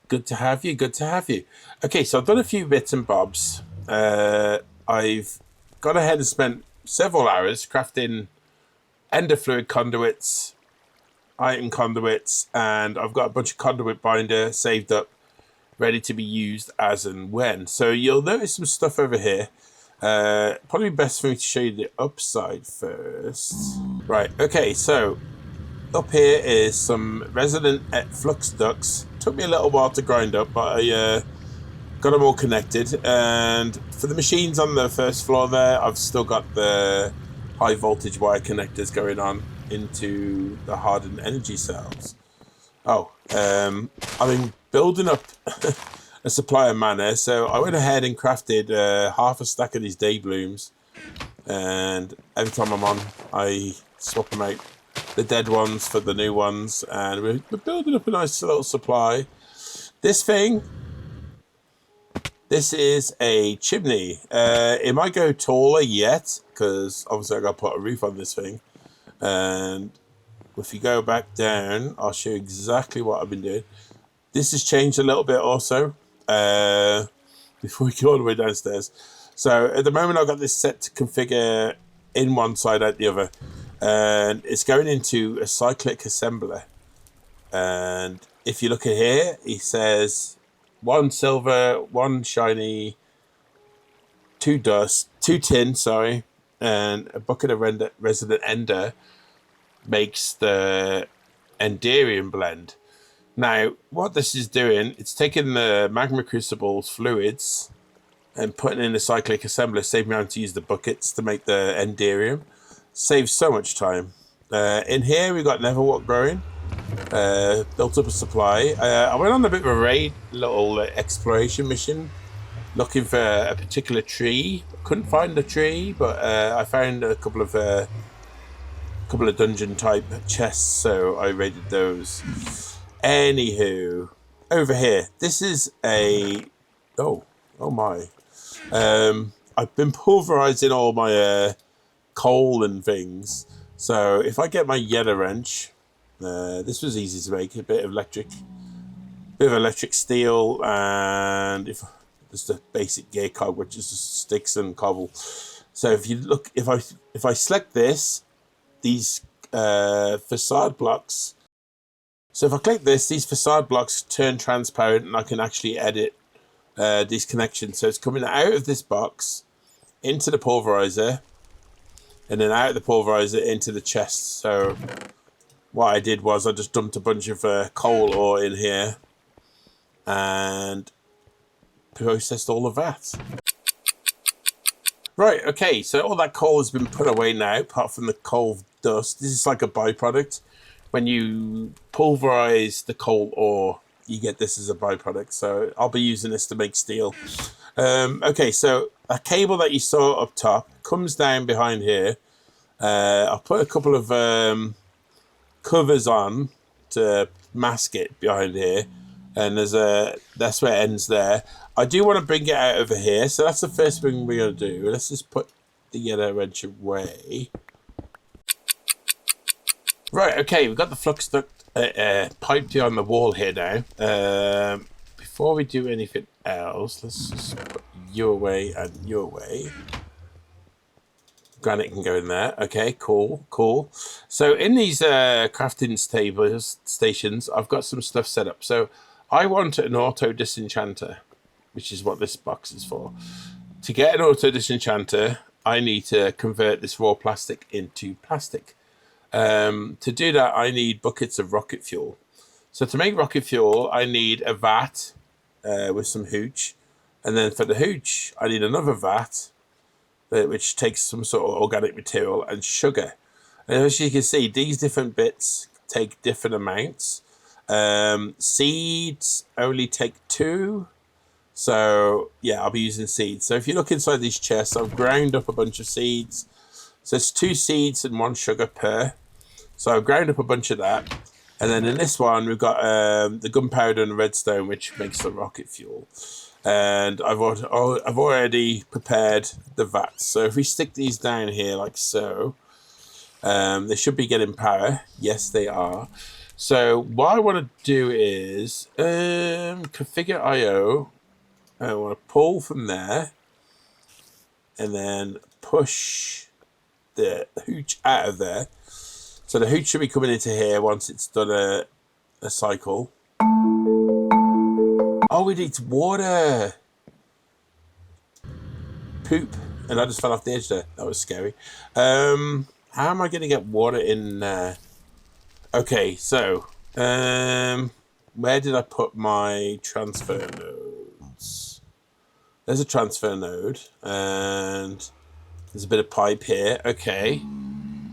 Good to have you. Good to have you. Okay, so I've done a few bits and bobs. I've gone ahead and spent several hours crafting ender fluid conduits, iron conduits, and I've got a bunch of conduit binder saved up, ready to be used as and when. So you'll notice some stuff over here. Probably best for me to show you the upside first. Right, okay, so up here is some resident flux ducts. Took me a little while to grind up, but I got them all connected. And for the machines on the first floor there, I've still got the high voltage wire connectors going on into the hardened energy cells. Oh, I've been building up a supply of mana, so I went ahead and crafted half a stack of these day blooms, and every time I'm on, I swap them out, the dead ones for the new ones, and we're building up a nice little supply. This thing, this is a chimney. It might go taller yet, because obviously I got to put a roof on this thing, and if you go back down, I'll show you exactly what I've been doing. This has changed a little bit also, before we go all the way downstairs. So at the moment I've got this set to configure in one side, out the other. And it's going into a cyclic assembler. And if you look at here, it says 1 silver, 1 shiny, 2 dust, 2 tin, sorry, and a bucket of resident ender makes the Enderium blend. Now, what this is doing, it's taking the magma crucible's fluids and putting in a cyclic assembler, saving me having to use the buckets to make the Enderium. Saves so much time. In here, we've got netherwort growing. Built up a supply. I went on a bit of a raid, little exploration mission, looking for a particular tree. Couldn't find the tree, but I found a couple of dungeon type chests, so I raided those. Anywho, over here, this is a oh my. I've been pulverizing all my coal and things. So if I get my yellow wrench, this was easy to make. A bit of electric steel, and if just a basic gear cog, which is just sticks and cobble. So if you look, if I select this, these facade blocks. So if I click this, these facade blocks turn transparent, and I can actually edit these connections. So it's coming out of this box into the pulverizer, and then out of the pulverizer into the chest. So what I did was I just dumped a bunch of coal ore in here and processed all of that. Right, okay, so all that coal has been put away now, apart from the coal dust. This is like a byproduct. When you pulverize the coal ore, you get this as a byproduct. So I'll be using this to make steel. Okay, so a cable that you saw up top comes down behind here. I'll put a couple of covers on to mask it behind here. And that's where it ends there. I do want to bring it out over here. So that's the first thing we're going to do. Let's just put the yellow wrench away. Right, okay, we've got the flux duct piped on the wall here now. Before we do anything else, let's just put you away and you away. Granite can go in there. Okay, cool. So in these crafting stations, I've got some stuff set up. So I want an auto-disenchanter, which is what this box is for. To get an auto-disenchanter, I need to convert this raw plastic into plastic. To do that, I need buckets of rocket fuel. So to make rocket fuel, I need a vat with some hooch. And then for the hooch, I need another vat, which takes some sort of organic material and sugar. And as you can see, these different bits take different amounts. Seeds only take 2. So yeah, I'll be using seeds. So if you look inside these chests, I've ground up a bunch of seeds. So it's 2 seeds and 1 sugar per. So I've ground up a bunch of that. And then in this one, we've got the gunpowder and redstone, which makes the rocket fuel. And I've already prepared the vats. So if we stick these down here like so, they should be getting power. Yes, they are. So what I want to do is configure IO. I want to pull from there and then push the hooch out of there. So the hooch should be coming into here once it's done a cycle. Oh, we need water. Poop. And I just fell off the edge there. That was scary. How am I going to get water in there? Okay, so where did I put my transfer nodes? There's a transfer node, and there's a bit of pipe here. Okay,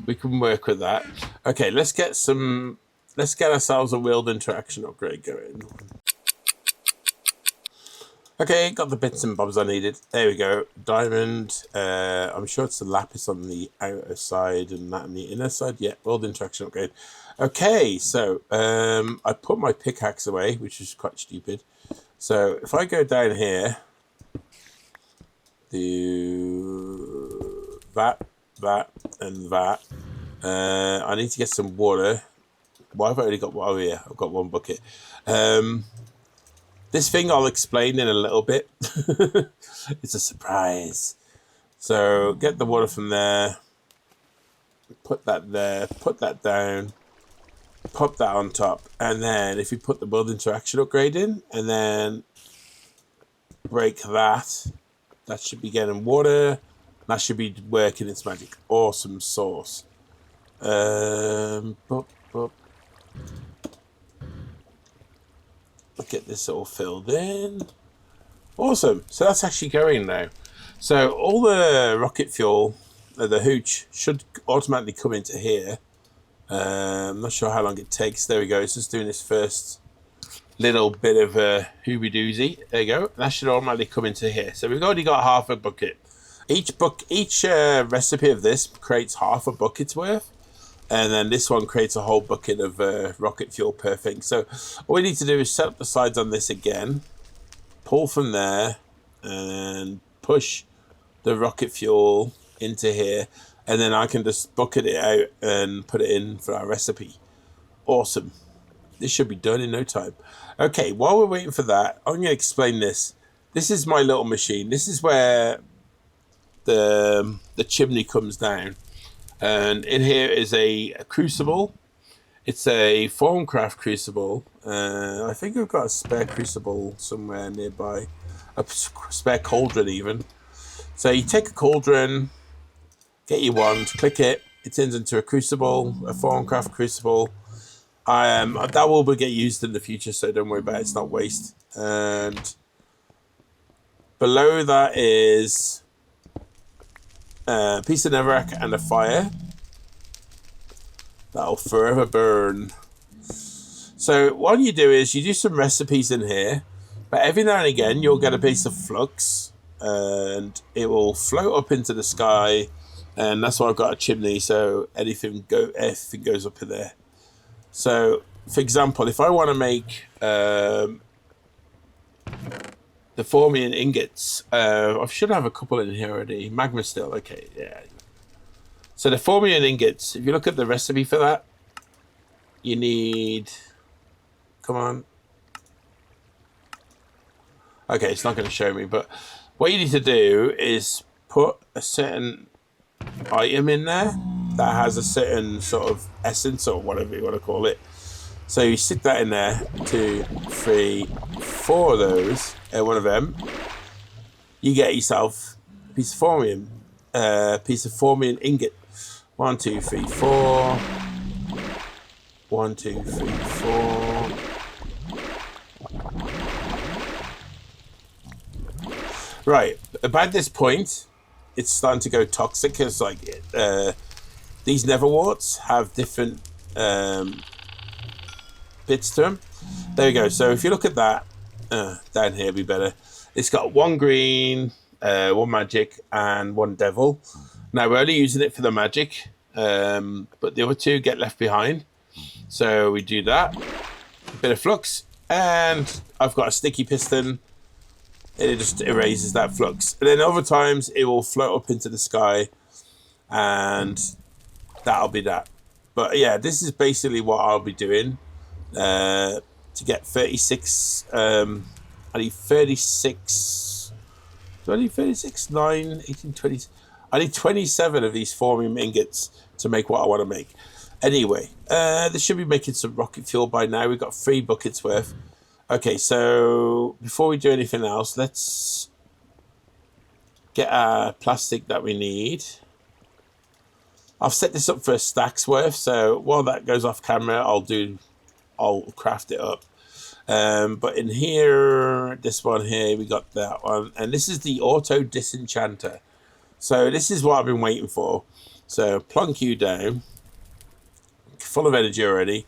we can work with that. Okay, let's get ourselves a wheeled interaction upgrade going. Okay, got the bits and bobs I needed. There we go. Diamond. I'm sure it's the lapis on the outer side and that on the inner side. Yeah, wheeled interaction upgrade. Okay, so I put my pickaxe away, which is quite stupid. So if I go down here, do that, and that. I need to get some water. Well, I've only got, oh yeah, I've got 1 bucket. This thing I'll explain in a little bit. It's a surprise. So get the water from there. Put that there. Put that down. Pop that on top. And then if you put the build interaction upgrade in and then break that, that should be getting water. That should be working its magic. Awesome sauce. Boop. Get this all filled in. Awesome. So that's actually going now. So all the rocket fuel, the hooch, should automatically come into here. I'm not sure how long it takes. There we go. It's just doing this first little bit of a hooby-doozy. There you go. That should automatically come into here. So we've already got half a bucket. Each recipe of this creates half a bucket's worth. And then this one creates a whole bucket of rocket fuel per thing. So all we need to do is set up the sides on this again. Pull from there. And push the rocket fuel into here. And then I can just bucket it out and put it in for our recipe. Awesome. This should be done in no time. Okay, while we're waiting for that, I'm going to explain this. This is my little machine. This is where the chimney comes down. And in here is a crucible. It's a Thaumcraft crucible. I think I've got a spare crucible somewhere nearby. A spare cauldron even. So you take a cauldron, get your wand, click it. It turns into a crucible, a Thaumcraft crucible. That will get used in the future, so don't worry about it. It's not waste. And below that is a piece of netherrack and a fire that'll forever burn. So what you do is you do some recipes in here, but every now and again you'll get a piece of flux and it will float up into the sky, and that's why I've got a chimney, so everything goes up in there. So for example, if I want to make the Formian ingots, I should have a couple in here already. Magma still, okay, yeah. So the Formian ingots, if you look at the recipe for that, you need... Come on. Okay, it's not going to show me, but what you need to do is put a certain item in there that has a certain sort of essence or whatever you want to call it. So you stick that in there, 2, 3, 4 of those, one of them. You get yourself a piece of formium, ingot. 1, 2, 3, 4. 1, 2, 3, 4. Right, about this point, it's starting to go toxic because like these nether warts have different bits to them. There we go. So if you look at that, down here would be better. It's got 1 green, 1 magic, and 1 devil. Now we're only using it for the magic, but the other 2 get left behind. So we do that. A bit of flux, and I've got a sticky piston. It just erases that flux. And then other times it will float up into the sky, and that'll be that. But yeah, this is basically what I'll be doing to get 36. I need 36. Do I need 36? 9, 18, 20. I need 27 of these formium ingots to make what I want to make. Anyway, this should be making some rocket fuel by now. We've got 3 buckets worth. Okay, so before we do anything else, let's get our plastic that we need. I've set this up for a stack's worth, so while that goes off camera, I'll craft it up. But in here, this one here, we got that one, and this is the Auto-disenchanter. So this is what I've been waiting for. So plonk you down, full of energy already.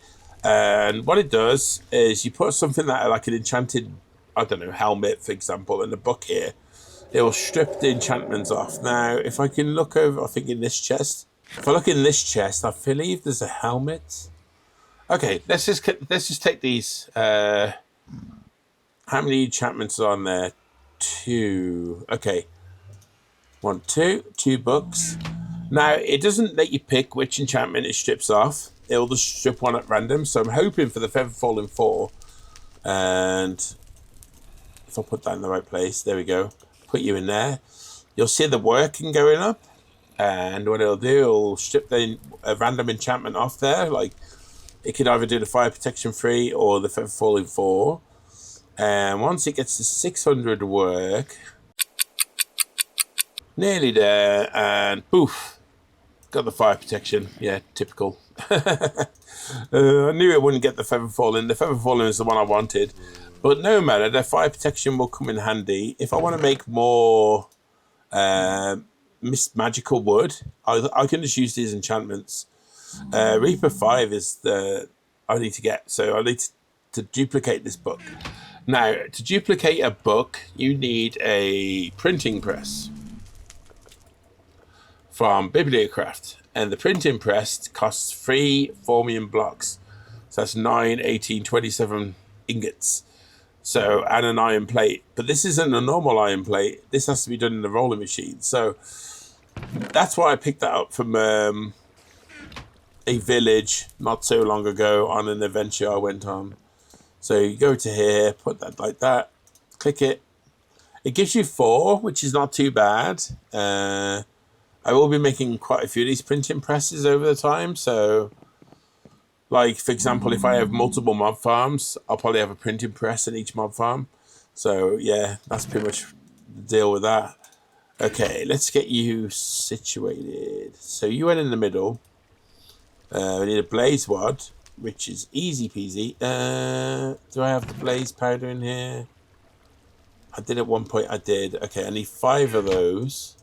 And what it does is you put something that like an enchanted, I don't know, helmet, for example, in the book here. It will strip the enchantments off. Now, if I can look over, I think in this chest. If I look in this chest, I believe there's a helmet. Okay, let's just take these. How many enchantments are on there? 2. Okay. 1, 2 books. Now, it doesn't let you pick which enchantment it strips off. It'll just strip one at random. So I'm hoping for the Feather Falling 4. And if I put that in the right place, there we go. Put you in there. You'll see the working going up. And what it'll do, it'll strip the random enchantment off there. Like, it could either do the Fire Protection 3 or the Feather Falling 4. And once it gets to 600 work, nearly there, and poof, got the Fire Protection. Yeah, typical. I knew it wouldn't get the Feather Falling. The Feather Falling is the one I wanted. But no matter, the Fire Protection will come in handy. If I want to make more magical wood, I can just use these enchantments. Reaper 5 is the I need to get. So I need to duplicate this book. Now, to duplicate a book, you need a printing press from Bibliocraft. And the printing press costs 3 formium blocks. So that's 9, 18, 27 ingots. So, and an iron plate. But this isn't a normal iron plate. This has to be done in the rolling machine. So that's why I picked that up from a village not so long ago on an adventure I went on. So you go to here, put that like that, click it. It gives you 4, which is not too bad. I will be making quite a few of these printing presses over the time. So, like, for example, if I have multiple mob farms, I'll probably have a printing press in each mob farm. So, yeah, that's pretty much the deal with that. Okay, let's get you situated. So you went in the middle. We need a blaze wad, which is easy peasy. Do I have the blaze powder in here? I did at one point, I did. Okay, I need 5 of those.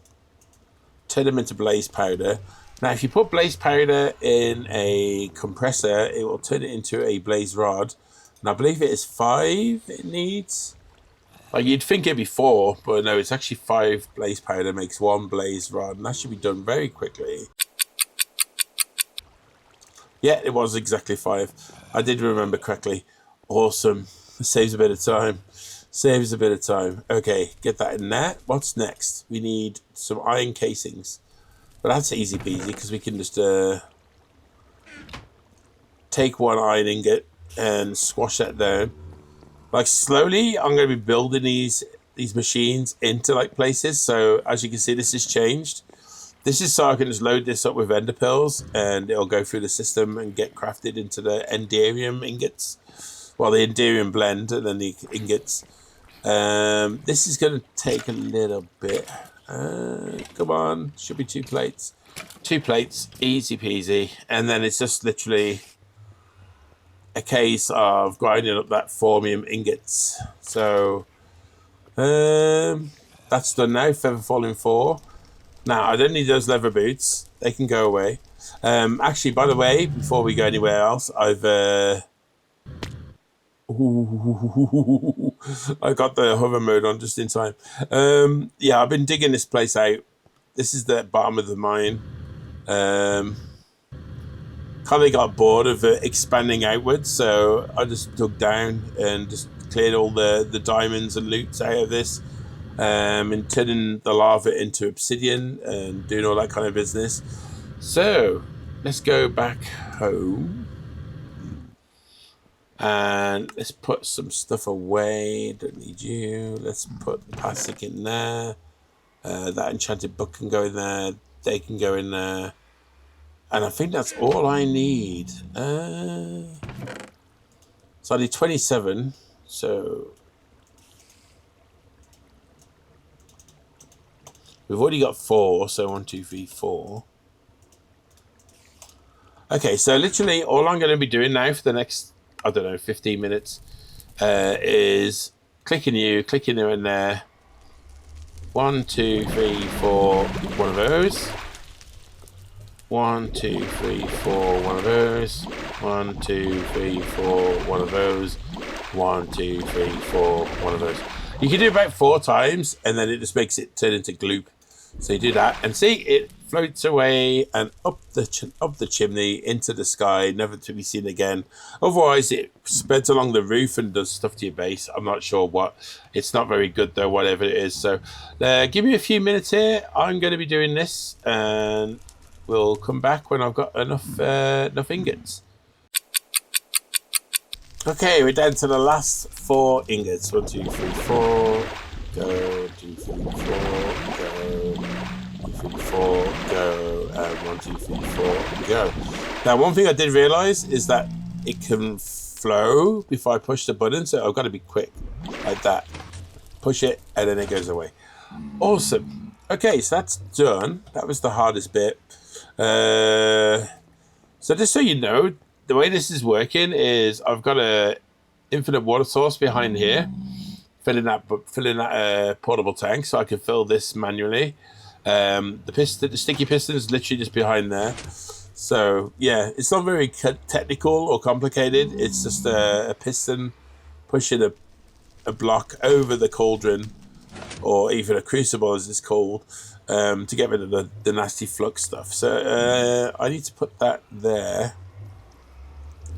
Turn them into blaze powder. Now, if you put blaze powder in a compressor, it will turn it into a blaze rod. And I believe it is 5 it needs. Like, you'd think it'd be 4, but no, it's actually 5 blaze powder makes 1 blaze rod. And that should be done very quickly. Yeah, it was exactly 5. I did remember correctly. Awesome. Saves a bit of time. Saves a bit of time. Okay, get that in there. What's next? We need some iron casings. But that's easy peasy because we can just take one iron ingot and squash that down. Like slowly, I'm going to be building these machines into like places. So as you can see, this has changed. This is so I can just load this up with ender pearls and it'll go through the system and get crafted into the enderium ingots. Well, the enderium blend and then the ingots. This is going to take a little bit. Come on, should be 2 plates. 2 plates, easy peasy. And then it's just literally a case of grinding up that formium ingots. So that's done now. Feather falling 4. Now I don't need those leather boots. They can go away. Actually, by the way, before we go anywhere else, I've I got the hover mode on just in time. Yeah, I've been digging this place out. This is the bottom of the mine. Kind of got bored of expanding outwards, so I just dug down and just cleared all the diamonds and loots out of this, and turning the lava into obsidian and doing all that kind of business. So let's go back home and let's put some stuff away. Don't need you. Let's put the plastic in there. That enchanted book can go in there. They can go in there. And I think that's all I need. So I need 27. So we've already got 4. So 1, 2, 3, 4. Okay, so literally all I'm going to be doing now for the next, I don't know, 15 minutes is clicking you in there. 1, 2, 3, 4, one of those. 1, 2, 3, 4, one of those. 1, 2, 3, 4, one of those. 1, 2, 3, 4, one of those. You can do about 4 times, and then it just makes it turn into gloop. So you do that, and see, it floats away and up the chimney into the sky, never to be seen again. Otherwise, it spreads along the roof and does stuff to your base. I'm not sure what. It's not very good though, whatever it is. So, give me a few minutes here. I'm going to be doing this, and we'll come back when I've got enough ingots. Okay, we're down to the last 4 ingots. 1, 2, 3, 4. Go. 2, 3, 4. Go. 2, 3, 4. Go. And 1, 2, 3, 4. Go. Now, one thing I did realise is that it can flow before I push the button, so I've got to be quick, like that. Push it, and then it goes away. Awesome. Okay, so that's done. That was the hardest bit. So just so you know, the way this is working is I've got a infinite water source behind here, filling that portable tank, so I can fill this manually. The sticky piston is literally just behind there. So yeah, it's not very technical or complicated. It's just a piston pushing a block over the cauldron, or even a crucible as it's called, to get rid of the nasty flux stuff. So I need to put that there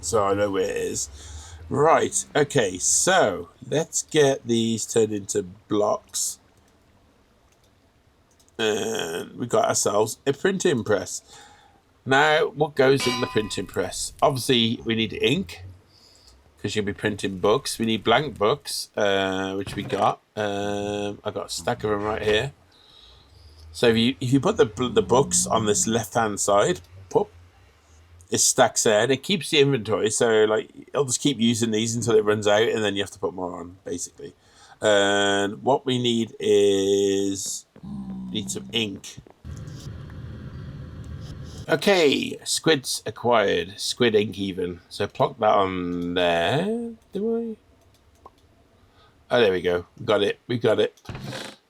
so I know where it is. Right, okay, so let's get these turned into blocks. And we got ourselves a printing press. Now, what goes in the printing press? Obviously, we need ink, because you'll be printing books. We need blank books, which we got. I got a stack of them right here. So if you put the books on this left-hand side, pop, it stacks there, and it keeps the inventory. So like it'll just keep using these until it runs out, and then you have to put more on, basically. And what we need is some ink. Okay, squids acquired. Squid ink even. So plonk that on there. Do I? Oh, there we go. Got it. We got it.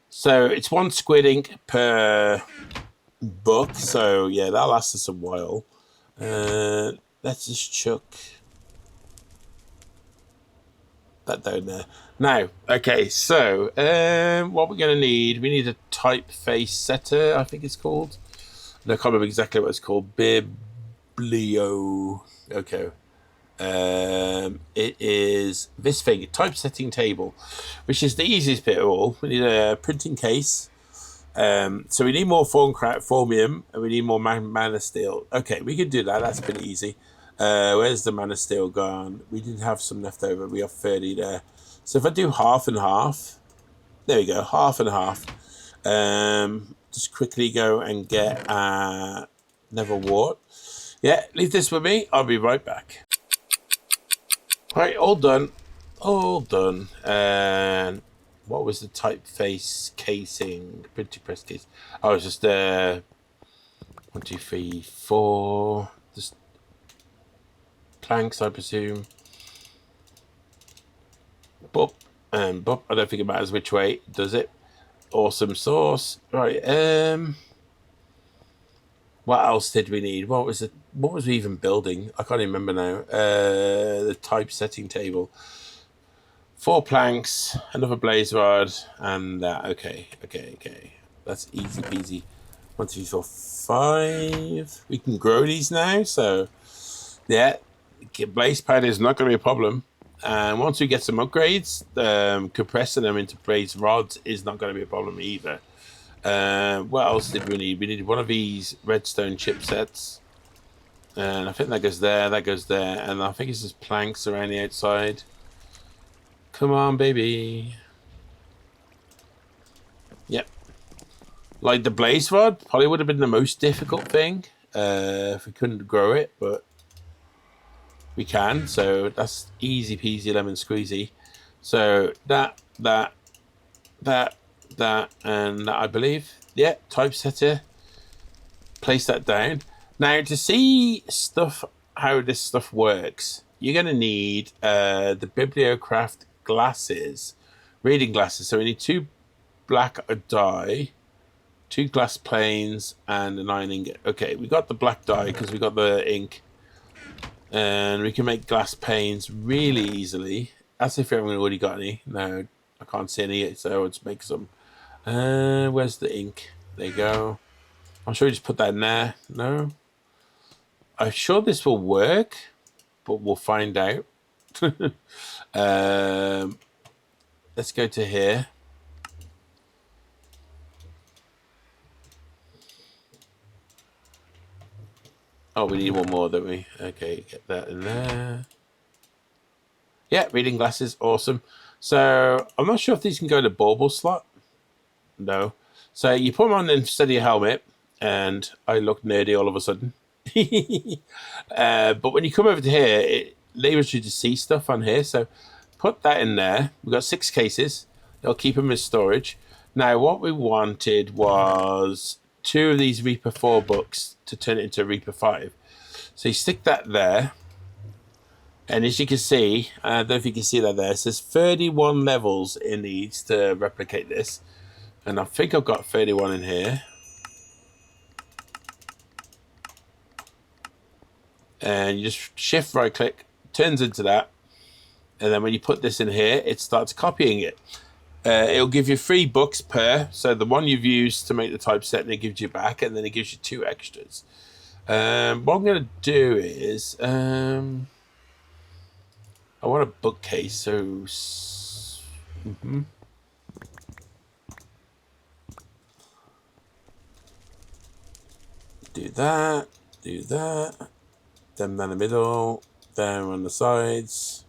So it's 1 squid ink per book. So yeah, that'll last us a while. Let's just chuck that down there. Now, okay, so what we're going to need, we need a typeface setter, I think it's called. I can't remember exactly what it's called. Biblio. Okay. It is this thing, typesetting table, which is the easiest bit of all. We need a printing case. So we need more formium, and we need more mana steel. Okay, we can do that. That's pretty easy. Where's the mana steel gone? We did have some left over. We have 30 there. So if I do half and half, there we go, half and half. Just quickly go and get Nether wart. Yeah, leave this with me. I'll be right back. Right, all done. All done. And what was the typeface casing? Printing press case. Oh, it's just 1, 2, 3, 4. Just planks, I presume. Boop and boop. I don't think it matters which way, does it? Awesome sauce. Right. What else did we need? What was it? What was we even building? I can't even remember now. The typesetting table. 4 planks, another blaze rod, and that. Okay. That's easy peasy. 1, 2, 3, 4, 5. We can grow these now, so yeah, blaze pad is not going to be a problem. And once we get some upgrades, compressing them into blaze rods is not going to be a problem either. What else did we need? We needed one of these redstone chipsets. And I think that goes there, and I think it's just planks around the outside. Come on, baby. Yep. Like the blaze rod probably would have been the most difficult thing if we couldn't grow it, but we can, so that's easy peasy lemon squeezy. So that, and that, I believe. Yeah, typesetter. Place that down. Now, to see stuff, how this stuff works, you're going to need the Bibliocraft glasses, reading glasses. So we need 2 black dye, 2 glass planes, and an iron ingot. Okay, we got the black dye because we got the ink. And we can make glass panes really easily. As if we haven't already got any. No, I can't see any, so let's make some. Where's the ink? There you go. I'm sure you just put that in there. No. I'm sure this will work, but we'll find out. Let's go to here. Oh, we need one more, don't we? Okay, get that in there. Yeah, reading glasses, awesome. So, I'm not sure if these can go in the bauble slot. No. So, you put them on instead of your helmet, and I look nerdy all of a sudden. But when you come over to here, it enables you to see stuff on here. So, put that in there. We've got 6 cases. It'll keep them in storage. Now, what we wanted was 2 of these Reaper 4 books to turn it into Reaper 5. So you stick that there. And as you can see, I don't know if you can see that there, it says 31 levels it needs to replicate this. And I think I've got 31 in here. And you just shift right click, turns into that. And then when you put this in here, it starts copying it. It'll give you 3 books per. So the one you've used to make the typeset, and it gives you back, and then it gives you 2 extras. What I'm going to do is, I want a bookcase. So, do that, them down the middle, down on the sides.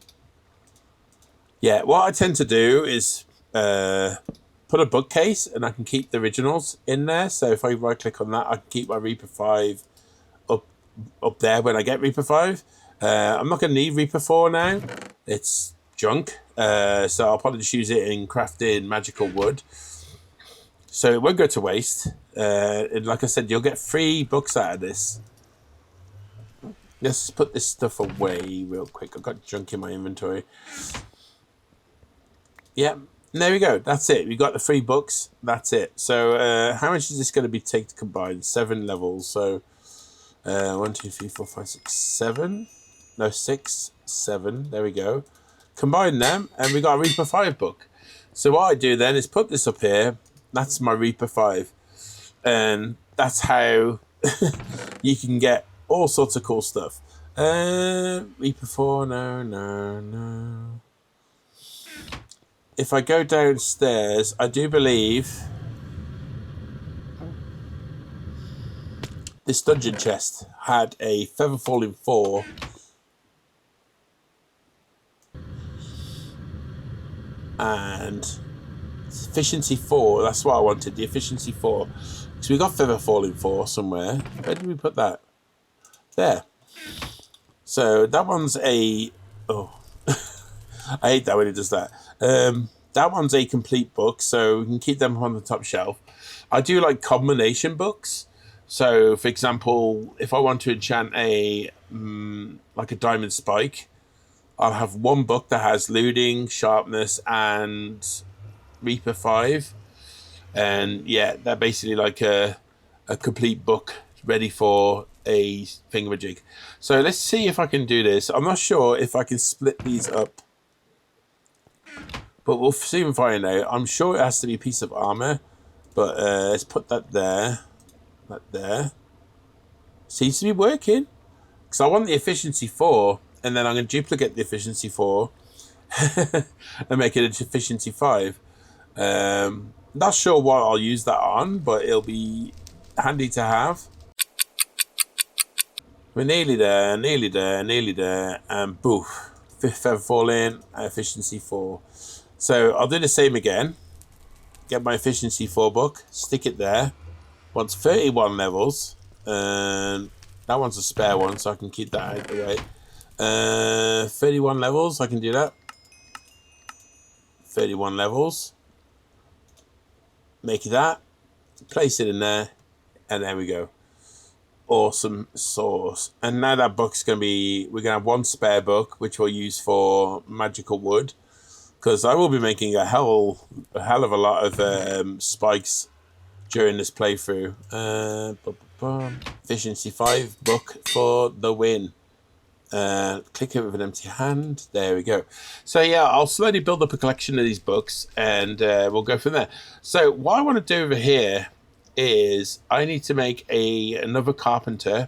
Yeah, what I tend to do is put a bookcase, and I can keep the originals in there. So if I right click on that, I can keep my Reaper 5 up there when I get Reaper 5. I'm not going to need Reaper 4 now. It's junk. So I'll probably just use it in crafting magical wood. So it won't go to waste. And like I said, you'll get 3 books out of this. Let's put this stuff away real quick. I've got junk in my inventory. Yeah, there we go. That's it. We got the 3 books. That's it. So how much is this going to be take to combine? 7 levels. So 1, 2, 3, 4, 5, 6, 7. No, 6, 7. There we go. Combine them, and we got a Reaper 5 book. So what I do then is put this up here. That's my Reaper 5. And that's how you can get all sorts of cool stuff. Reaper 4, no. If I go downstairs, I do believe this dungeon chest had a feather falling 4 and efficiency 4. That's what I wanted, the efficiency 4. So we got feather falling 4 somewhere. Where did we put that? There. So that one's a... Oh, I hate that when it does that. That one's a complete book, so we can keep them on the top shelf. I do like combination books. So, for example, if I want to enchant a like a diamond spike, I'll have one book that has looting, sharpness, and Reaper 5. And yeah, they're basically like a complete book ready for a thingamajig. So let's see if I can do this. I'm not sure if I can split these up, but we'll soon find out. I'm sure it has to be a piece of armor, but let's put that there. That there. Seems to be working. Because I want the efficiency 4, and then I'm going to duplicate the efficiency 4 and make it an efficiency 5. Not sure what I'll use that on, but it'll be handy to have. We're nearly there, nearly there, nearly there, and boof. Fifth feather fall in, efficiency 4. So I'll do the same again. Get my efficiency 4 book, stick it there. Wants 31 levels, and that one's a spare one, so I can keep that out of the way. 31 levels, I can do that. 31 levels. Make that, place it in there, and there we go. Awesome sauce. And now that book's going to be, we're going to have one spare book, which we'll use for magical wood, because I will be making a hell of a lot of spikes during this playthrough. Efficiency 5 book for the win. Click it with an empty hand. There we go. So yeah, I'll slowly build up a collection of these books, and we'll go from there. So what I want to do over here is I need to make another carpenter.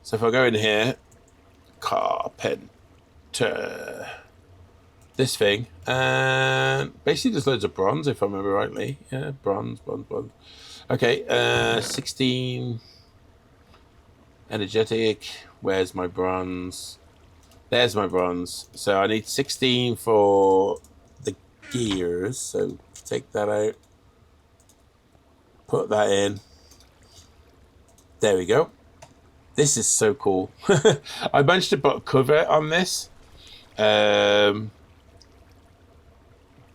So if I go in here, carpenter, this thing, and basically there's loads of bronze, if I remember rightly. Yeah, bronze. Okay, 16 energetic. Where's my bronze? There's my bronze. So I need 16 for the gears. So take that out. Put that in. There we go. This is so cool. I managed to put a cover on this.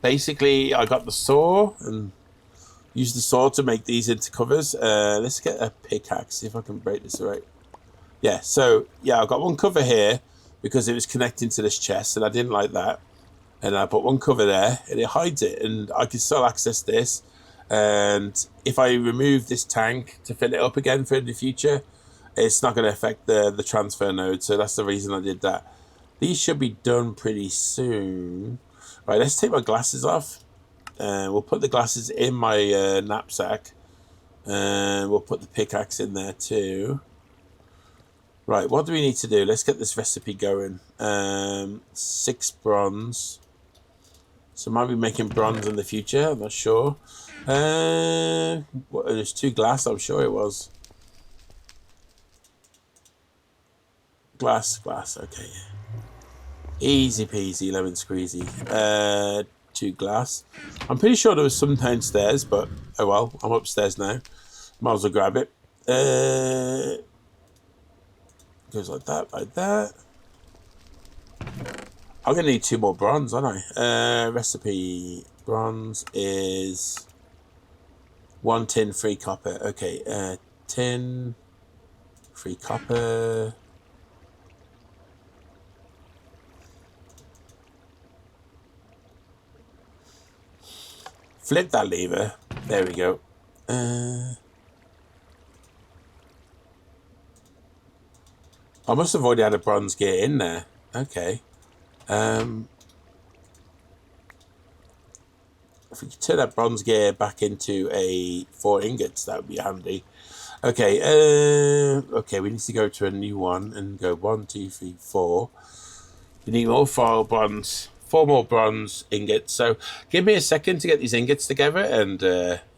Basically, I got the saw and used the saw to make these into covers. Let's get a pickaxe, see if I can break this right. Yeah, so yeah, I've got one cover here because it was connecting to this chest, and I didn't like that. And I put one cover there, and it hides it, and I can still access this. And if I remove this tank to fill it up again for the future, it's not going to affect the transfer node. So that's the reason I did that. These should be done pretty soon. Right, let's take my glasses off. We'll put the glasses in my knapsack. And we'll put the pickaxe in there too. Right, what do we need to do? Let's get this recipe going. 6 bronze. So I might be making bronze in the future, I'm not sure. There's 2 glass, I'm sure it was. Glass, okay. Easy peasy, lemon squeezy. 2 glass. I'm pretty sure there was some downstairs, but oh well, I'm upstairs now. Might as well grab it. Goes like that, like that. I'm going to need 2 more bronze, aren't I? Recipe bronze is 1 tin, 3 copper. Okay, tin, 3 copper. Flip that lever. There we go. I must have already had a bronze gear in there. Okay. If we could turn that bronze gear back into a 4 ingots, that would be handy. Okay, okay, we need to go to a new one and go 1, 2, 3, 4. We need more 4 bronze, 4 more bronze ingots. So give me a second to get these ingots together, and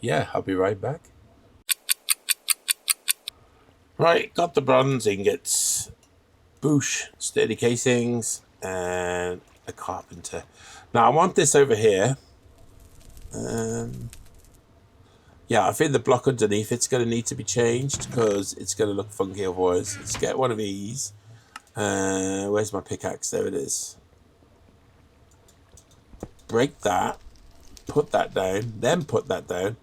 yeah, I'll be right back. Right, got the bronze ingots. Boosh, sturdy casings, and a carpenter. Now I want this over here. Yeah, I think the block underneath it's going to need to be changed because it's going to look funky otherwise. Let's get one of these. Where's my pickaxe? There it is. Break that. Put that down. Then put that down.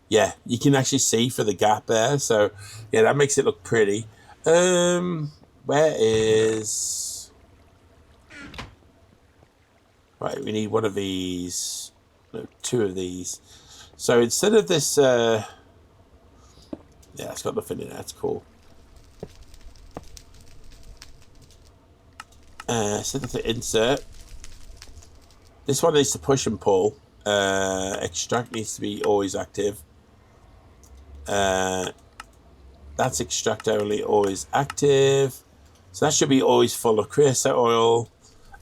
Yeah, you can actually see for the gap there. So, yeah, that makes it look pretty. Where is... Right, we need one of these. No, two of these. So instead of this... Yeah, it's got nothing in it. That's cool. Instead of the insert, this one needs to push and pull. Extract needs to be always active. That's extract only, always active. So that should be always full of creosote oil.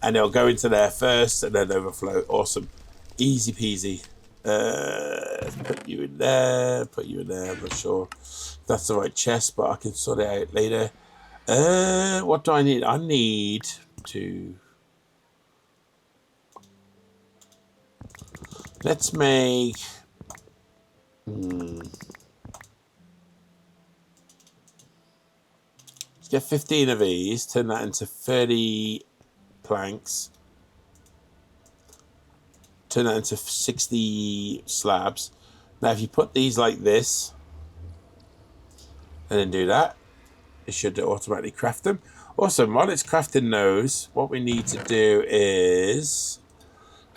And it'll go into there first and then overflow. Awesome. Easy peasy. Put you in there. Put you in there. I'm not sure if that's the right chest, but I can sort it out later. What do I need? I need to... Let's make... Let's get 15 of these. Turn that into 30 planks. Turn that into 60 slabs. Now, if you put these like this, and then do that, it should automatically craft them. Also, while it's crafting those, what we need to do is...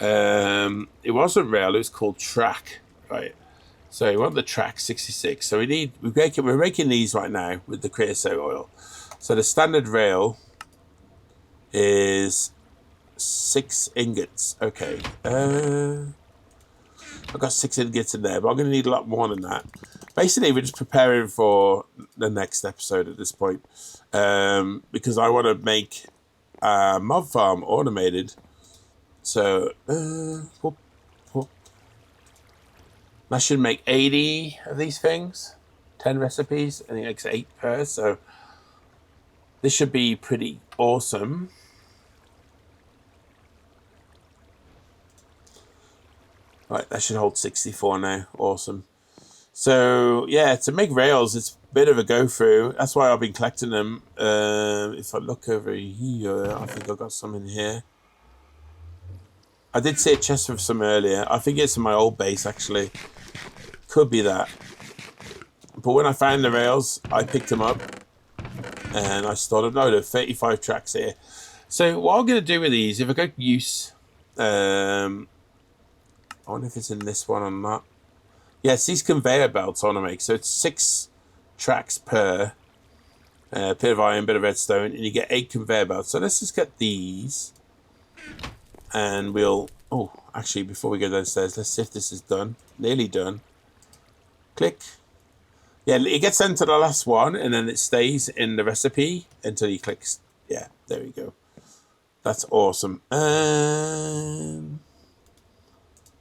it wasn't rail, it was called track, right? So we want the track 66. So we're making these right now with the creosote oil. So the standard rail is 6 ingots. Okay. I've got 6 ingots in there, but I'm going to need a lot more than that. Basically, we're just preparing for the next episode at this point. Because I want to make a mob farm automated. So, that should make 80 of these things. 10 recipes. I think it makes 8 per. So, this should be pretty awesome. Right, that should hold 64 now. Awesome. So, yeah, to make rails, it's a bit of a go-through. That's why I've been collecting them. If I look over here, I think I've got some in here. I did see a chest with some earlier. I think it's in my old base, actually. Could be that. But when I found the rails, I picked them up. And I started, no, there are 35 tracks here. So what I'm going to do with these, if I go use... I wonder if it's in this one or not. Yes, these conveyor belts I want to make. So it's 6 tracks per bit of iron, bit of redstone. And you get 8 conveyor belts. So let's just get these. And we'll... Oh, actually, before we go downstairs, let's see if this is done. Nearly done. Click. Yeah, it gets sent to the last one, and then it stays in the recipe until you click... Yeah, there we go. That's awesome.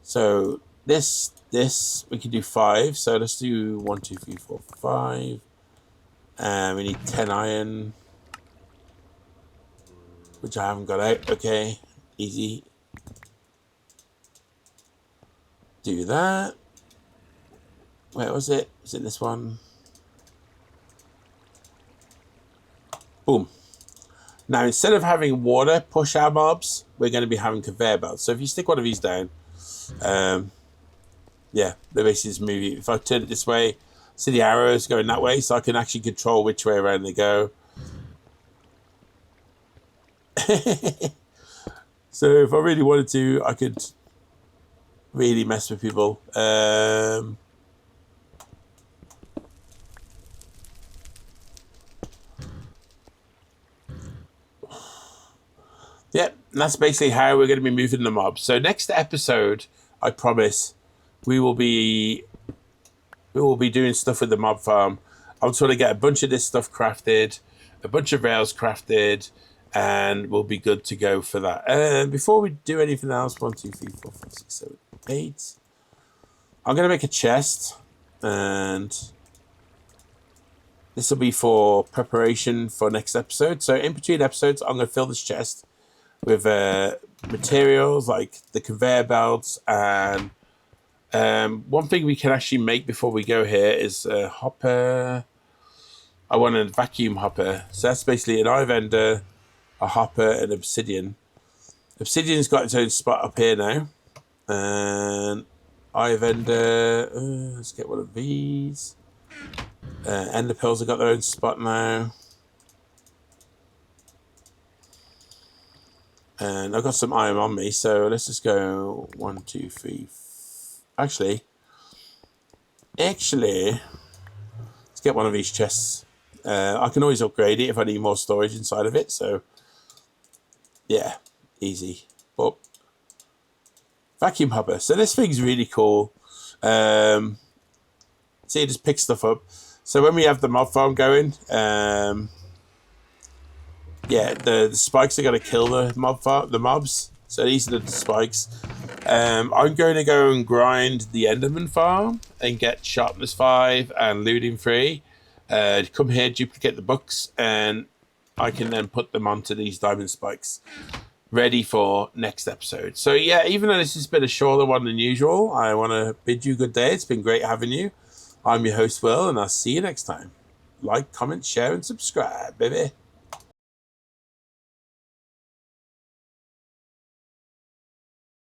So, this, we can do 5. So, let's do 1, 2, 3, 4, 5. And we need 10 iron. Which I haven't got out. Okay. Easy. Do that. Where was it? Was it this one? Boom. Now, instead of having water push our mobs, we're going to be having conveyor belts. So if you stick one of these down, yeah, they basically just move you. If I turn it this way, see the arrows going that way, so I can actually control which way around they go. So if I really wanted to, I could really mess with people. Yep, and that's basically how we're going to be moving the mobs. So next episode, I promise, we will be doing stuff with the mob farm. I'll sort of get a bunch of this stuff crafted, a bunch of rails crafted, and we'll be good to go for that. And before we do anything else, 1, 2, 3, 4, 5, 6, 7, 8. I'm going to make a chest, and this will be for preparation for next episode. So in between episodes, I'm going to fill this chest with materials like the conveyor belts. And one thing we can actually make before we go here is a hopper. I want a vacuum hopper. So that's basically an iron ender, a hopper, and obsidian. Obsidian's got its own spot up here now. And iron ender, let's get one of these. Ender pearls have got their own spot now. And I've got some iron on me, so let's just go 1, 2, 3. Actually, let's get one of these chests. I can always upgrade it if I need more storage inside of it. So, yeah, easy. But vacuum hopper. So this thing's really cool. See, it just picks stuff up. So when we have the mob farm going, yeah, the spikes are going to kill the mobs. So these are the spikes. I'm going to go and grind the Enderman farm and get sharpness 5 and looting 3. Come here, duplicate the books, and I can then put them onto these diamond spikes, ready for next episode. So yeah, even though this has been a shorter one than usual, I want to bid you good day. It's been great having you. I'm your host, Will, and I'll see you next time. Like, comment, share, and subscribe, baby.